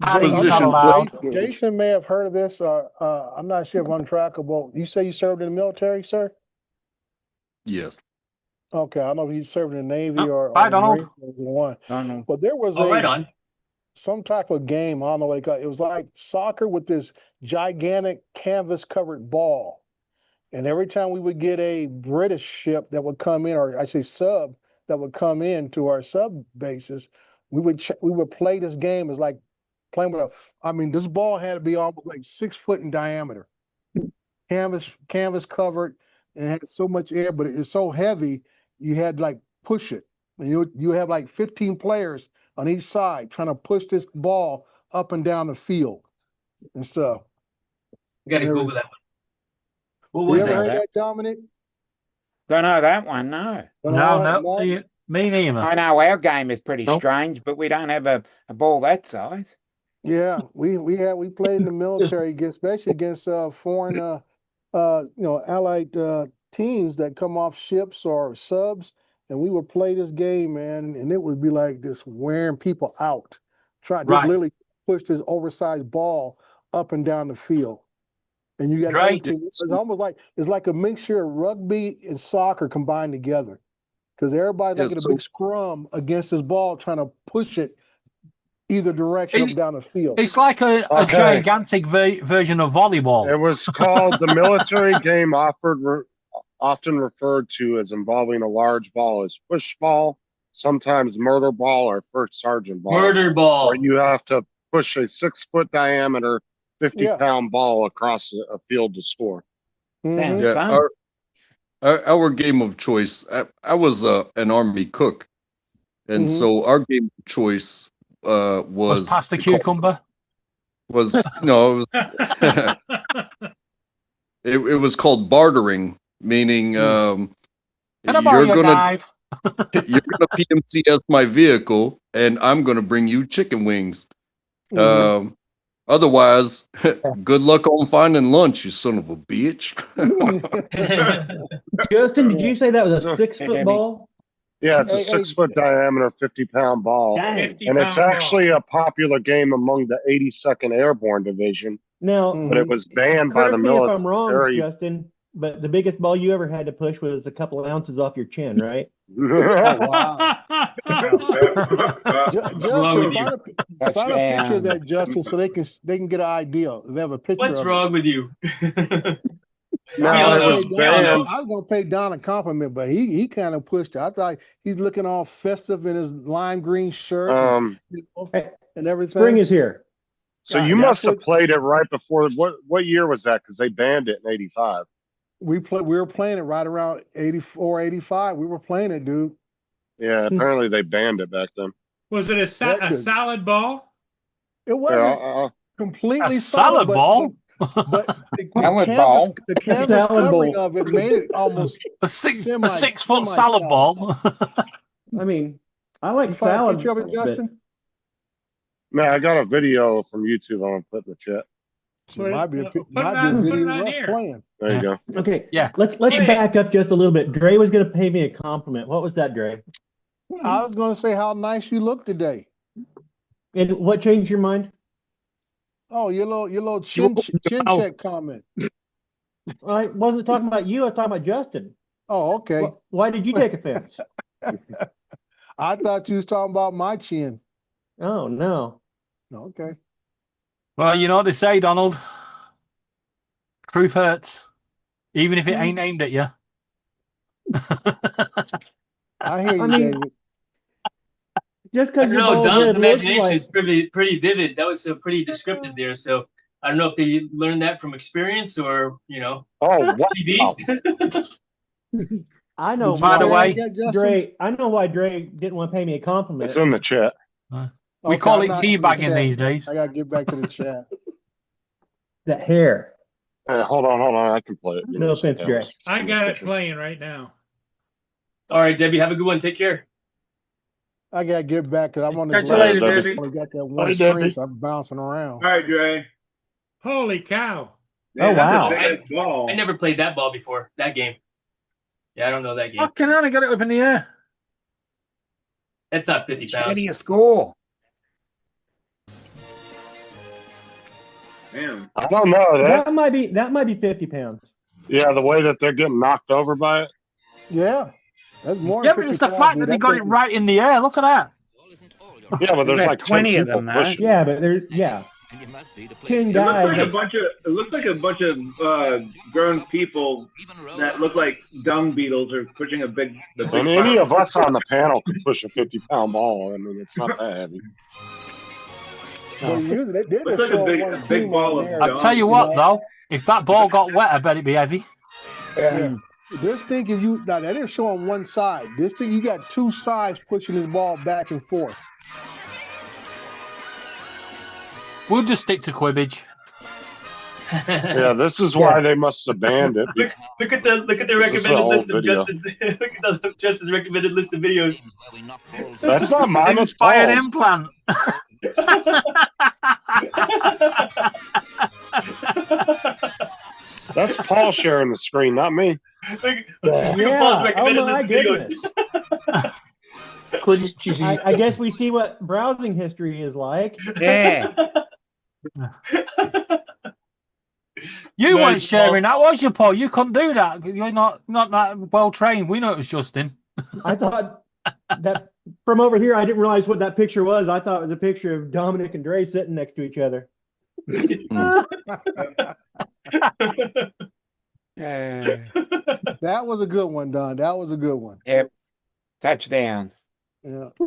Padding's
position
not allowed.
Jason may have heard of this. I'm not sure if I'm trackable. You say you served in the military, sir?
yes.
Okay, I don't know if you served in the Navy
Oh,
or
bye,
the
Donald.
Marines or the one.
Donald.
But there was
Oh, right on.
some type of game. I don't know what it called. It was like soccer with this gigantic canvas covered ball. And every time we would get a British ship that would come in, or I say sub that would come in to our sub bases, we would play this game as like playing with this ball had to be almost like 6 foot in diameter. Canvas covered, and it had so much air, but it's so heavy, you had to like push it. And you have like 15 players on each side trying to push this ball up and down the field and stuff.
gotta
Never-
Google that one. What
You
was
ever
that?
heard that, Dominic?
Don't know that one, no.
No, me neither.
I know our game is pretty
Nope.
strange, but we don't have a ball that size.
Yeah, we played in the military, especially against foreign allied teams that come off ships or subs, and we would play this game, man, and it would be like just wearing people out, just
Right.
literally push this oversized ball up and down the field, and you got
Right.
another team. It's almost like it's like a mixture of rugby and soccer combined together, because everybody's like
Yeah,
in a
so-
big scrum against this ball, trying to push it either direction up and down the field.
It's like a
Okay.
gigantic version of volleyball.
It was called the military game often referred to as involving a large ball as push ball, sometimes murder ball or first sergeant ball.
Murder ball.
Where you have to push a 6-foot diameter, 50-pound ball across a field to score.
Mhm.
Sounds fun.
Our game of choice. I was an army cook, and
Mhm.
so our game of choice
Was pasta cucumber?
was no, it was it was called bartering, meaning
Can I borrow
you're
your
gonna
knife?
you're gonna PMCS my vehicle, and I'm gonna bring you chicken wings.
Mhm.
Otherwise, good luck on finding lunch, you son of a bitch.
Justin, did you say that was a 6-foot
Debbie.
ball?
Yeah, it's a
Hey,
6-foot diameter, 50-pound ball.
Dang.
50
And it's
pound
actually a popular game among the 82nd Airborne Division,
Now,
but it was banned by
correct
the
me if I'm wrong,
military.
Justin, but the biggest ball you ever had to push was a couple of ounces off your chin, right?
Wow. Justin,
wrong with you?
find a picture of
Um,
that, Justin, so they can get an idea. They have a picture
What's
of
wrong with you?
No,
We all
it
know.
was
We all know.
banned.
I was gonna pay Don a compliment, but he kind of pushed it. I thought he's looking all festive in his lime green shirt
Um,
Hey,
and everything.
spring is here.
so
Yeah,
you
that's
must have
what-
played it right before. What year was that? Because they banned it in '85.
We were playing it right around 84, 85. We were playing it, dude.
Yeah, apparently they banned it back then.
Was it
That
a
could-
solid ball?
It
Yeah,
wasn't completely
A salad
but-
ball?
But the
Salad
canvas,
ball.
the canvas
Salad
covering
bowl.
of it made it almost
A 6
Semi-
a 6-foot salad
semi-solid.
ball.
I mean, I like
You find a
salad.
picture of it,
but-
Justin?
no, I got a video from YouTube. I'm gonna put in the chat.
So it might be a,
Put it
might
on-
be a
put it
video
on
of us
here.
playing.
There you go.
Okay,
Yeah.
let's
Hey.
back up just a little bit. Dre was going to pay me a compliment. What was that, Dre?
I was going to say how nice you look today.
And what changed your mind?
Oh, your little chin
opened your
chin
mouth.
check comment.
I wasn't talking about you. I was talking about Justin.
Oh, okay.
Why did you take offense?
I thought you was talking about my chin.
Oh no.
Okay.
Well, you know what they say, Donald. Truth hurts, even if it ain't aimed at you.
I hear you,
I mean,
David.
Just
I
because
don't
your
know.
bald
Donald's
head looks
imagination
like
is pretty vivid. That was pretty descriptive there. So I don't know if they learned that from experience or
Oh, wow.
TV.
I know.
By the
why
way-
Dre. I know why Dre didn't want to pay me a compliment.
It's in the chat.
We
Okay,
call
I'm
it
not in the
teabagging
chat.
these days.
I gotta get back to the chat.
That hair.
Hold on. I can play it.
No offense, Dre.
I got it playing right now.
All right, Debbie, have a good one. Take care.
I gotta get back because I'm on this
Catch you later,
line. I
Debbie.
only got that one
Bye,
screen,
Debbie.
so I'm bouncing around.
All right, Dre.
Holy cow.
Oh, wow.
That's a big ball.
I never played that ball before. That game. Yeah, I don't know that game.
Fucking hell, I got it up in the air.
That's not 50 pounds.
Steady a score.
Man.
I don't know that.
That might be 50 pounds.
Yeah, the way that they're getting knocked over by it.
Yeah. That's more
Yeah,
than
but it's the
50
fact
pounds,
that they
dude.
got it right in the air. Look at that.
Yeah, but there's
About
like
20
10
of
people
them, though.
pushing.
Yeah, but there's 10
It looks
guys.
like a bunch of grown people that look like dung beetles are pushing the big
And any of us on the panel could push a 50-pound ball. I mean, it's not that heavy.
But usually they're
Looks
just
like a
showing
big-
one
a big
team
ball
on
of
there.
I'll tell you what, though. If that ball got wet, I bet it'd be heavy.
Yeah. This thing, if you now that is showing one side. This thing, you got two sides pushing this ball back and forth.
We'll just stick to cribbage.
Yeah, this is why they must have banned it.
Look at the
This is
recommended
an old
list of
video.
Justin's. Look at the Justin's recommended list of videos.
That's not mine. That's
Inspired
Paul's.
implant.
That's Paul sharing the screen, not me.
Look
Yeah.
at Paul's
Oh
recommended
my
list of videos.
goodness.
Couldn't you see?
I guess we see what browsing history is like.
Yeah.
You weren't
Nice,
sharing that, was you, Paul? You couldn't do that. You're not that well trained. We know it was Justin.
I thought that from over here, I didn't realize what that picture was. I thought it was a picture of Dominic and Dre sitting next to each other.
That was a good one, Don. That was a good one.
Yep. Touchdown.
Yeah. So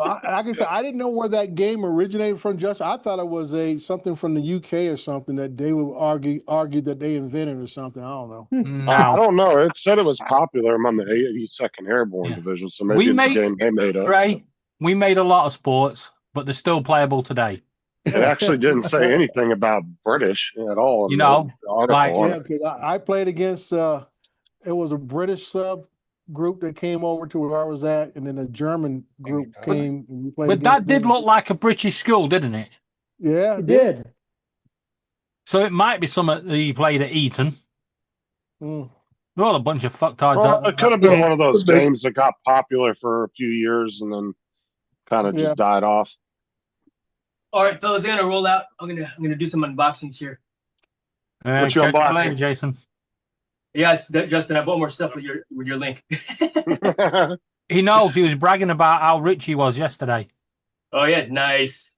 like I said, I didn't know where that game originated from. Just I thought it was something from the UK or something that they would argue that they invented or something. I don't know.
I
No.
don't know. It said it was popular among the 82nd Airborne Division, so maybe
We
it's
made-
a game they made up.
Ray, we made a lot of sports, but they're still playable today.
It actually didn't say anything about British at all. in
You know,
the article
like-
on
Yeah,
it.
because I played against it was a British sub group that came over to where I was at, and then a German group came and we played.
But that
against
did
them.
look like a British school, didn't it?
Yeah,
It did.
So it might be something that he played at Eton.
Mm.
They're all a bunch of fucktards.
Well, it could have been one of those
Could be.
games that got popular for a few years and then kind of
Yeah.
just died off.
All right, fellas, I'm gonna roll out. I'm gonna do some unboxings here.
What you
catch
unboxing?
later, Jason.
Yes, Justin, I bought more stuff with your link.
He knows he was bragging about how rich he was yesterday.
Oh yeah, nice.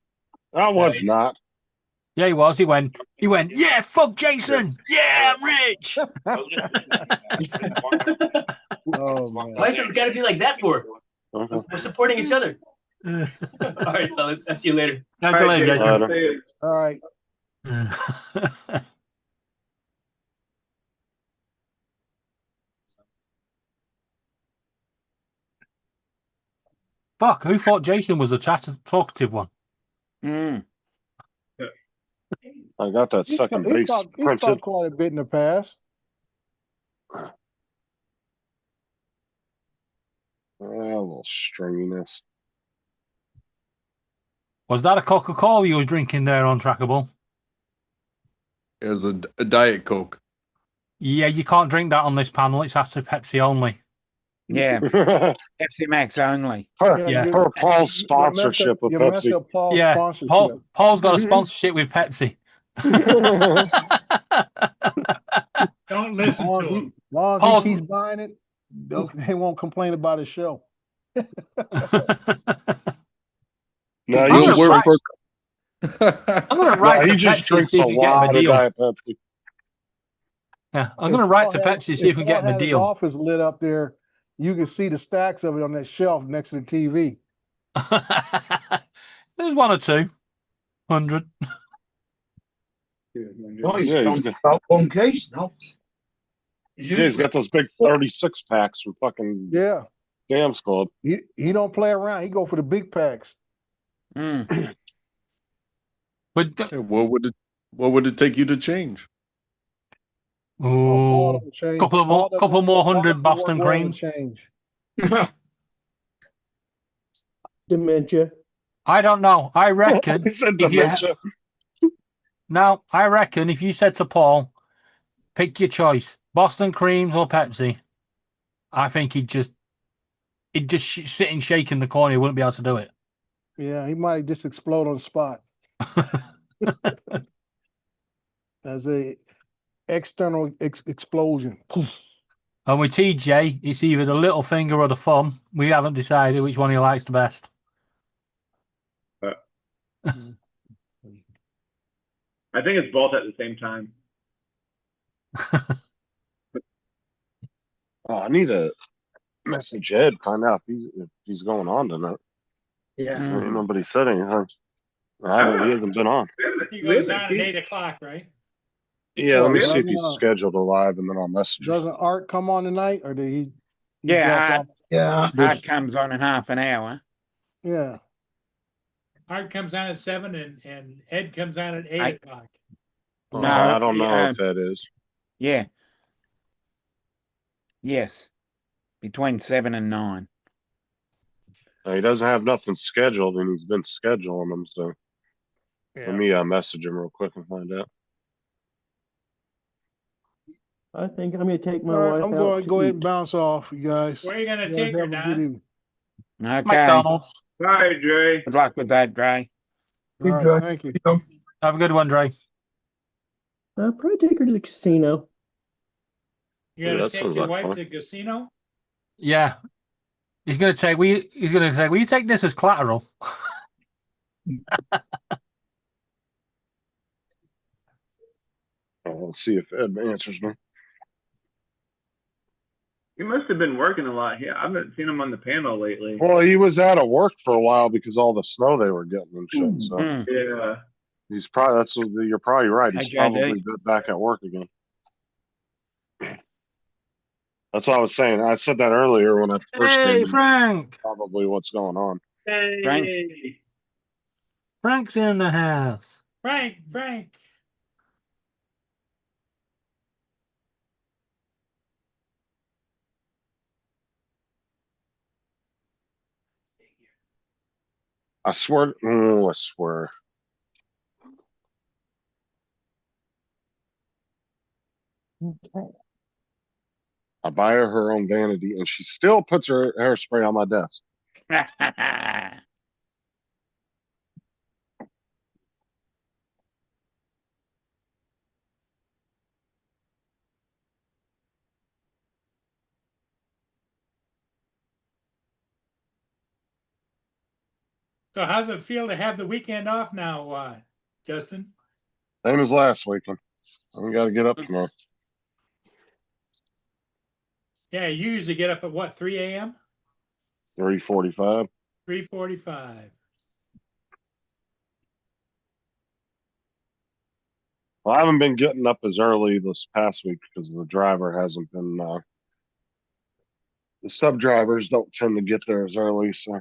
I was
Nice.
not.
Yeah, he was. He went, yeah, fuck Jason. Yeah, I'm rich.
Oh man.
Why is it got to be like that for?
Uh-huh.
We're supporting each other. All right, fellas. I'll see you later.
Catch you later, Jason.
All right.
Fuck, who thought Jason was the talkative one?
Mm.
I got that second
He
base
talked
printed.
quite a bit in the past.
A little stringiness.
Was that a Coca-Cola you was drinking there on Trackable?
It was a Diet Coke.
Yeah, you can't drink that on this panel. It's actually Pepsi only.
Yeah. Pepsi Max only.
Yeah.
you-
For Paul's
you mess
sponsorship
up-
with
you mess
Pepsi.
up Paul's
Yeah,
sponsorship.
Paul's got a sponsorship with Pepsi.
Don't
As
listen
long
to
as he,
him.
long as
Paul's-
he keeps buying it, they won't complain about his show.
No,
I'm
he
gonna
just
write-
drinks,
I'm going to
no,
write
he
to
just
Pepsi and
drinks
see
a
if we can get him
lot
a
of
deal.
Diet Pepsi.
Yeah, I'm going to write to Pepsi and see if we can get him a
His
deal.
office lit up there. You can see the stacks of it on that shelf next to the TV.
There's 1 or 200.
Oh, he's
Yeah, he's
on
got-
about one case now.
Yeah, he's got those big 36 packs from fucking
Yeah,
Sam's Club.
he don't play around. He go for the big packs.
Mm.
But
Yeah, what would it take you to change?
Paul
ooh,
don't change.
couple of more-
Paul
couple more
Paul
hundred
doesn't
Boston
work well with
creams.
Change.
Dementia.
I don't know. I reckon.
He said
if you ha-
dementia.
No, I reckon if you said to Paul, pick your choice, Boston Creams or Pepsi, I think he'd just sit and shake in the corner. He wouldn't be able to do it.
Yeah, he might just explode on the spot. As a external explosion. Poof.
And with TJ, it's either the little finger or the thumb. We haven't decided which one he likes the best.
I think it's both at the same time.
Oh, I need to message Ed, find out if he's going on tonight.
Yeah.
Ain't nobody said anything. He hasn't been on.
He goes on at 8 o'clock, right?
Yeah, let me see if
doesn't,
he's scheduled alive, and then I'll message him.
Doesn't Art come on tonight, or did he?
Yeah,
drop off?
Yeah.
Art comes on in half an hour.
Yeah.
Art comes on at 7 and Ed comes on at 8
I-
o'clock.
Oh,
No,
I don't know
yeah,
if that is.
yeah. Yes. Between 7 and 9.
He doesn't have nothing scheduled, and he's been scheduling them. So let me message him real quick and find out.
I think I'm going to take my
All right,
wife
I'm
out
going to
to
go ahead
eat.
and bounce off, you guys.
Where are you gonna
You guys
take her,
have a good
Don?
evening.
Okay.
McDonald's.
Bye, Dre.
Good luck with that, Dre.
All right, thank you.
Have a good one, Dre.
I'll probably take her to the casino.
You gonna
that
take
sounds
your
like
wife
fun.
to the casino?
Yeah. He's gonna say, will you take this as collateral?
Let's see if Ed answers me.
He must have been working a lot here. I haven't seen him on the panel lately.
Well, he was out of work for a while because all the snow they were getting and shit. So
Mm.
Yeah.
he's probably you're probably right. He's
Hey,
probably
JD.
back at work again. That's what I was saying. I said that earlier when I first
Hey,
came in.
Frank.
Probably what's going on.
Frank.
Hey.
Frank's in the house.
Frank.
I swear. Oh, I swear.
Okay.
I buy her own vanity, and she still puts her hairspray on my desk.
So how's it feel to have the weekend off now, Justin?
Same as last weekend. I got to get up tomorrow.
Yeah, you usually get up at what, 3 a.m.?
3:45.
3:45.
Well, I haven't been getting up as early this past week because the driver hasn't been. The sub drivers don't tend to get there as early, so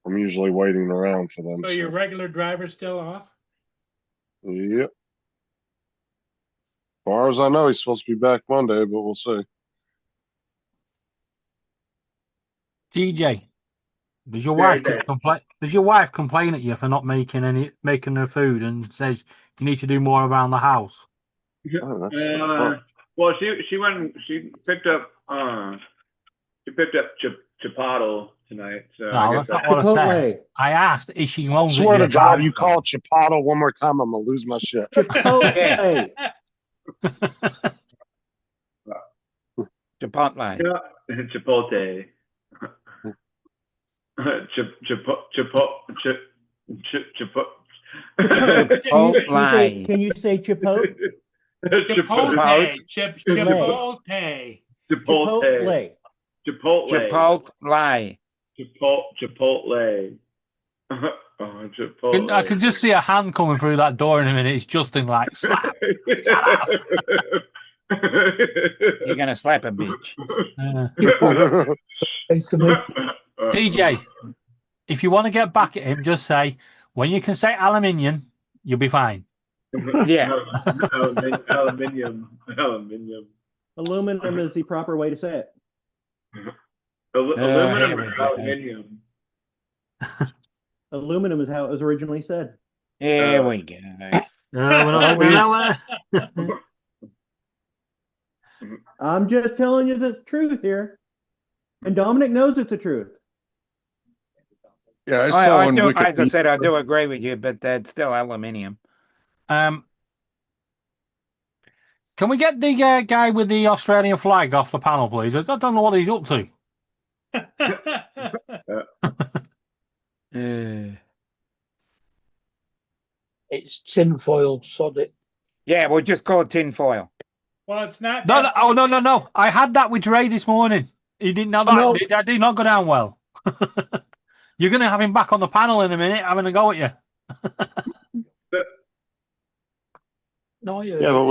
I'm usually waiting around for them.
So your regular driver's still off?
Yep. As far as I know, he's supposed to be back Monday, but we'll see.
DJ, does your
Yeah,
wife
yeah.
complain? Does your wife complain at you for not making her food and says you need to do more around the house?
Oh, that's
Well, she picked up Chipotle tonight. So I
No,
guess
that's not what I said.
Chipotle.
I asked, is she
I
moans at
swear
you
to God,
about
you
it?
call it Chipotle one more time, I'm gonna lose my shit.
Chipotle.
Chipotle.
Chipotle.
Chipotle.
Can you say chipotle?
Chipotle. Chipotle.
Chipotle.
Chipotle.
Chipotle. Oh, Chipotle.
I can just see a hand coming through that door in a minute. It's Justin like, slap.
You're gonna slap a bitch.
DJ, if you want to get back at him, just say, when you can say aluminium, you'll be fine.
Yeah.
Aluminium.
Aluminum is the proper way to say it.
Aluminum
here we
or
go.
aluminium?
Aluminum is how it was originally said.
Here we go.
I'm just telling you the truth here. And Dominic knows it's the truth.
Yeah, I saw
I
on
do, as I
Wikipedia.
said, I do agree with you, but it's still aluminium.
Can we get the guy with the Australian flag off the panel, please? I don't know what he's up to.
It's tinfoil, sod it.
Yeah, we'll just call it tinfoil.
Well, it's not.
No, no. I had that with Dre this morning. He didn't know that.
No.
That did not go down well. You're going to have him back on the panel in a minute, having a go at you.
No,
Yeah, but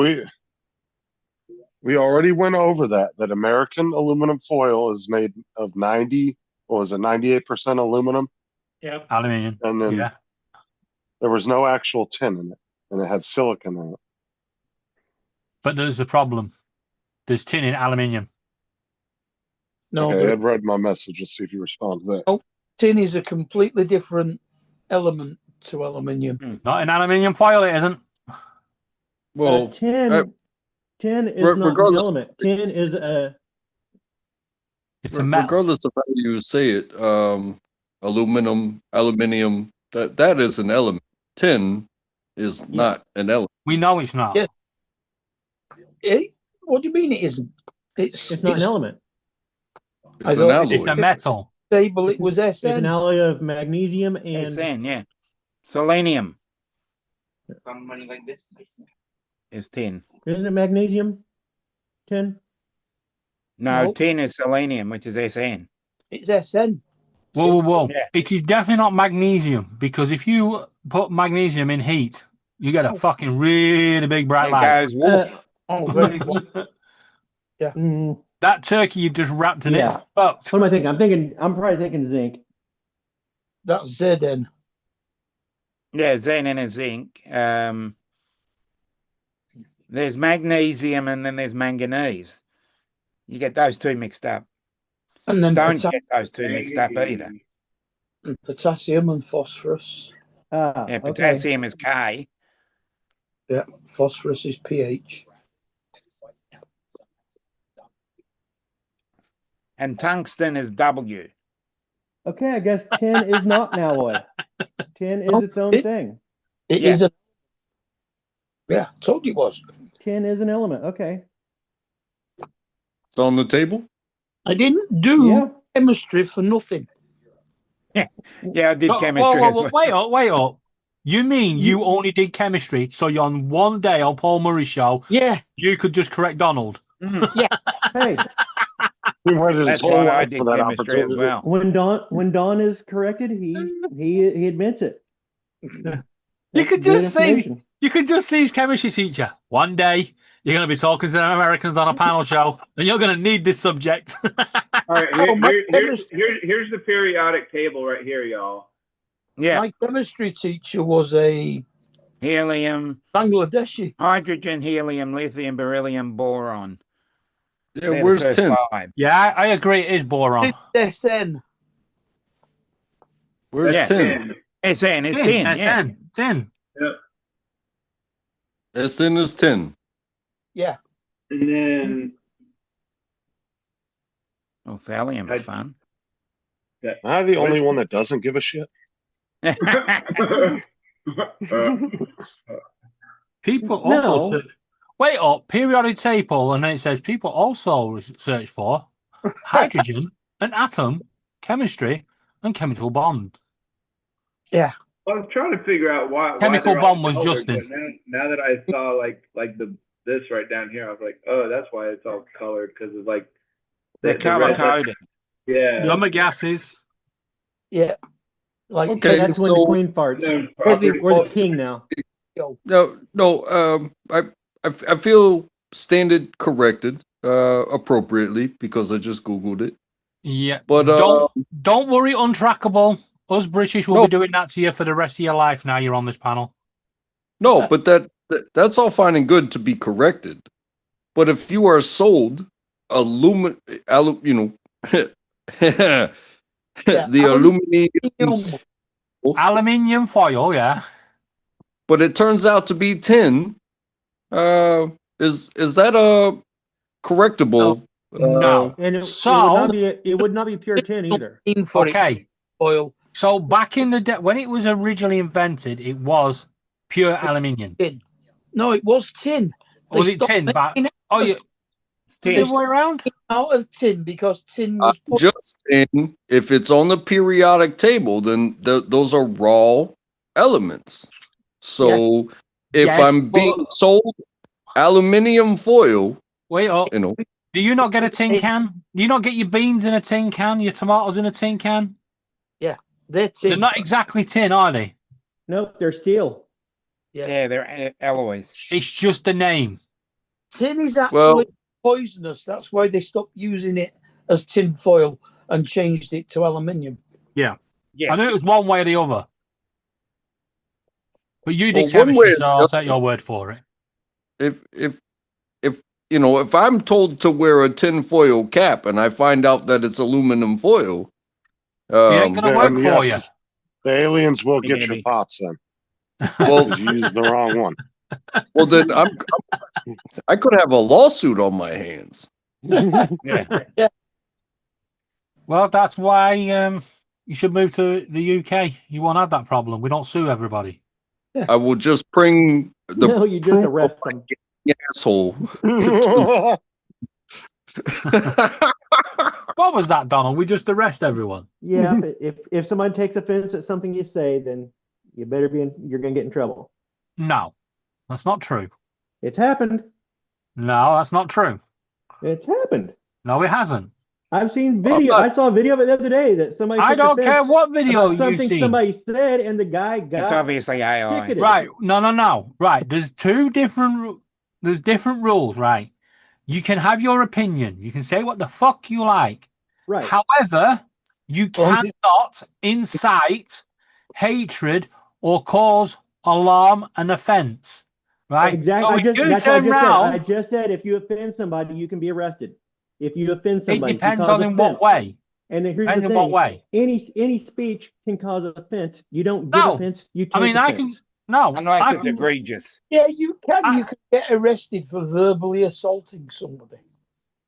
we already went over that American aluminum foil is made of 98% aluminum
Yep.
Aluminium.
And then
Yeah.
there was no actual tin in it, and it had silicon in it.
But there's a problem. There's tin in aluminium.
No,
Okay,
but
I'd read my message. Let's see if you respond to that.
Oh. tin is a completely different element to aluminium.
Not in aluminium foil, it isn't.
Well,
tin is not an
regardless-
element. Tin is a
It's a metal.
regardless of how you say it, aluminium, that is an element. Tin is not an element.
We know it's not.
Yes. What do you mean it isn't?
it's not an element.
It's
I
an
thought
alloy.
It's a metal.
Stable, it was
It's an
SN.
alloy of magnesium and
SN, yeah. Selenium
Some money like this.
is tin.
isn't it magnesium? Tin?
No,
Nope.
tin is selenium, which is SN.
It's SN.
Whoa.
Yeah.
It is definitely not magnesium because if you put magnesium in heat, you get a fucking really big bright
It
light.
goes wolf.
Oh, very good.
That turkey you just wrapped in
Yeah.
it. Fucked.
What am I thinking? I'm probably thinking zinc.
That's ZN.
Yeah, Zen and a zinc. There's magnesium and then there's manganese. You get those two mixed up.
And then
Don't get those two mixed up either.
potassium and phosphorus.
Ah,
Yeah,
okay.
potassium is K.
Yeah, phosphorus is pH.
And tungsten is W.
Okay, I guess tin is not an alloy. Tin is
Oh,
its own
it-
thing.
It
Yeah.
is a. Yeah, told you it was.
Tin is an element. Okay.
It's on the table.
I didn't do
Yeah.
chemistry for nothing.
Yeah, I did
Whoa,
chemistry as well.
wait up. You mean you only did chemistry, so you're on one day on Paul Murray's show,
Yeah,
you could just correct Donald?
Hey,
He waited his
That's
whole
why I
life
did
for that
chemistry as
opportunity.
well.
when Don is corrected, he admits it.
You could
Good
just see
information.
his chemistry teacher. One day you're going to be talking to them Americans on a panel show, and you're going to need this subject.
All right,
Oh, my
here's the periodic table right here, y'all.
Yeah,
my chemistry teacher was a
helium,
Bangladeshi.
hydrogen, helium, lithium, beryllium, boron.
Yeah,
They're the
where's
first
tin?
5.
Yeah, I agree. It is boron.
SN.
Where's
Yeah.
tin?
SN is tin, yeah.
Tin.
SN is tin.
Yeah.
And then
Oh, thallium is fun.
Am I the only one that doesn't give a shit?
People also
No.
wait up periodic table, and then it says people also search for hydrogen, an atom, chemistry, and chemical bond.
Yeah.
I was trying to figure out why.
Chemical
they're all
bomb was
colored,
Justin.
but now that I saw like this right down here, I was like, oh, that's why it's all colored because it's like
They're
the
color
red-
coded.
Yeah.
Some are gases.
Yeah. Like
Okay,
That's when the queen farts.
Known
Heavy
property.
We're the king now.
No. I feel standard corrected appropriately because I just googled it.
Yeah,
But
don't worry, untrackable. Us British will
No.
be doing that to you for the rest of your life. Now you're on this panel.
no, but that's all fine and good to be corrected. But if you are sold the aluminum,
Aluminium foil, yeah.
but it turns out to be tin, is that a correctable?
No.
And it
So-
would not be pure tin either.
Okay.
Oil.
So back in the day, when it was originally invented, it was pure aluminium.
Tin. No, it was tin. They
Was it
stopped
tin back?
making
Oh, yeah.
It's
The
tin.
other way around?
out of tin because tin was
Just saying, if it's on the periodic table, then those are raw elements. So if
Yes,
I'm being
but-
sold aluminium foil,
Wait up.
you know,
Do you not get a tin can? Do you not get your beans in a tin can, your tomatoes in a tin can?
they're tin.
They're not exactly tin, are they?
Nope, they're steel.
Yeah, they're alloys.
It's just a name.
Tin is actually
Well-
poisonous. That's why they stopped using it as tin foil and changed it to aluminium.
Yeah.
Yes.
I knew it was one way or the other. But you did
Well, one way
chemistry,
or
so
the
I'll
other.
take your word for it.
If if I'm told to wear a tinfoil cap and I find out that it's aluminum foil,
It ain't gonna work
Then
for you.
yes, the aliens will
Hey,
get your
baby.
pots then.
well,
Because you used the wrong one.
well then I could have a lawsuit on my hands.
Yeah.
Well, that's why you should move to the UK. You won't have that problem. We don't sue everybody.
I will just bring the
No, you just
proof of
arrest
my
them.
asshole.
What was that, Donald? We just arrest everyone.
Yeah, if somebody takes offense at something you say, then you better you're gonna get in trouble.
No, that's not true.
It's happened.
No, that's not true.
It's happened.
No, it hasn't.
I've seen video. I saw a video of it the other day that somebody.
I
took
don't care
offense
what video
about something
you've seen.
somebody said, and the guy got
It's obviously AI.
ticketed.
Right. No. Right. There's different rules, right? You can have your opinion. You can say what the fuck you like.
Right.
However, you cannot incite hatred or cause alarm and offense. Right?
Exactly.
So if you
That's what
turn round,
I just said if you offend somebody, you can be arrested. If you offend
it
somebody,
depends
you
on
cause
in what
offense.
way.
And then here's
Depends
the
in
thing:
what way.
any speech can cause offense. You don't give
No.
offense. You take
I mean,
offense.
I can. No.
Unless
I
it's
can-
egregious.
Yeah, you can get arrested for verbally assaulting somebody.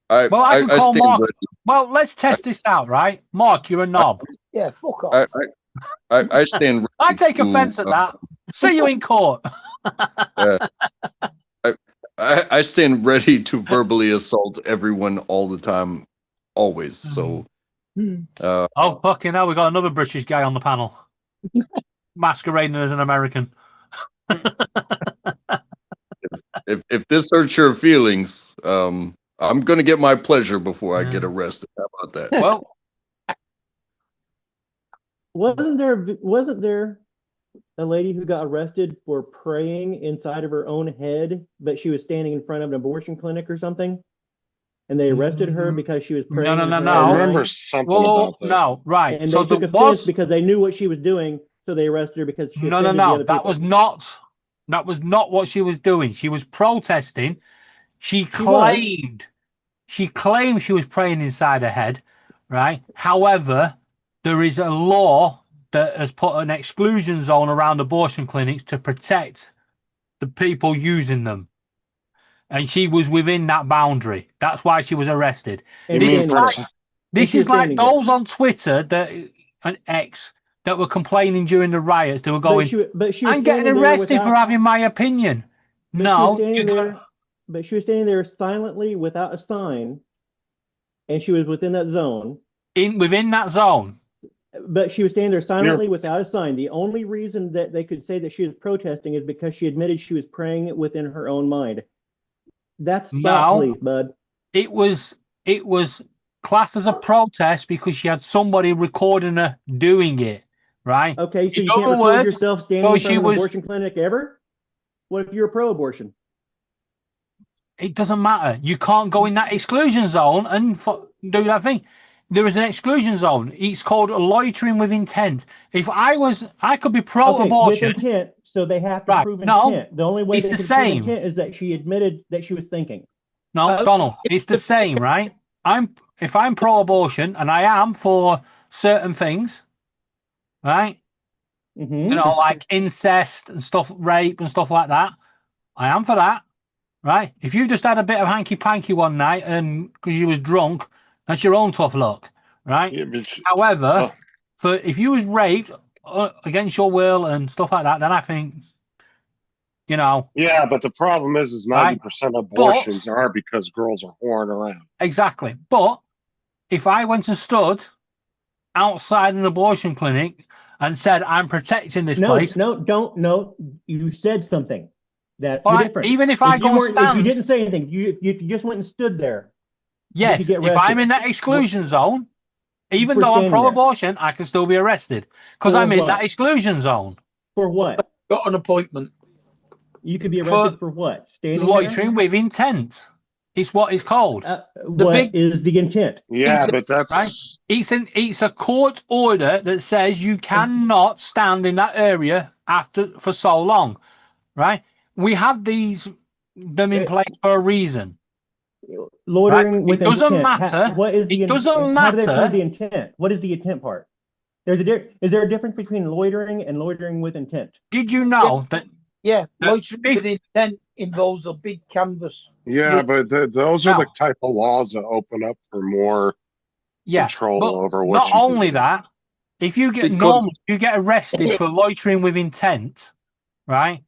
I
can call
stand
Mark.
ready.
Well, let's test this out, right? Mark, you're a knob.
Yeah, fuck off.
I stand ready.
I take
to,
offense at that. See you in court.
I stand ready to verbally assault everyone all the time, always. So,
Oh, fucking hell, we got another British guy on the panel. Masquerading as an American.
if this hurts your feelings, I'm gonna get my pleasure before I get arrested. How about that?
Well,
wasn't there a lady who got arrested for praying inside of her own head, but she was standing in front of an abortion clinic or something? And they arrested her because she was praying.
No.
I remember something about that.
No, right.
And
So
they took
there
offense
was
because they knew what she was doing, so they arrested her because she
no.
offended the other
That
people.
was not what she was doing. She was protesting. She claimed she was praying inside her head, right? However, there is a law that has put an exclusion zone around abortion clinics to protect the people using them. And she was within that boundary. That's why she was arrested.
And
This is like
standing
those on Twitter and X that were complaining during the riots. They were going,
but she was
I'm getting
standing there
arrested for
without-
having my opinion.
but
No,
she was
you
standing
got-
there, but she was standing there silently without a sign, and she was within that zone.
within that zone.
But she was standing there silently without a sign. The only reason that they could say that she was protesting is because she admitted she was praying within her own mind. That's thought police, bud.
It was classed as a protest because she had somebody recording her doing it, right?
Okay, so
In
you can't
other
record
words,
yourself standing
so
in
she
front of an
was-
abortion clinic ever? What if you're pro-abortion?
It doesn't matter. You can't go in that exclusion zone and do that thing. There is an exclusion zone. It's called loitering with intent. If I could be pro-abortion.
Okay, with intent, so they have to prove intent. The only way
it's
they
the
can prove
same.
intent is that she admitted that she was thinking.
No, Donald, it's the same, right? If I'm pro-abortion and I am for certain things, right?
Mm-hmm.
You know, like incest and stuff, rape and stuff like that. I am for that, right? If you just had a bit of hanky-panky one night and because you was drunk, that's your own tough luck, right?
Yeah,
However, if you was raped against your will and stuff like that, then I think, you know.
Yeah, but the problem is 90% of abortions are because girls are whoring around.
Exactly. But if I went and stood outside an abortion clinic and said, I'm protecting this place.
No. You said something. That's
All
the
right,
difference.
even if I go and
if
stand.
you didn't say anything, if you just went and stood there.
Yes,
you could get
if I'm
arrested.
in that exclusion zone, even
For
though I'm
standing there.
pro-abortion, I can still be arrested because
For
I'm in
what?
that exclusion zone.
For what?
Got an appointment.
You could be arrested for what? Standing
Loitering with intent. It's what it's called.
What is the intent?
Yeah, but that's
Right? It's a court order that says you cannot stand in that area for so long, right? We have them in place for a reason.
Loitering
Right?
with
It doesn't
intent.
matter.
What is the
It doesn't
How do they
matter.
prove the intent? What is the intent part? Is there a difference between loitering and loitering with intent?
Did you know that?
Yeah,
that
loitering with intent involves a big canvas.
yeah, but those are
No.
the type of laws that open up for more control
but
over what
not
you can
only
do.
that, if you get
Because-
you get arrested for loitering with intent, right?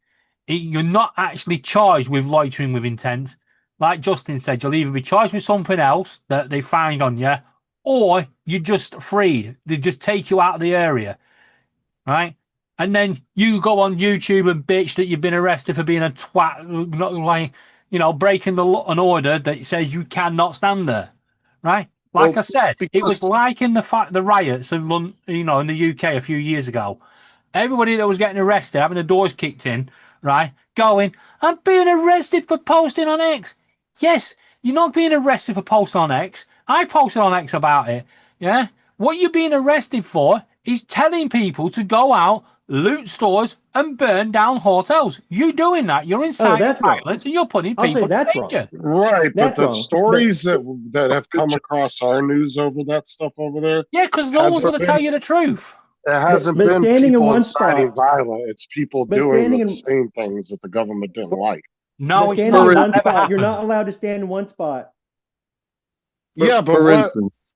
You're not actually charged with loitering with intent. Like Justin said, you'll either be charged with something else that they find on you, or you're just freed. They just take you out of the area, right? And then you go on YouTube and bitch that you've been arrested for being a twat, not like, breaking an order that says you cannot stand there, right? Like
Well,
I said, it was
because-
like in the riots in in the UK a few years ago. Everybody that was getting arrested, having the doors kicked in, right, going, I'm being arrested for posting on X. Yes, you're not being arrested for posting on X. I posted on X about it. Yeah, what you're being arrested for is telling people to go out, loot stores, and burn down hotels. You doing that? You're inciting
that's wrong.
violence, and you're putting
I'll say
people in
that's wrong.
danger.
Right, but
That's
the
wrong.
stories that have come across our news over that stuff over there,
Yeah, because no one's
Hasn't
going to tell you the truth.
it hasn't
but
been
standing in
people
one
inciting
spot-
violence. It's people
but
doing
standing
the
in-
same things that the government didn't like.
No,
But
it's
standing
not.
in
That
one
never
spot, you're
happened.
not allowed to stand in one spot.
Yeah, but
for
what-
instance,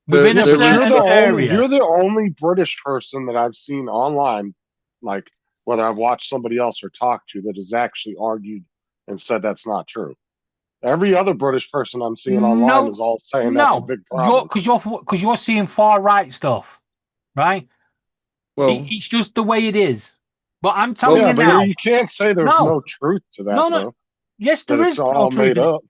Within a
there
But
was-
certain area.
you're the only British person that I've seen online, like whether I've watched somebody else or talked to, that has actually argued and said that's not true. Every other British person I'm seeing online is all saying that's a big problem.
because you're seeing far right stuff, right?
well,
It's just the way it is. But I'm telling
Yeah,
you
but
now,
you can't say there's
No.
no truth to that,
No,
though.
yes, there
That
is
it's all
no truth
made
in it,
up.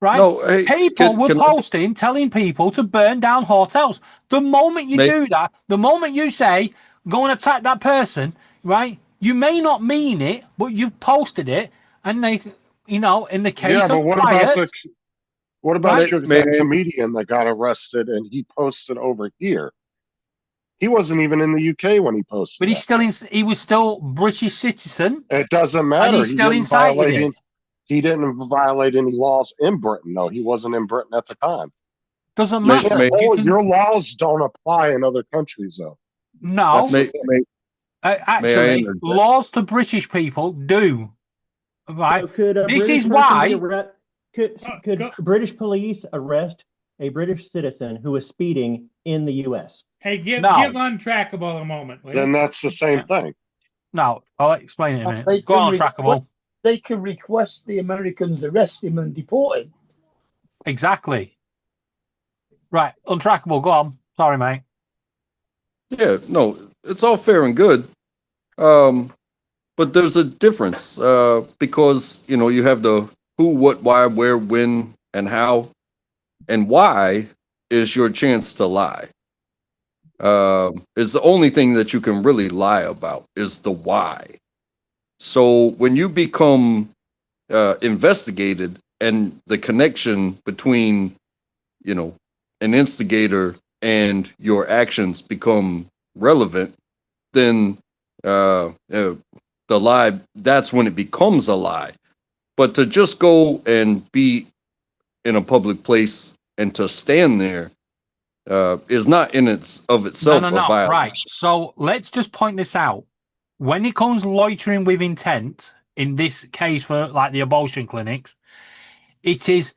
right?
no, hey,
People were
can I-
posting, telling people to burn down hotels. The moment you
May-
do that, the moment you say, go and attack that person, right? You may not mean it, but you've posted it, and they, in the case
Yeah,
of
but what
riot,
about
Right?
that comedian that got arrested and he posted over here? He wasn't even in the UK when he posted.
but
that.
he was still British citizen.
It doesn't matter.
And he still
didn't
incited
violate
it.
any- He didn't violate any laws in Britain. No, he wasn't in Britain at the time.
Doesn't
May-
matter.
may-
You can-
Your laws don't apply in other countries, though.
no,
That's-
actually,
interject?
laws to British people do. Right?
So could a
This
British
is
person
why-
be could British police arrest a British citizen who was speeding in the U.S.?
Hey, give
No.
Untrackable a moment. will you?
Then that's the same thing.
No, I'll explain it in a minute.
They
Go on,
can
Trackable.
They can request the Americans arrest him and deport him.
Exactly. Right, Untrackable, go on. Sorry, mate.
Yeah, no, it's all fair and good. But there's a difference because, you have the who, what, why, where, when, and how, and why is your chance to lie. Is the only thing that you can really lie about is the why. So when you become investigated and the connection between, an instigator and your actions become relevant, then the lie, that's when it becomes a lie. But to just go and be in a public place and to stand there is not in of itself
No.
a violation.
Right. So let's just point this out. When it comes loitering with intent, in this case for like the abortion clinics, it is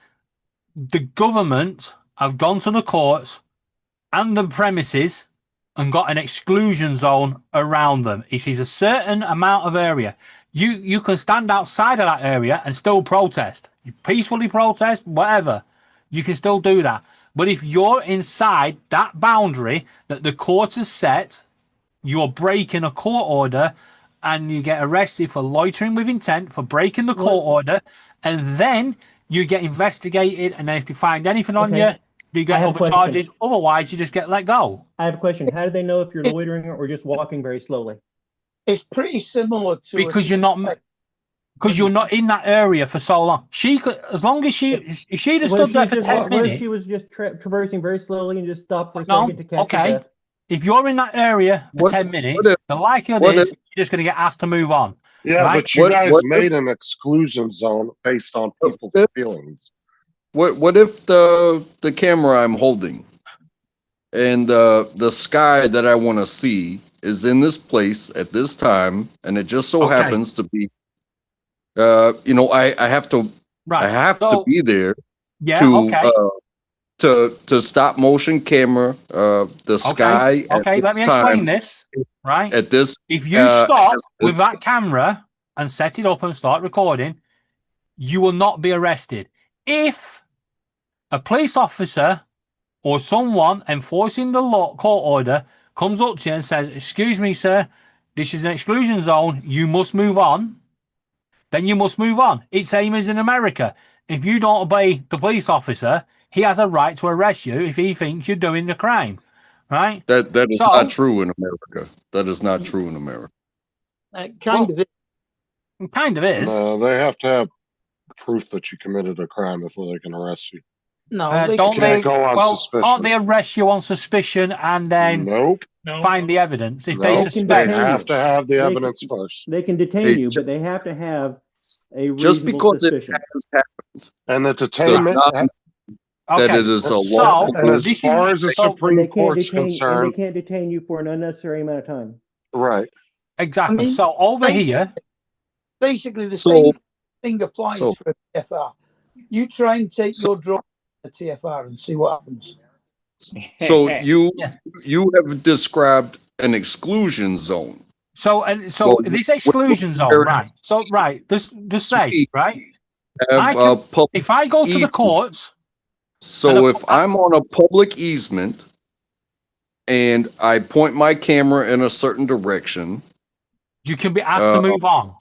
the government have gone to the courts and the premises and got an exclusion zone around them. It is a certain amount of area. You can stand outside of that area and still protest. You peacefully protest, whatever. You can still do that. But if you're inside that boundary that the court has set, you're breaking a court order and you get arrested for loitering with intent, for breaking the court order, and then you get investigated, and then if you find anything on
Okay.
you
I
get
have a
other
question.
charges. Otherwise, you just get let go.
I have a question. How do they know if you're loitering or just walking very slowly?
It's pretty similar to
Because you're not... because you're not in that area for so long. She could, as long as if she'd have
What
stood
if
there
she
for
was
10
what if
minutes.
she was just traversing very slowly and just stopped for a
No,
second to catch her
okay.
breath?
If you're in that area for
What-
10 minutes,
what if-
the likelihood
what
is
if-
you're just going to get asked to move on.
Yeah,
Right?
but you guys
What if-
made an exclusion zone based on people's
if-
feelings.
What if the camera I'm holding and the sky that I want to see is in this place at this time, and it just so
Okay.
happens to be, I have to
Right.
I have to
So-
be there
Yeah,
to
okay.
to stop motion camera the sky at
Okay, let
this
me explain
time
this. Right.
at this
If you stop
as-
with that camera and set it up and start recording, you will not be arrested. If a police officer or someone enforcing the law court order comes up to you and says, "Excuse me, sir, this is an exclusion zone, you must move on," then you must move on. It's same as in America. If you don't obey the police officer, he has a right to arrest you if he thinks you're doing the crime. Right?
that is
So-
not true in America. That is not true in America.
Kind of.
It kind of is.
No, they have to have proof that you committed a crime before they can arrest you.
No,
Don't
can't
they?
go on
Well,
suspicion.
can't they arrest you on suspicion and then
Nope.
No.
find the evidence if they
Nope.
can
suspect?
They
detain
have
you.
to have the
They
evidence first.
They can detain
Hey,
you, but they have to have a
Just
reasonable
because
suspicion.
it has happened
And the
does
detainment,
not mean that
Okay.
it is a
So,
lawful.
and as
this is-
far as the
so-
Supreme
They can't
Court's
detain, and they
concerned,
can't detain you for an unnecessary amount of time.
right.
Exactly.
I mean,
So over here,
Basically, the
So-
same thing applies
so-
for TFR. You try and take your drone to TFR and see what happens.
So you
Yeah.
you have described an exclusion zone.
so
Well,
this exclusion zone,
where-
right? So right, just say
See,
right.
Have
I can-
public
If I go to the
easement.
courts,
So
and
if I'm on a public easement and I point my camera in a certain direction,
you can be asked to move on.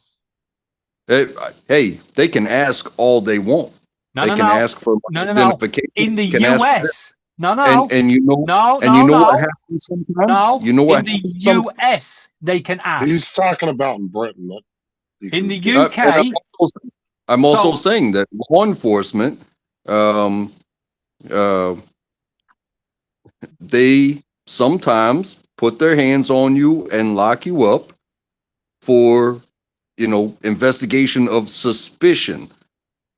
hey, they can ask all they want.
No,
they
no,
can
no.
ask for
No, no, no.
identification.
In the
They can ask for
US, no,
and you know
no,
and you
no,
know what
no,
happens sometimes.
no.
You know what
In the
happens sometimes?
US, they can ask.
He's talking about in Britain. That you
In
can
the
get-
UK,
And I'm also
So-
saying that law enforcement, they sometimes put their hands on you and lock you up for, investigation of suspicion.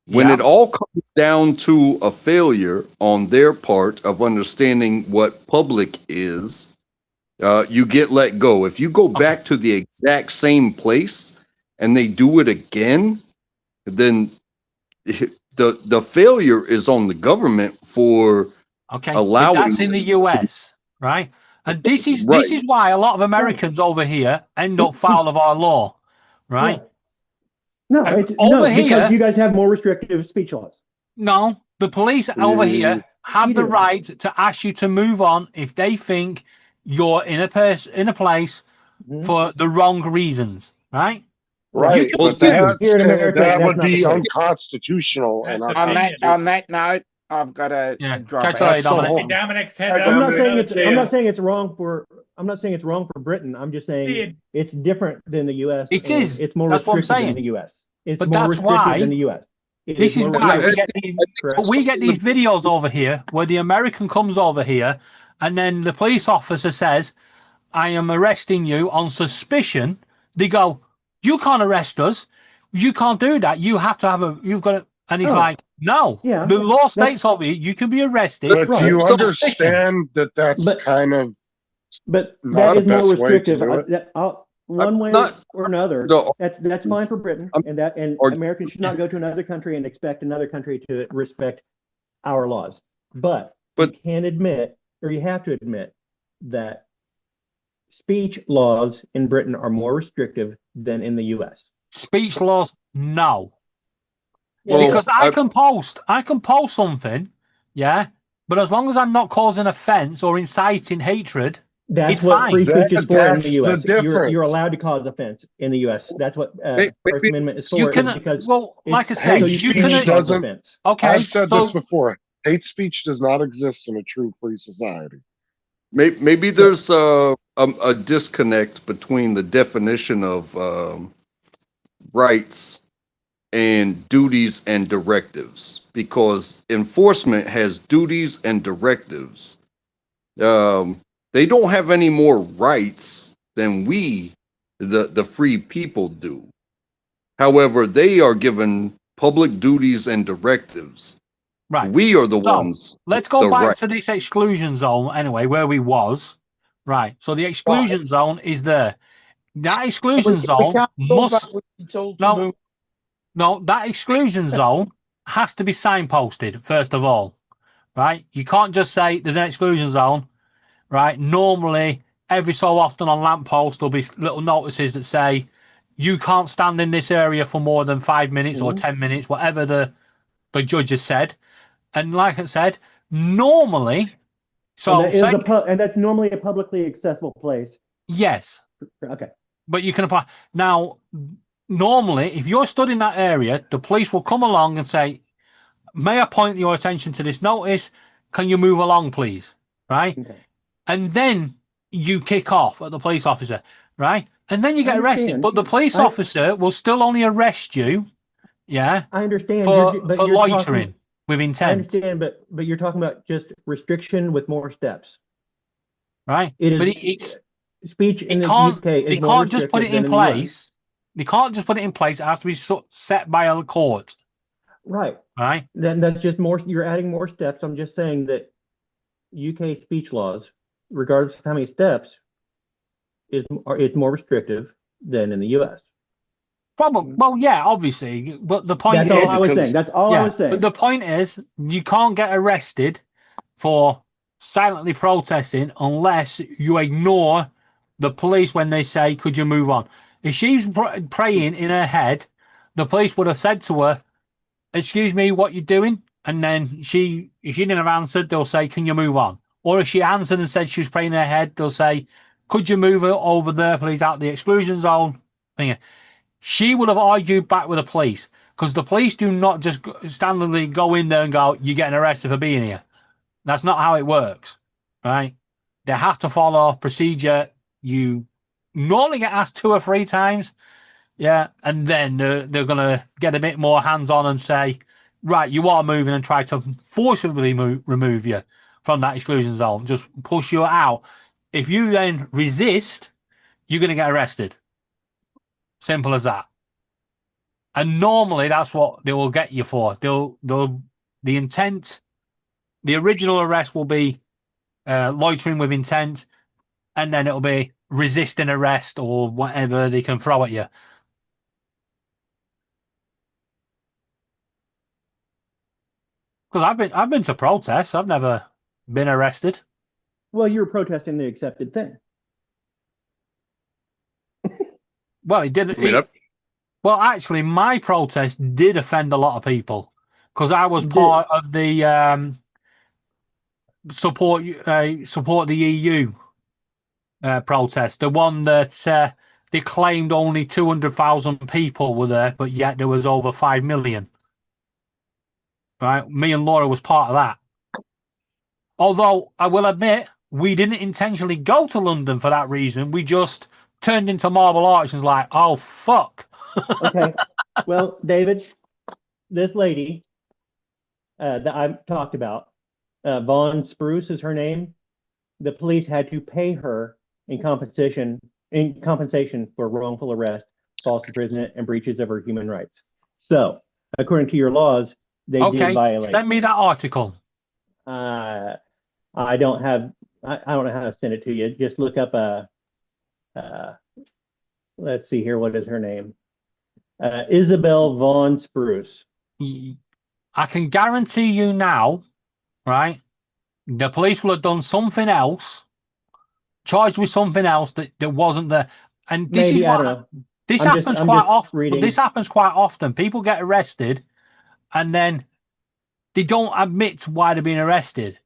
When
Yeah.
it all comes down to a failure on their part of understanding what public is, you get let go. If you go back to the exact same place and they do it again, then the failure is on the government for
okay,
allowing
that's in the
this-
US, right? And this is
Right.
this is why a lot of Americans over here end up foul of our law, right?
No,
And
it's,
over
no, because
here-
you guys have more restrictive speech laws.
No, the police over here have
You
the
do.
right to ask you to move on if they think you're in a place
Mhm.
for the wrong reasons, right?
Right,
can-
but
you-
that's,
Here in America,
that
that's
would
not
be
the case.
unconstitutional. And
That's
on
opinion.
that note, I've got to
Yeah.
drop
Catch
out.
you later,
so
Dominic.
Hey,
hold-
Dominic's
I'm
headed
I'm
over
not
to
saying
another
it's. I'm
channel.
not saying it's wrong for. I'm not saying it's wrong for Britain. I'm just saying
Dude.
it's different than the U.S.
It
and
is.
It's more
That's what I'm
restrictive
saying.
than the U.S. It's
But
more
that's
restrictive
why-
than the U.S. It
This is
more
why
restrictive.
we get these,
Correct.
we get these videos over here where the American comes over here and then the police officer says, "I am arresting you on suspicion." They go, "You can't arrest us. You can't do that. You have to have you've got to," and he's
Oh.
like, "No,
Yeah,
the law
that's-
states over here, you can be arrested."
But
Right.
do you
So-
understand that that's
But-
kind of
But
Not
that
the
is more
best way to
restrictive.
do it.
One way
not-
or another,
No,
that's fine for Britain,
I'm-
and
or-
Americans should not go to another country and expect another country to respect our laws. But
But-
you can admit, or you have to admit, that speech laws in Britain are more restrictive than in the U.S.
Speech laws, no.
Well,
Because I can post something, yeah, but as long as I'm not causing offense or inciting hatred,
That's
It's
what
fine.
free speech is for in
That's
the
the
U.S. You're
difference.
allowed to cause offense in the U.S. That's what
Maybe-
First Amendment is
you
for.
can,
is because
well, like I
it's-
said,
hate
you
speech
can,
doesn't-
offense.
okay,
I've said
so,
this before. Hate speech does not exist in a true free society.
maybe there's a disconnect between the definition of rights and duties and directives, because enforcement has duties and directives. They don't have any more rights than we, the free people, do. However, they are given public duties and directives.
Right.
We are the
So,
ones.
let's go
the
back
right.
to this exclusion zone anyway, where we was. Right. So the exclusion zone is there. That exclusion zone
can't go back
must
when you're told to
no,
move.
no. That exclusion zone has to be signposted first of all. Right. You can't just say there's an exclusion zone. Right. Normally, every so often on lampposts there'll be little notices that say you can't stand in this area for more than 5 minutes or 10 minutes, whatever the judge has said. And like I said, normally, so
and, that is and that's normally a publicly accessible place.
Yes.
Okay.
But you can apply. Now, normally, if you're stood in that area, the police will come along and say, may I point your attention to this notice? Can you move along, please? Right?
Okay.
And then you kick off at the police officer, right? And then you get arrested.
understand.
But the police officer will still only arrest you, yeah,
I understand.
for
but
loitering with
I
intent,
understand, but you're talking about just restriction with more steps.
right?
It is
But it's
speech in the
can't,
UK is
they
more
can't just put it
restrictive
in
than the US.
place. They can't just put it in place. It has to be set by a court,
Right.
right?
Then that's just more. You're adding more steps. I'm just saying that UK speech laws, regardless of how many steps, it's more restrictive than in the US.
Probably. Well, yeah, obviously. But the point
That's all
is,
I was saying. That's all I was saying.
But the point is, you can't get arrested for silently protesting unless you ignore the police when they say, "Could you move on?" If she's praying in her head, the police would have said to her, "Excuse me, what you doing?" And then if she didn't have answered, they'll say, "Can you move on?" Or if she answered and said she was praying in her head, they'll say, "Could you move over there, please, out the exclusion zone?" She would have argued back with the police, because the police do not just standardly go in there and go, "You're getting arrested for being here." That's not how it works, right? They have to follow procedure. You normally get asked 2 or 3 times, yeah, and then they're going to get a bit more hands-on and say, right, you are moving, and try to forcibly remove you from that exclusion zone, just push you out. If you then resist, you're going to get arrested. Simple as that. And normally that's what they will get you for. The intent, the original arrest will be loitering with intent, and then it'll be resisting arrest or whatever they can throw at you. Because I've been to protests. I've never been arrested.
Well, you were protesting the accepted thing.
Well, he didn't. Well, actually, my protest did offend a lot of people, because I was part of the support the EU protest, the one that they claimed only 200,000 people were there, but yet there was over 5 million. Right, me and Laura was part of that. Although I will admit, we didn't intentionally go to London for that reason. We just turned into Marble Arch and was like, oh, fuck.
Okay. Well, David, this lady that I've talked about, Vaughn Spruce is her name. The police had to pay her in compensation for wrongful arrest, false imprisonment, and breaches of her human rights. So, according to your laws, they did violate.
Send me that article.
I don't know how to send it to you. Just look up let's see here. What is her name? Isabel Vaughn Spruce.
I can guarantee you now, right? The police will have done something else, charged with something else that wasn't there. And this
Maybe,
is
I don't know.
This happens quite often. This happens quite often. People get arrested, and then they don't admit why they're being arrested.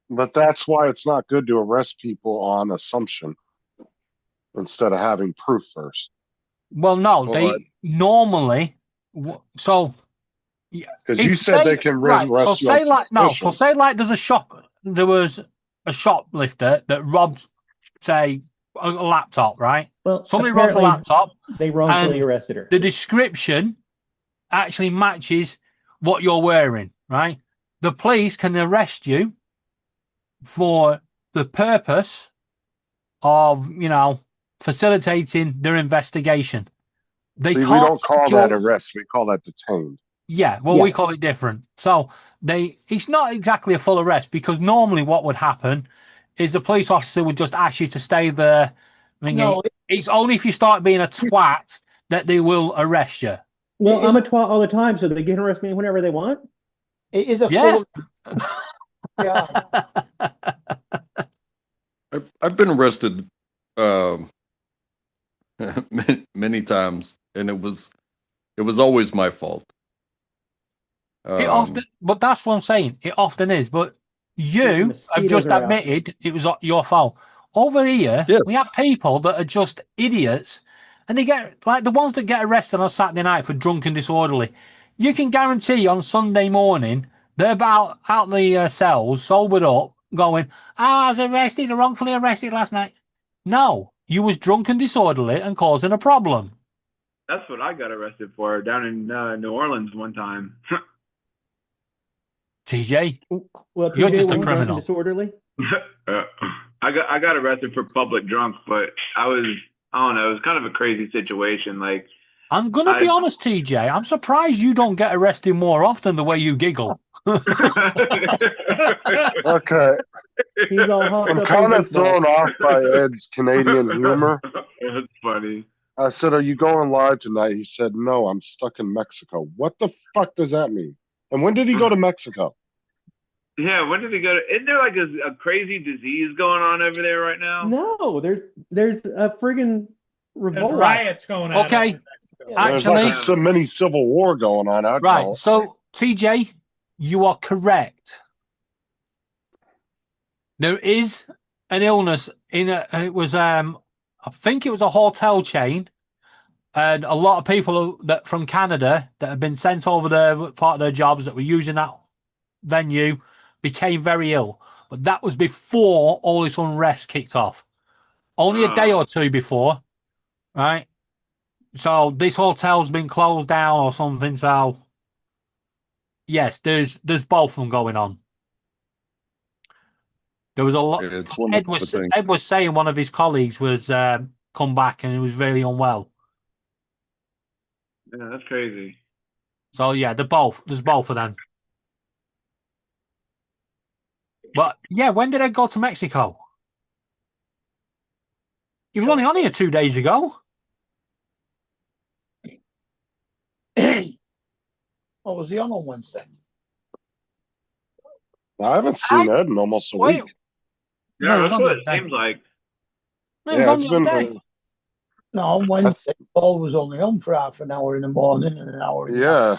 But that's why it's not good to arrest people on assumption instead of having proof first.
Well, no, they normally. So,
because you said they can arrest you on suspicion.
So say like there was a shoplifter that robbed, say, a laptop, right?
Well,
somebody robbed a laptop.
They wrongfully arrested her.
The description actually matches what you're wearing, right? The police can arrest you for the purpose of, facilitating their investigation. They
See, we
can't
don't call
take your-
that arrest. We call that detained.
Yeah, well,
Yeah.
we call it different. So it's not exactly a full arrest, because normally what would happen is the police officer would just ask you to stay there. I mean,
No,
it's only if you start being a twat that they will arrest you.
Well,
It is-
I'm a twat all the time, so they can arrest me whenever they want.
it is a
Yeah.
full. Yeah.
I've been arrested many times, and it was always my fault.
It often, but that's what I'm saying. It often is. But you have
Mosquitoes
just
are out.
admitted it was your fault. Over here,
Yes.
we have people that are just idiots, and they get like the ones that get arrested on Saturday night for drunk and disorderly. You can guarantee on Sunday morning they're about out the cells, sobered up, going, "I was arrested, wrongfully arrested last night." No, you was drunk and disorderly and causing a problem.
That's what I got arrested for down in New Orleans one time.
TJ,
Well,
You're
TJ,
just a
were you drunk and
criminal.
disorderly.
I got arrested for public drunk, but I don't know, it was kind of a crazy situation. Like,
I'm gonna be
I-
honest, TJ. I'm surprised you don't get arrested more often the way you giggle.
Okay.
He's all hopped
I'm
up
kind
on
of
baseball.
thrown off by Ed's Canadian humor.
That's funny.
I said, "Are you going live tonight?" He said, "No, I'm stuck in Mexico." What the fuck does that mean? And when did he go to Mexico?
Yeah, when did he go to? Isn't there like a crazy disease going on over there right now?
No, there's a friggin'
There's
revolt.
riots going on.
Okay.
over in Mexico.
There's like
Actually-
a mini civil war going on out
Right.
there.
So, TJ, you are correct. There is an illness in it was I think it was a hotel chain, and a lot of people that from Canada that have been sent over there with part of their jobs that were using that venue became very ill. But that was before all this unrest kicked off. Only a day or two before, right? So this hotel's been closed down or something. So yes, there's both of them going on. There was a lot.
It's one
Ed
of the
was
things.
Ed was saying one of his colleagues was come back and he was really unwell.
Yeah, that's crazy.
So yeah, they're both. There's both of them. But yeah, when did Ed go to Mexico? He was only on here 2 days ago.
What was he on Wednesday?
I haven't seen Ed in almost a
Wait,
week.
Yeah,
No, it was
that's
on
what
the
it
day.
seems like.
No, he was
Yeah,
on
it's
the other
been.
day.
No, on Wednesday, Paul was only on for half an hour in the morning and an hour. In the
Yeah.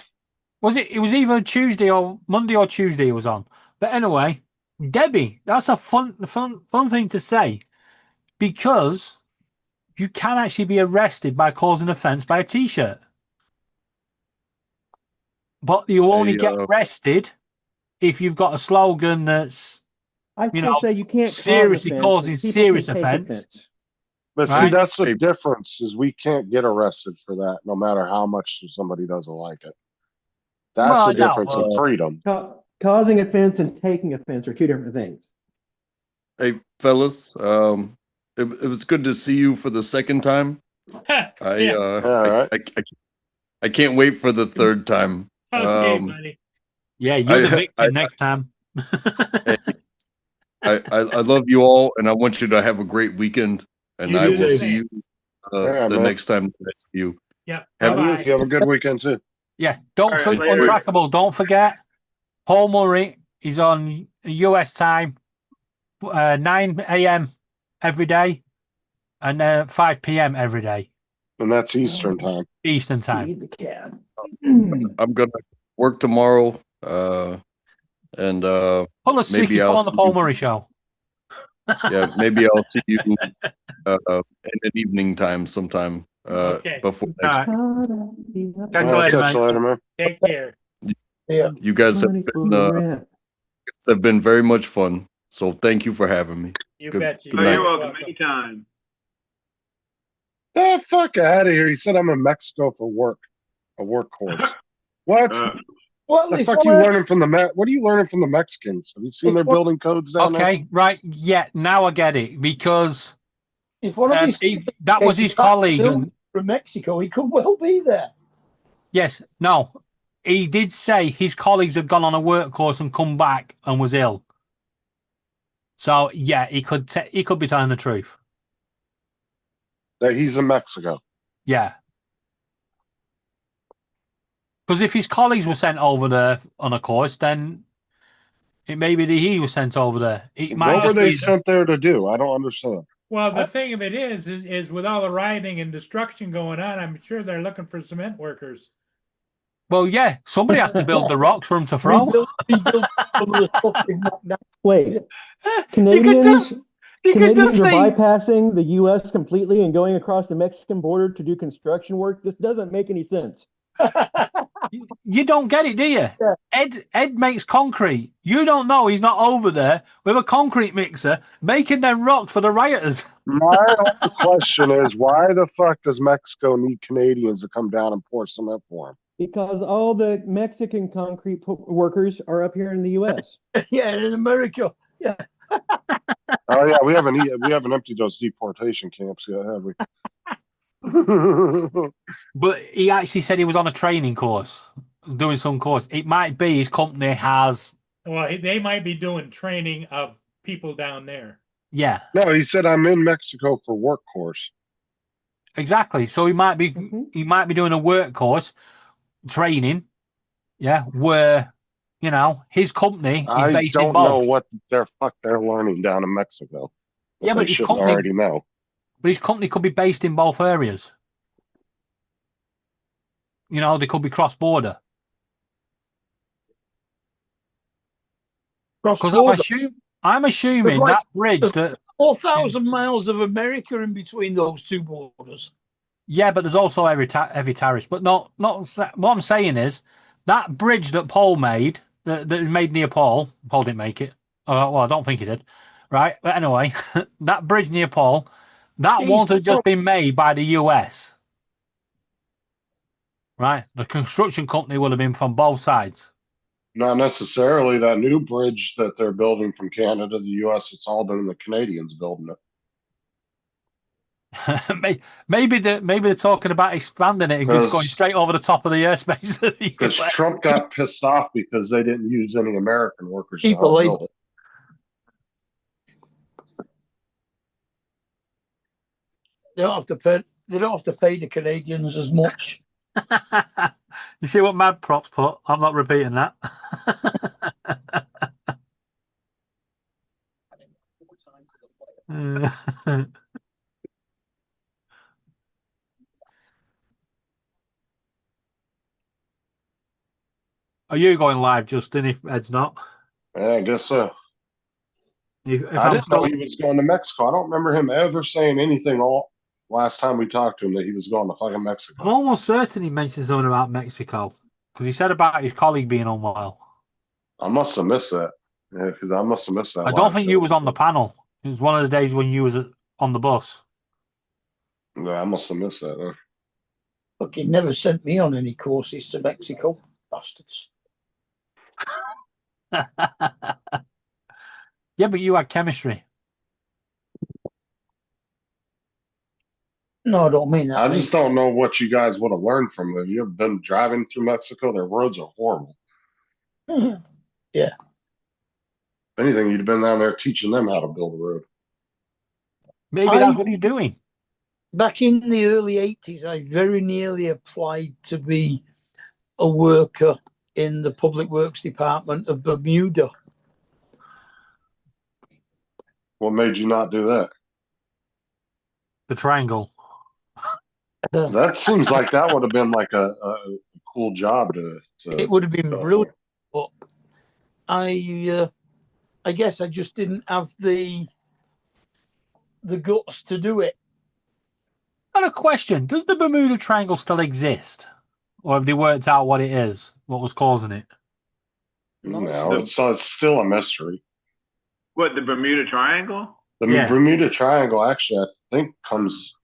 Was it? It was either Tuesday or Monday or Tuesday. He was on. But anyway, Debbie, that's a fun thing to say, because you can actually be arrested by causing offence by a T-shirt, but you only
Hey,
get arrested if you've got a slogan that's
I
You
still
know,
say you can't
seriously
cause
causing
offense. People
serious
can take
offence.
But see,
Right.
that's the difference is we can't get arrested for that, no matter how much somebody doesn't like it. That's
Well,
the
no,
difference in freedom.
Causing offense and taking offense are two different things.
Hey, fellas, it was good to see you for the second time.
Yeah.
I can't wait for the third time.
Okay, buddy.
Yeah, you're the
I-
victim next time.
I love you all, and I want you to have a great weekend. And
You
I
do
will
the
see you
Yeah,
the
man.
next time I see you.
Yeah.
Have-
Bye-bye.
You have a good weekend too.
Yeah, don't
All right,
forget
later.
Untrackable. Don't forget Paul Murray. He's on US time, 9 a.m. every day, and 5 p.m. every day
And that's Eastern time.
Eastern time.
Feed the cat.
I'm gonna work tomorrow, and
Pull a
maybe
sticky
I'll
on the
see
Paul
you-
Murray show.
yeah, maybe I'll see you in an evening time sometime
Okay.
before
All
next.
right.
Catch
Catch you later,
Catch you
man.
later, man.
Take care.
Yeah.
You guys have been very much fun. So thank you for having me.
You
Good-
bet you.
good
Oh,
night.
you're welcome. Anytime.
The fuck out of here. He said I'm in Mexico for work. A work course. What?
Well,
The
if
fuck
I-
you learning from the What are you learning from the Mexicans? Have you seen their building codes down there?
Okay, right. Yeah, now I get it. Because
if one of his
that was his
came back
colleague. And,
from Mexico, he could well be there.
yes, no. He did say his colleagues had gone on a work course and come back and was ill. So, yeah, he could be telling the truth.
That he's in Mexico.
Yeah. Because if his colleagues were sent over there on a course, then it may be that he was sent over there. It might
What were
just
they
be
sent there to do? I don't understand.
Well, the thing of it is with all the rioting and destruction going on, I'm sure they're looking for cement workers.
Well, yeah, somebody has to build the rocks for him to throw.
Rebuild some of the stuff they've knocked down.
Wait,
You could just
Canadians are
see.
bypassing the U.S. completely and going across the Mexican border to do construction work. This doesn't make any sense.
You don't get it, do you?
Yeah.
Ed makes concrete. You don't know he's not over there with a concrete mixer making them rocks for the rioters.
My only question is, why the fuck does Mexico need Canadians to come down and pour cement for them?
Because all the Mexican concrete workers are up here in the U.S.
Yeah, in America. Yeah.
Oh yeah, we haven't emptied those deportation camps yet, have we?
But he actually said he was on a training course, doing some course. It might be his company has.
Well, they might be doing training of people down there.
Yeah,
No, he said I'm in Mexico for work course.
exactly. So he might be doing a work course, training. Yeah, where his company is
I
based in
don't know
both.
what they're learning down in Mexico.
Yeah,
they
but his
shouldn't
company
already know.
But his company could be based in both areas. They could be cross-border. Because I'm assuming
There's
that bridge that
4,000 miles of America in between those two borders.
yeah, but there's also heavy tariffs. But not what I'm saying is that bridge that Paul made that is made near Paul. Paul didn't make it. Well, I don't think he did. Right, but anyway, that bridge near Paul. That won't have just been made by the US. Right? The construction company will have been from both sides.
Not necessarily. That new bridge that they're building from Canada to the US, it's all been the Canadians building it.
Maybe they're talking about expanding it and just going straight over the top of the airspace.
Because Trump got pissed off because they didn't use any American workers to help build it.
They don't have to pay the Canadians as much.
You see what Mad Props put? I'm not repeating that. Are you going live, Justin, if Ed's not?
Yeah, I guess so.
If
I didn't know he was going to Mexico. I don't remember him ever saying anything last time we talked to him that he was going to fucking Mexico.
I'm almost certain he mentioned something about Mexico because he said about his colleague being unwell.
I must have missed that. Yeah, because I must have missed that.
I don't think you was on the panel. It was one of the days when you was on the bus.
Yeah, I must have missed that.
Fucking never sent me on any courses to Mexico, bastards.
Yeah, but you had chemistry.
No, I don't mean that.
I just don't know what you guys would have learned from them. You ever been driving through Mexico? Their roads are horrible.
Yeah.
If anything, you'd have been down there teaching them how to build a road.
Maybe that's what he's doing.
Back in the early 80s, I very nearly applied to be a worker in the Public Works Department of Bermuda.
What made you not do that?
The triangle.
That seems like that would have been like a cool job to
it would have been brilliant, but I guess I just didn't have the guts to do it.
Got a question. Does the Bermuda Triangle still exist? Or have they worked out what it is? What was causing it?
No, it's still a mystery.
What, the Bermuda Triangle?
The Bermuda Triangle actually, I think, comes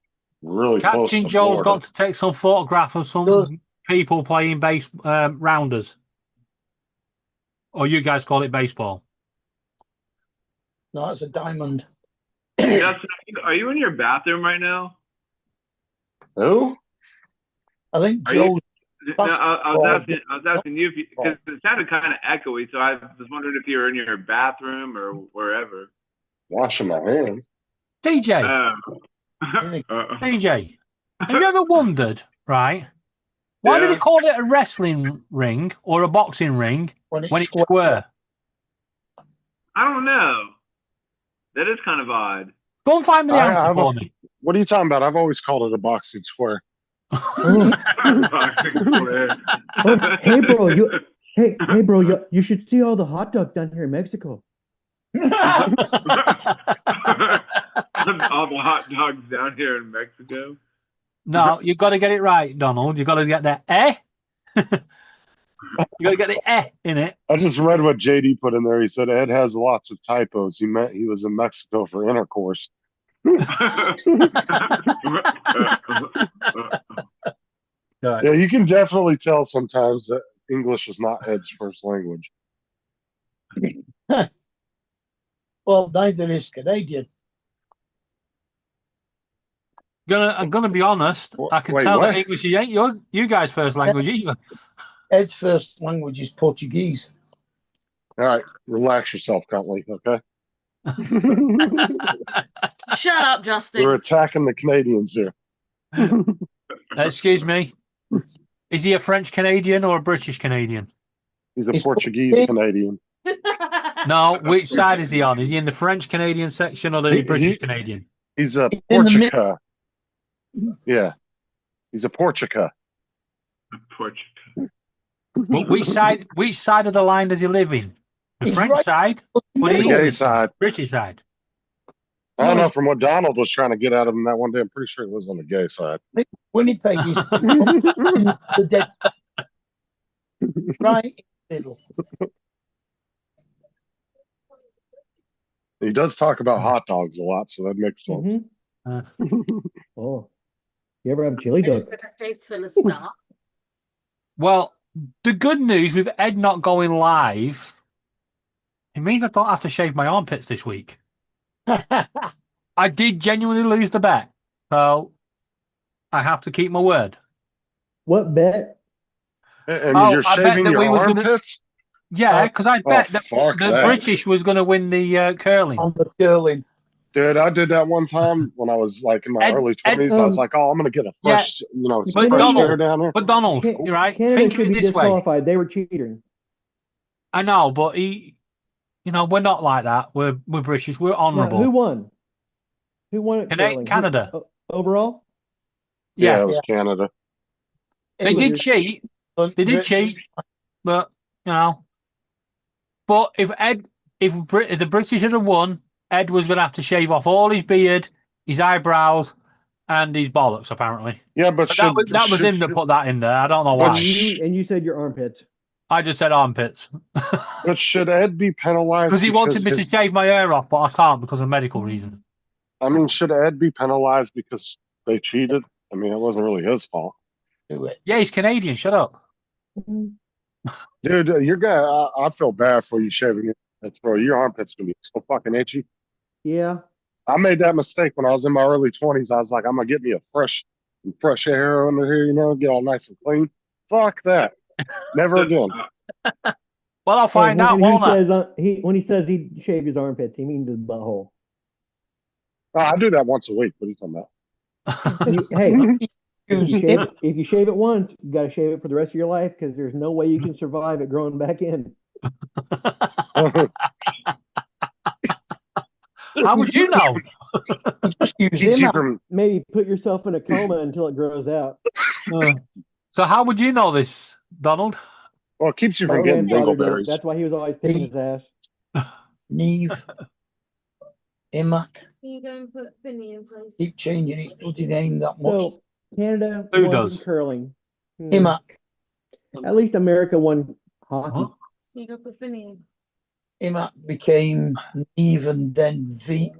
really close to
Captain Joe's
Florida.
got to take some photograph of some people playing base rounders, or you guys call it baseball?
No, that's a diamond.
Justin, are you in your bathroom right now?
Who?
I think
Are you-
Joe's.
No, I was asking you because it sounded kind of echoey, so I was wondering if you were in your bathroom or wherever.
Washing my hands.
DJ, DJ, have you ever wondered, right? Why do
Yeah.
they call it a wrestling ring or a boxing ring when it's square?
I don't know. That is kind of odd.
Go and find me the answer for me.
What are you talking about? I've always called it a boxing square.
Oh, hey bro, you should see all the hot dogs down here in Mexico.
All the hot dogs down here in Mexico.
No, you've got to get it right, Donald. You've got to get that eh. You got to get the eh in it.
I just read what JD put in there. He said Ed has lots of typos. He meant he was in Mexico for intercourse. Yeah, you can definitely tell sometimes that English is not Ed's first language.
Well, neither is Canadian.
I'm gonna be honest. I can
Wait,
tell
what?
that English ain't you guys' first language either.
Ed's first language is Portuguese.
All right, relax yourself, Cuntley, okay?
Shut up, Justin.
We're attacking the Canadians here.
Excuse me. Is he a French Canadian or a British Canadian?
He's a Portuguese Canadian.
No, which side is he on? Is he in the French Canadian section or the British Canadian?
He's a
in the mid-
Portuca. Yeah, he's a Portuca.
Portugal.
But which side of the line does he live in? The
He's
French
right-
side or the
The gay
English
side.
British side?
I don't know from what Donald was trying to get out of him that one day. I'm pretty sure he lives on the gay side.
Winnipeg is the dead right in the middle.
He does talk about hot dogs a lot, so that makes sense.
Oh, you ever have chili dog?
Taste for the start.
Well, the good news with Ed not going live, it means I don't have to shave my armpits this week. I did genuinely lose the bet, so I have to keep my word.
What bet?
And
Oh,
you're
I bet
shaving
that we
your
was gonna-
armpits?
Yeah, because I bet that
fuck
the
that.
British was going to win the curling.
On the curling.
Dude, I did that one time when I was like in my
Ed-
early
Ed-
20s. I was like, oh, I'm going to get a fresh,
But
fresh
Donald-
hair down there.
But Donald,
Can-
you're right.
Canada
Think of
should
it
be
this way.
disqualified. They were cheating.
I know, but we're not like that. We're British. We're
Now,
honourable.
who won? Who won at curling?
Canada.
Overall?
Yeah,
Yeah,
it was Canada.
they did cheat. They did cheat, but But if the British had won, Ed was going to have to shave off all his beard, his eyebrows, and his bollocks. Apparently,
Yeah, but
that was him that put that in there. I don't know
But
why.
You said your armpits.
I just said armpits
But should Ed be penalized?
because he wanted me to
his-
shave my hair off, but I can't because of medical reasons.
I mean, should Ed be penalized because they cheated? I mean, it wasn't really his fault.
Do it.
Yeah, he's Canadian. Shut up.
Dude, your guy, I feel bad for you shaving it. That's bro, your armpits gonna be so fucking itchy.
Yeah.
I made that mistake when I was in my early 20s. I was like, I'm gonna get me a fresh hair under here, get all nice and clean. Fuck that. Never again.
Well, I'll find out,
when
won't I?
when he says he shaved his armpits, he means his butthole.
I do that once a week. What are you talking about?
Hey, if you shave it once, you got to shave it for the rest of your life because there's no way you can survive it growing back in.
How would you know?
Just use
Keeps
him
you
out.
from-
Maybe put yourself in a coma until it grows out.
So how would you know this, Donald?
Well, it keeps you
My
from getting
grandfather did.
dingleberries.
That's why he was always picking his ass.
Neve. Imac.
Can you go and put Vinny in place?
Keep changing his bloody name that much.
So Canada
Who
won
does?
curling.
Imac.
At least America won hockey.
Huh?
Can you go put Vinny in?
Imac became Neve and then V.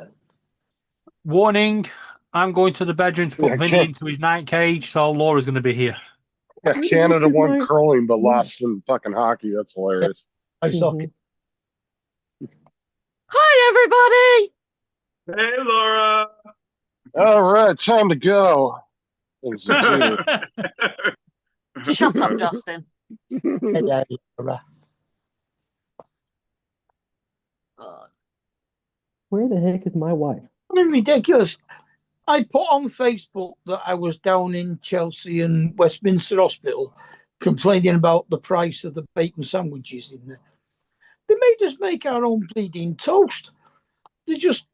Warning, I'm going to the bedroom to put
Yeah,
Vinny
kid.
into his night cage, so Laura's going to be here.
Yeah, Canada
This is
won
my-
curling but
Yeah.
lost in fucking hockey. That's hilarious.
Ice hockey.
Hi,
Hey, Laura.
All right, time to go. Things are cheating.
everybody. Shut up, Justin.
Hey, Daddy, Laura.
Where the heck is my wife?
Ridiculous. I put on Facebook that I was down in Chelsea and Westminster Hospital complaining about the price of the bacon sandwiches in there. They made us make our own bleeding toast. They just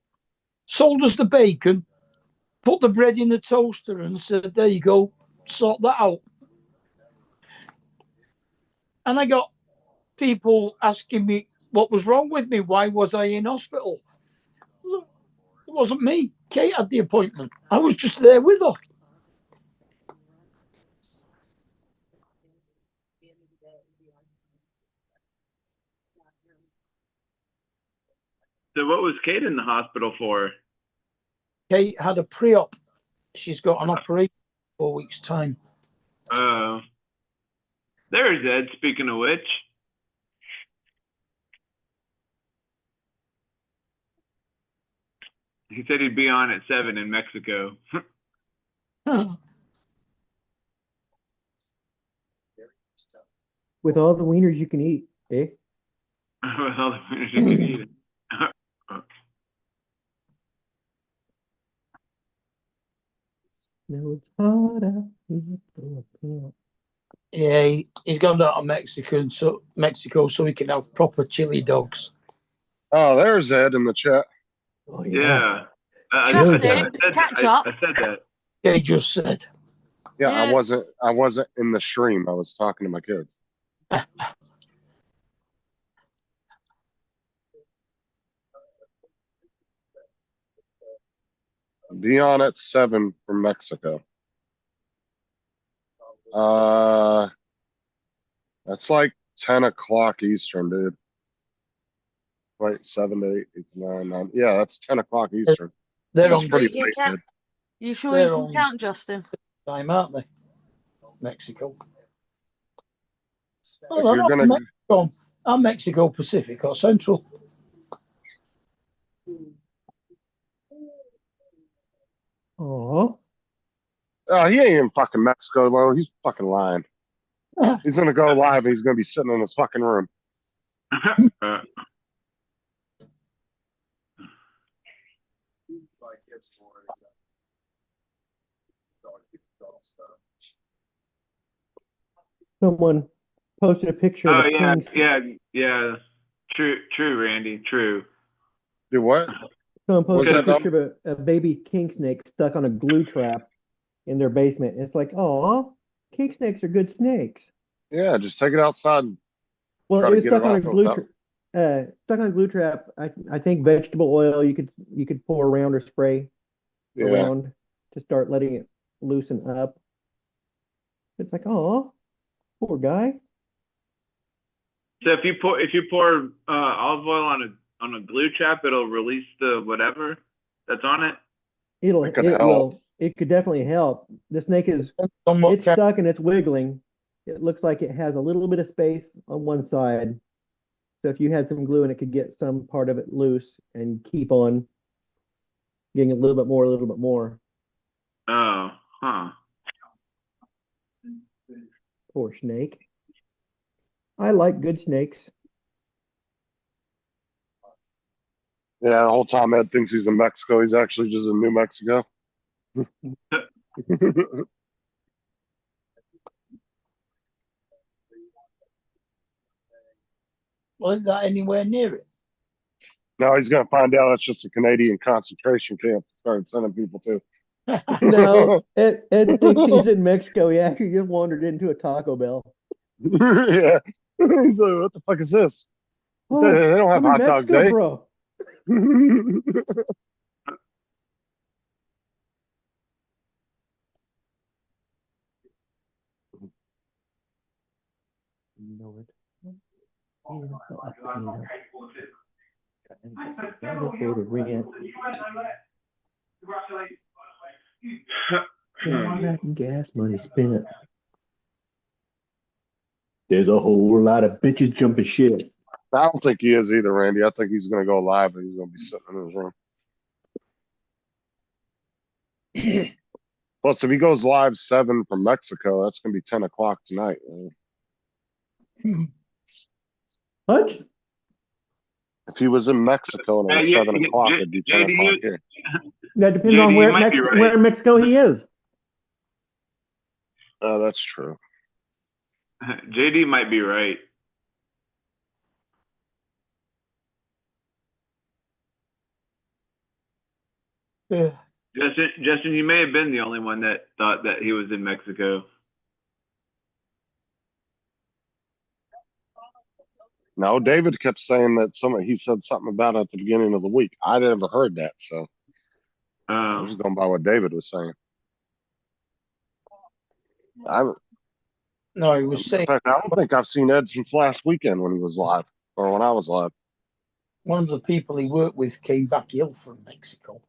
sold us the bacon, put the bread in the toaster, and said, there you go, sort that out. And I got people asking me what was wrong with me. Why was I in hospital? It wasn't me. Kate had the appointment. I was just there with her.
So what was Kate in the hospital for?
Kate had a pre-op. She's got an operation in 4 weeks' time.
There's Ed, speaking of which. He said he'd be on at 7 in Mexico.
With all the wieners you can eat, eh?
Well, you can eat it.
No, it's hot out here.
Yeah, he's gone down to Mexico so he can have proper chili dogs.
Oh, there's Ed in the chat.
Oh,
Yeah.
Justin, catch up.
I said that.
They just said.
Yeah,
Yeah.
I wasn't in the stream. I was talking to my kids. Be on at 7 from Mexico. That's like 10 o'clock Eastern, dude. Wait, 7 to 8, 8 to 9, 9. Yeah, that's 10 o'clock Eastern.
They're
That's
on
pretty
You
late,
can
dude.
You sure
They're
you can
on-
count, Justin?
time, aren't they? Mexico.
If
Oh,
you're gonna,
I'm Mexico Pacific or Central.
Oh,
he ain't in fucking Mexico, bro. He's fucking lying. He's gonna go live and he's gonna be sitting in his fucking room.
someone posted a picture
Oh
of a
yeah,
king.
yeah. True, Randy. True.
Do what?
Someone posted a
that, Dom?
picture of a baby king snake stuck on a glue trap in their basement. It's like, oh, king snakes are good snakes.
Yeah, just take it outside. And
Well,
try
it
to
was
get
stuck
it
on a
off
glue
without-
stuck on a glue trap. I think vegetable oil you could pour around or spray
Yeah.
around to start letting it loosen up. It's like, oh, poor guy.
So if you pour olive oil on a glue trap, it'll release the whatever that's on it.
It could help.
It could definitely help. The snake is
Somewhat
it's stuck and it's wiggling. It looks like it has a little bit of space on one side. So if you had some glue and it could get some part of it loose and keep on getting a little bit more.
Oh, huh.
Poor snake. I like good snakes.
Yeah, the whole time Ed thinks he's in Mexico. He's actually just in New Mexico.
Wasn't that anywhere near it?
Now he's gonna find out it's just a Canadian concentration camp to start sending people to.
No, Ed thinks he's in Mexico. He actually just wandered into a Taco Bell.
Yeah. He's like, what the fuck is this? He said, they don't have
I'm in
hot dogs,
Mexico,
eh?
bro. Gas money spent.
There's a whole lot of bitches jumping shit.
I don't think he is either, Randy. I think he's going to go live, but he's going to be sitting in his room. Plus, if he goes live 7 from Mexico, that's going to be 10 o'clock tonight. Man.
What?
If he was in Mexico and it was 7 o'clock, it'd be 10 o'clock here.
That depends
JD,
on
you might be right.
where in Mexico he is.
Oh, that's true.
JD might be right.
Yeah.
Justin, you may have been the only one that thought that he was in Mexico.
No, David kept saying that he said something about it at the beginning of the week. I never heard that, so I was going by what David was saying.
No, he was saying.
In fact, I don't think I've seen Ed since last weekend when he was live, or when I was live.
One of the people he worked with came back ill from Mexico.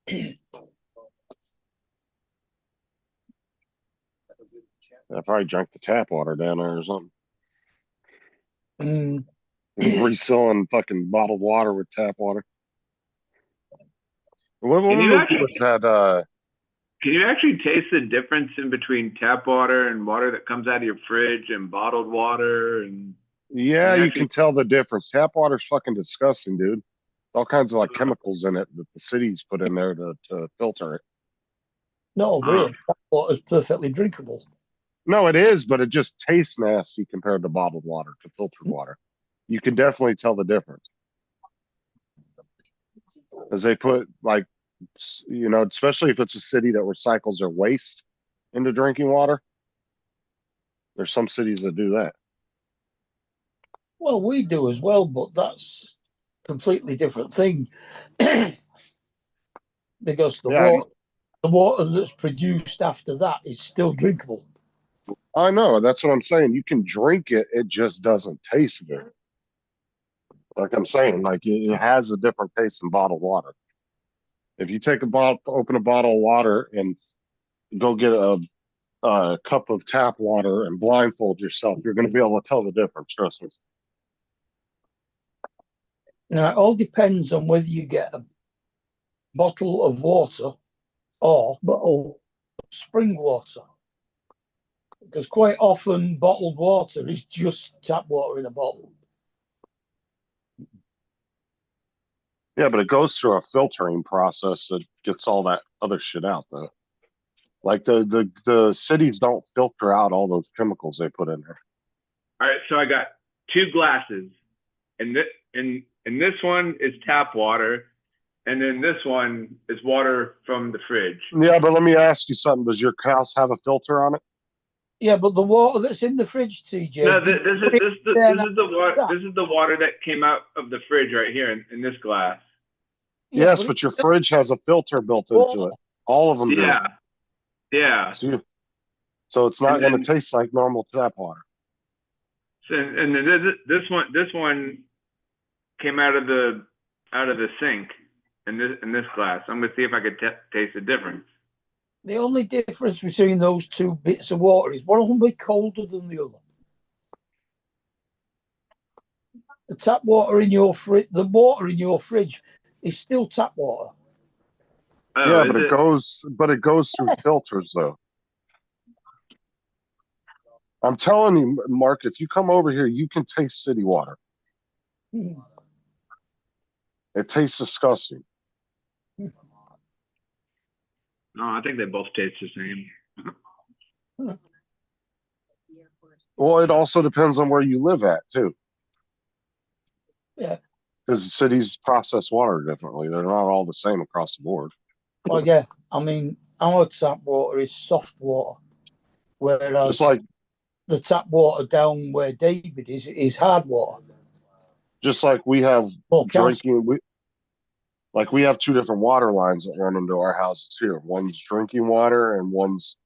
I probably drank the tap water down there or something. Reselling fucking bottled water with tap water. What movie was that?
Can you actually taste the difference in between tap water and water that comes out of your fridge and bottled water? And
yeah, you can tell the difference. Tap water's fucking disgusting, dude. All kinds of like chemicals in it that the city's put in there to filter it.
No, really, tap water's perfectly drinkable.
No, it is, but it just tastes nasty compared to bottled water, to filtered water. You can definitely tell the difference. As they put, like, you know, especially if it's a city that recycles their waste into drinking water. There's some cities that do that.
Well, we do as well, but that's a completely different thing. Because the water that's produced after that is still drinkable.
I know, that's what I'm saying. You can drink it, it just doesn't taste good. Like I'm saying, like it has a different taste than bottled water. If you take open a bottle of water and go get a cup of tap water and blindfold yourself, you're going to be able to tell the difference. Trust me.
Now, it all depends on whether you get a bottle of water or spring water. Because quite often bottled water is just tap water in a bottle.
Yeah, but it goes through a filtering process that gets all that other shit out, though. Like the cities don't filter out all those chemicals they put in there.
all right, so I got 2 glasses, and this one is tap water, and then this one is water from the fridge.
Yeah, but let me ask you something. Does your house have a filter on it?
Yeah, but the water that's in the fridge, TJ.
No, this is the water that came out of the fridge right here in this glass.
Yes, but your fridge has a filter built into it. All of them do.
Yeah.
So it's not going to taste like normal tap water.
So, and then this one came out of the sink in this glass. I'm gonna see if I could taste the difference.
The only difference between those 2 bits of water is one of them will be colder than the other. The tap water in your fridge, the water in your fridge is still tap water.
Yeah, but it goes through filters though. I'm telling you, Mark, if you come over here, you can taste city water. It tastes disgusting.
No, I think they both taste the same.
Well, it also depends on where you live at too.
Yeah.
Because cities process water differently. They're not all the same across the board.
Well, yeah. I mean, our tap water is soft water, whereas
just like
the tap water down where David is hard water.
Just like we have drinking, we have 2 different water lines that run into our houses here. One's drinking water, and one's,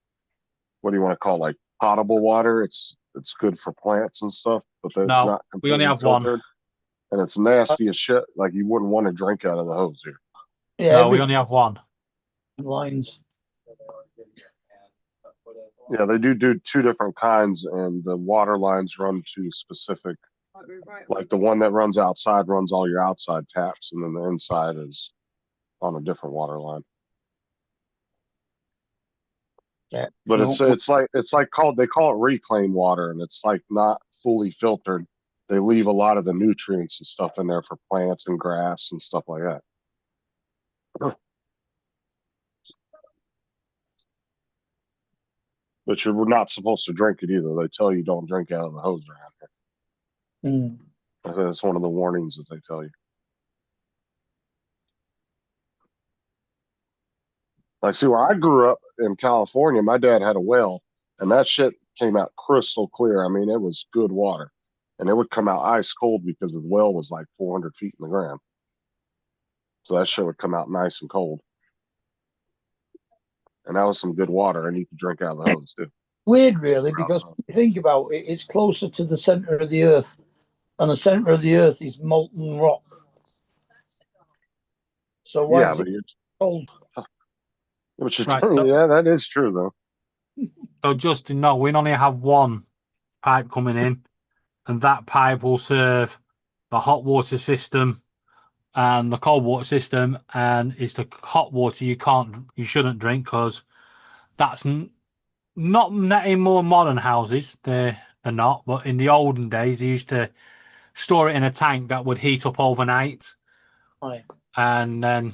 what do you want to call it, like potable water? It's good for plants and stuff, but it's not completely
we only have
filtered.
one.
And it's nasty as shit. Like you wouldn't want to drink out of the hose here.
Yeah,
no, we only have one.
Lines.
Yeah, they do two different kinds, and the water lines run to specific. Like the one that runs outside runs all your outside taps, and then the inside is on a different water line.
Yeah.
But
No,
it's like they call it reclaimed water, and it's like not fully filtered. They leave a lot of the nutrients and stuff in there for plants and grass and stuff like that. But you're not supposed to drink it either. They tell you don't drink out of the hose around here.
mm.
I think that's one of the warnings that they tell you. Like, see, where I grew up in California, my dad had a well, and that shit came out crystal clear. I mean, it was good water, and it would come out ice cold because the well was like 400 feet in the ground. So that shit would come out nice and cold. And that was some good water, and you could drink out of the hose too.
Weird, really, because when you think about it, it's closer to the center of the earth, and the center of the earth is molten rock. So why is it cold?
Which is
Right,
yeah, that is true though.
So Justin, no, we only have one pipe coming in, and that pipe will serve the hot water system and the cold water system, and it's the hot water you shouldn't drink, because that's not in more modern houses. They're not, but in the olden days they used to store it in a tank that would heat up overnight.
Right.
And then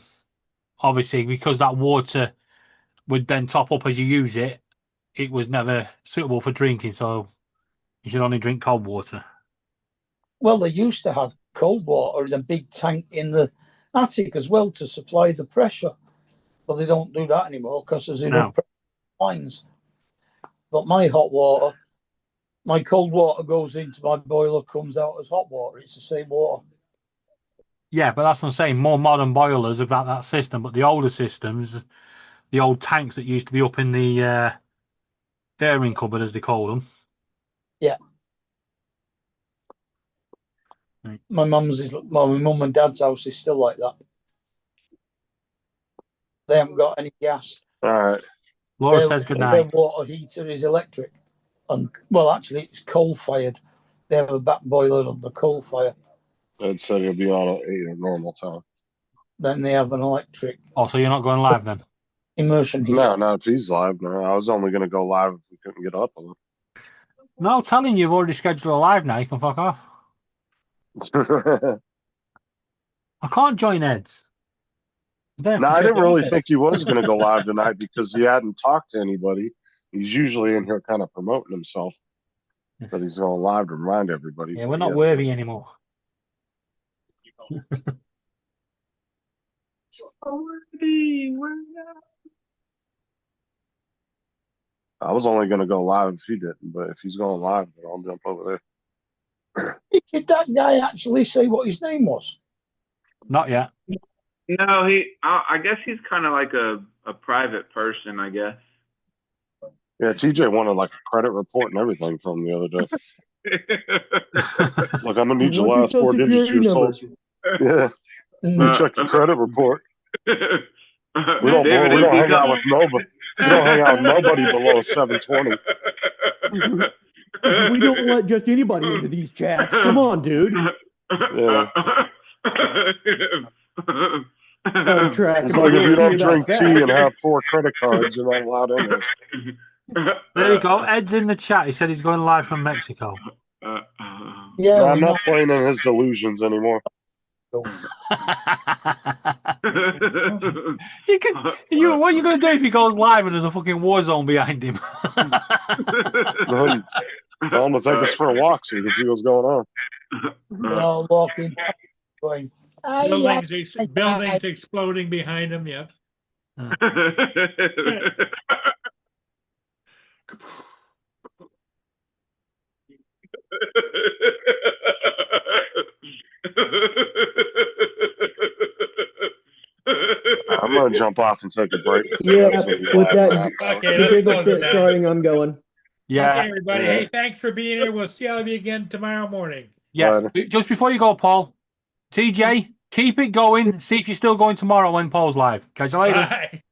obviously because that water would then top up as you use it, it was never suitable for drinking, so you should only drink cold water.
Well, they used to have cold water in a big tank in the attic as well to supply the pressure, but they don't do that anymore because there's enough lines. But my hot water, my cold water goes into my boiler, comes out as hot water. It's the same water.
Yeah, but that's what I'm saying. More modern boilers have got that system, but the older systems, the old tanks that used to be up in the airing cupboard, as they call them.
Yeah.
Right.
My mum and dad's house is still like that. They haven't got any gas.
All right.
Laura says good night.
Their water heater is electric. And well, actually, it's coal fired. They have a back boiler on the coal fire.
Ed said he'll be on at 8 at normal time.
Then they have an electric.
Oh, so you're not going live then?
Immersion heater.
No, not if he's live. No, I was only going to go live if we couldn't get up on
No, I'm telling you, you've already scheduled a live now. You can fuck off.
it.
I can't join Ed's.
No, I didn't really think he was going to go live tonight because he hadn't talked to anybody. He's usually in here kind of promoting himself. But he's going live to remind everybody.
Yeah, we're not worthy anymore.
I was only going to go live if he didn't, but if he's going live, then I'll jump over there.
Did that guy actually say what his name was?
Not yet.
No, I guess he's kind of like a private person, I guess.
Yeah, TJ wanted like a credit report and everything from the other day. Like, I'm going to need your last 4 digits of your social. Yeah. You check your credit report. We don't hang out with nobody. We don't hang out with nobody below 720.
We don't let just anybody into these chats. Come on, dude.
Yeah.
It's
like if you don't drink tea and have 4 credit cards, you're not allowed in there.
There you go. Ed's in the chat. He said he's going live from Mexico.
Yeah,
no, I'm not playing in his delusions anymore.
What are you going to do if he goes live and there's a fucking war zone behind him?
Tell him to take us for a walk so you can see what's going on.
They're all walking, going,
buildings exploding behind him. Yeah.
I'm gonna jump off and take a break.
Yeah, with that,
Okay,
the
let's
big
close it down.
starting, I'm going.
Yeah.
Okay, everybody. Hey, thanks for being here. We'll see all of you again tomorrow morning.
Yeah. Just before you go, Paul, TJ, keep it going. See if you're still going tomorrow when Paul's live. Catch you later.
Bye.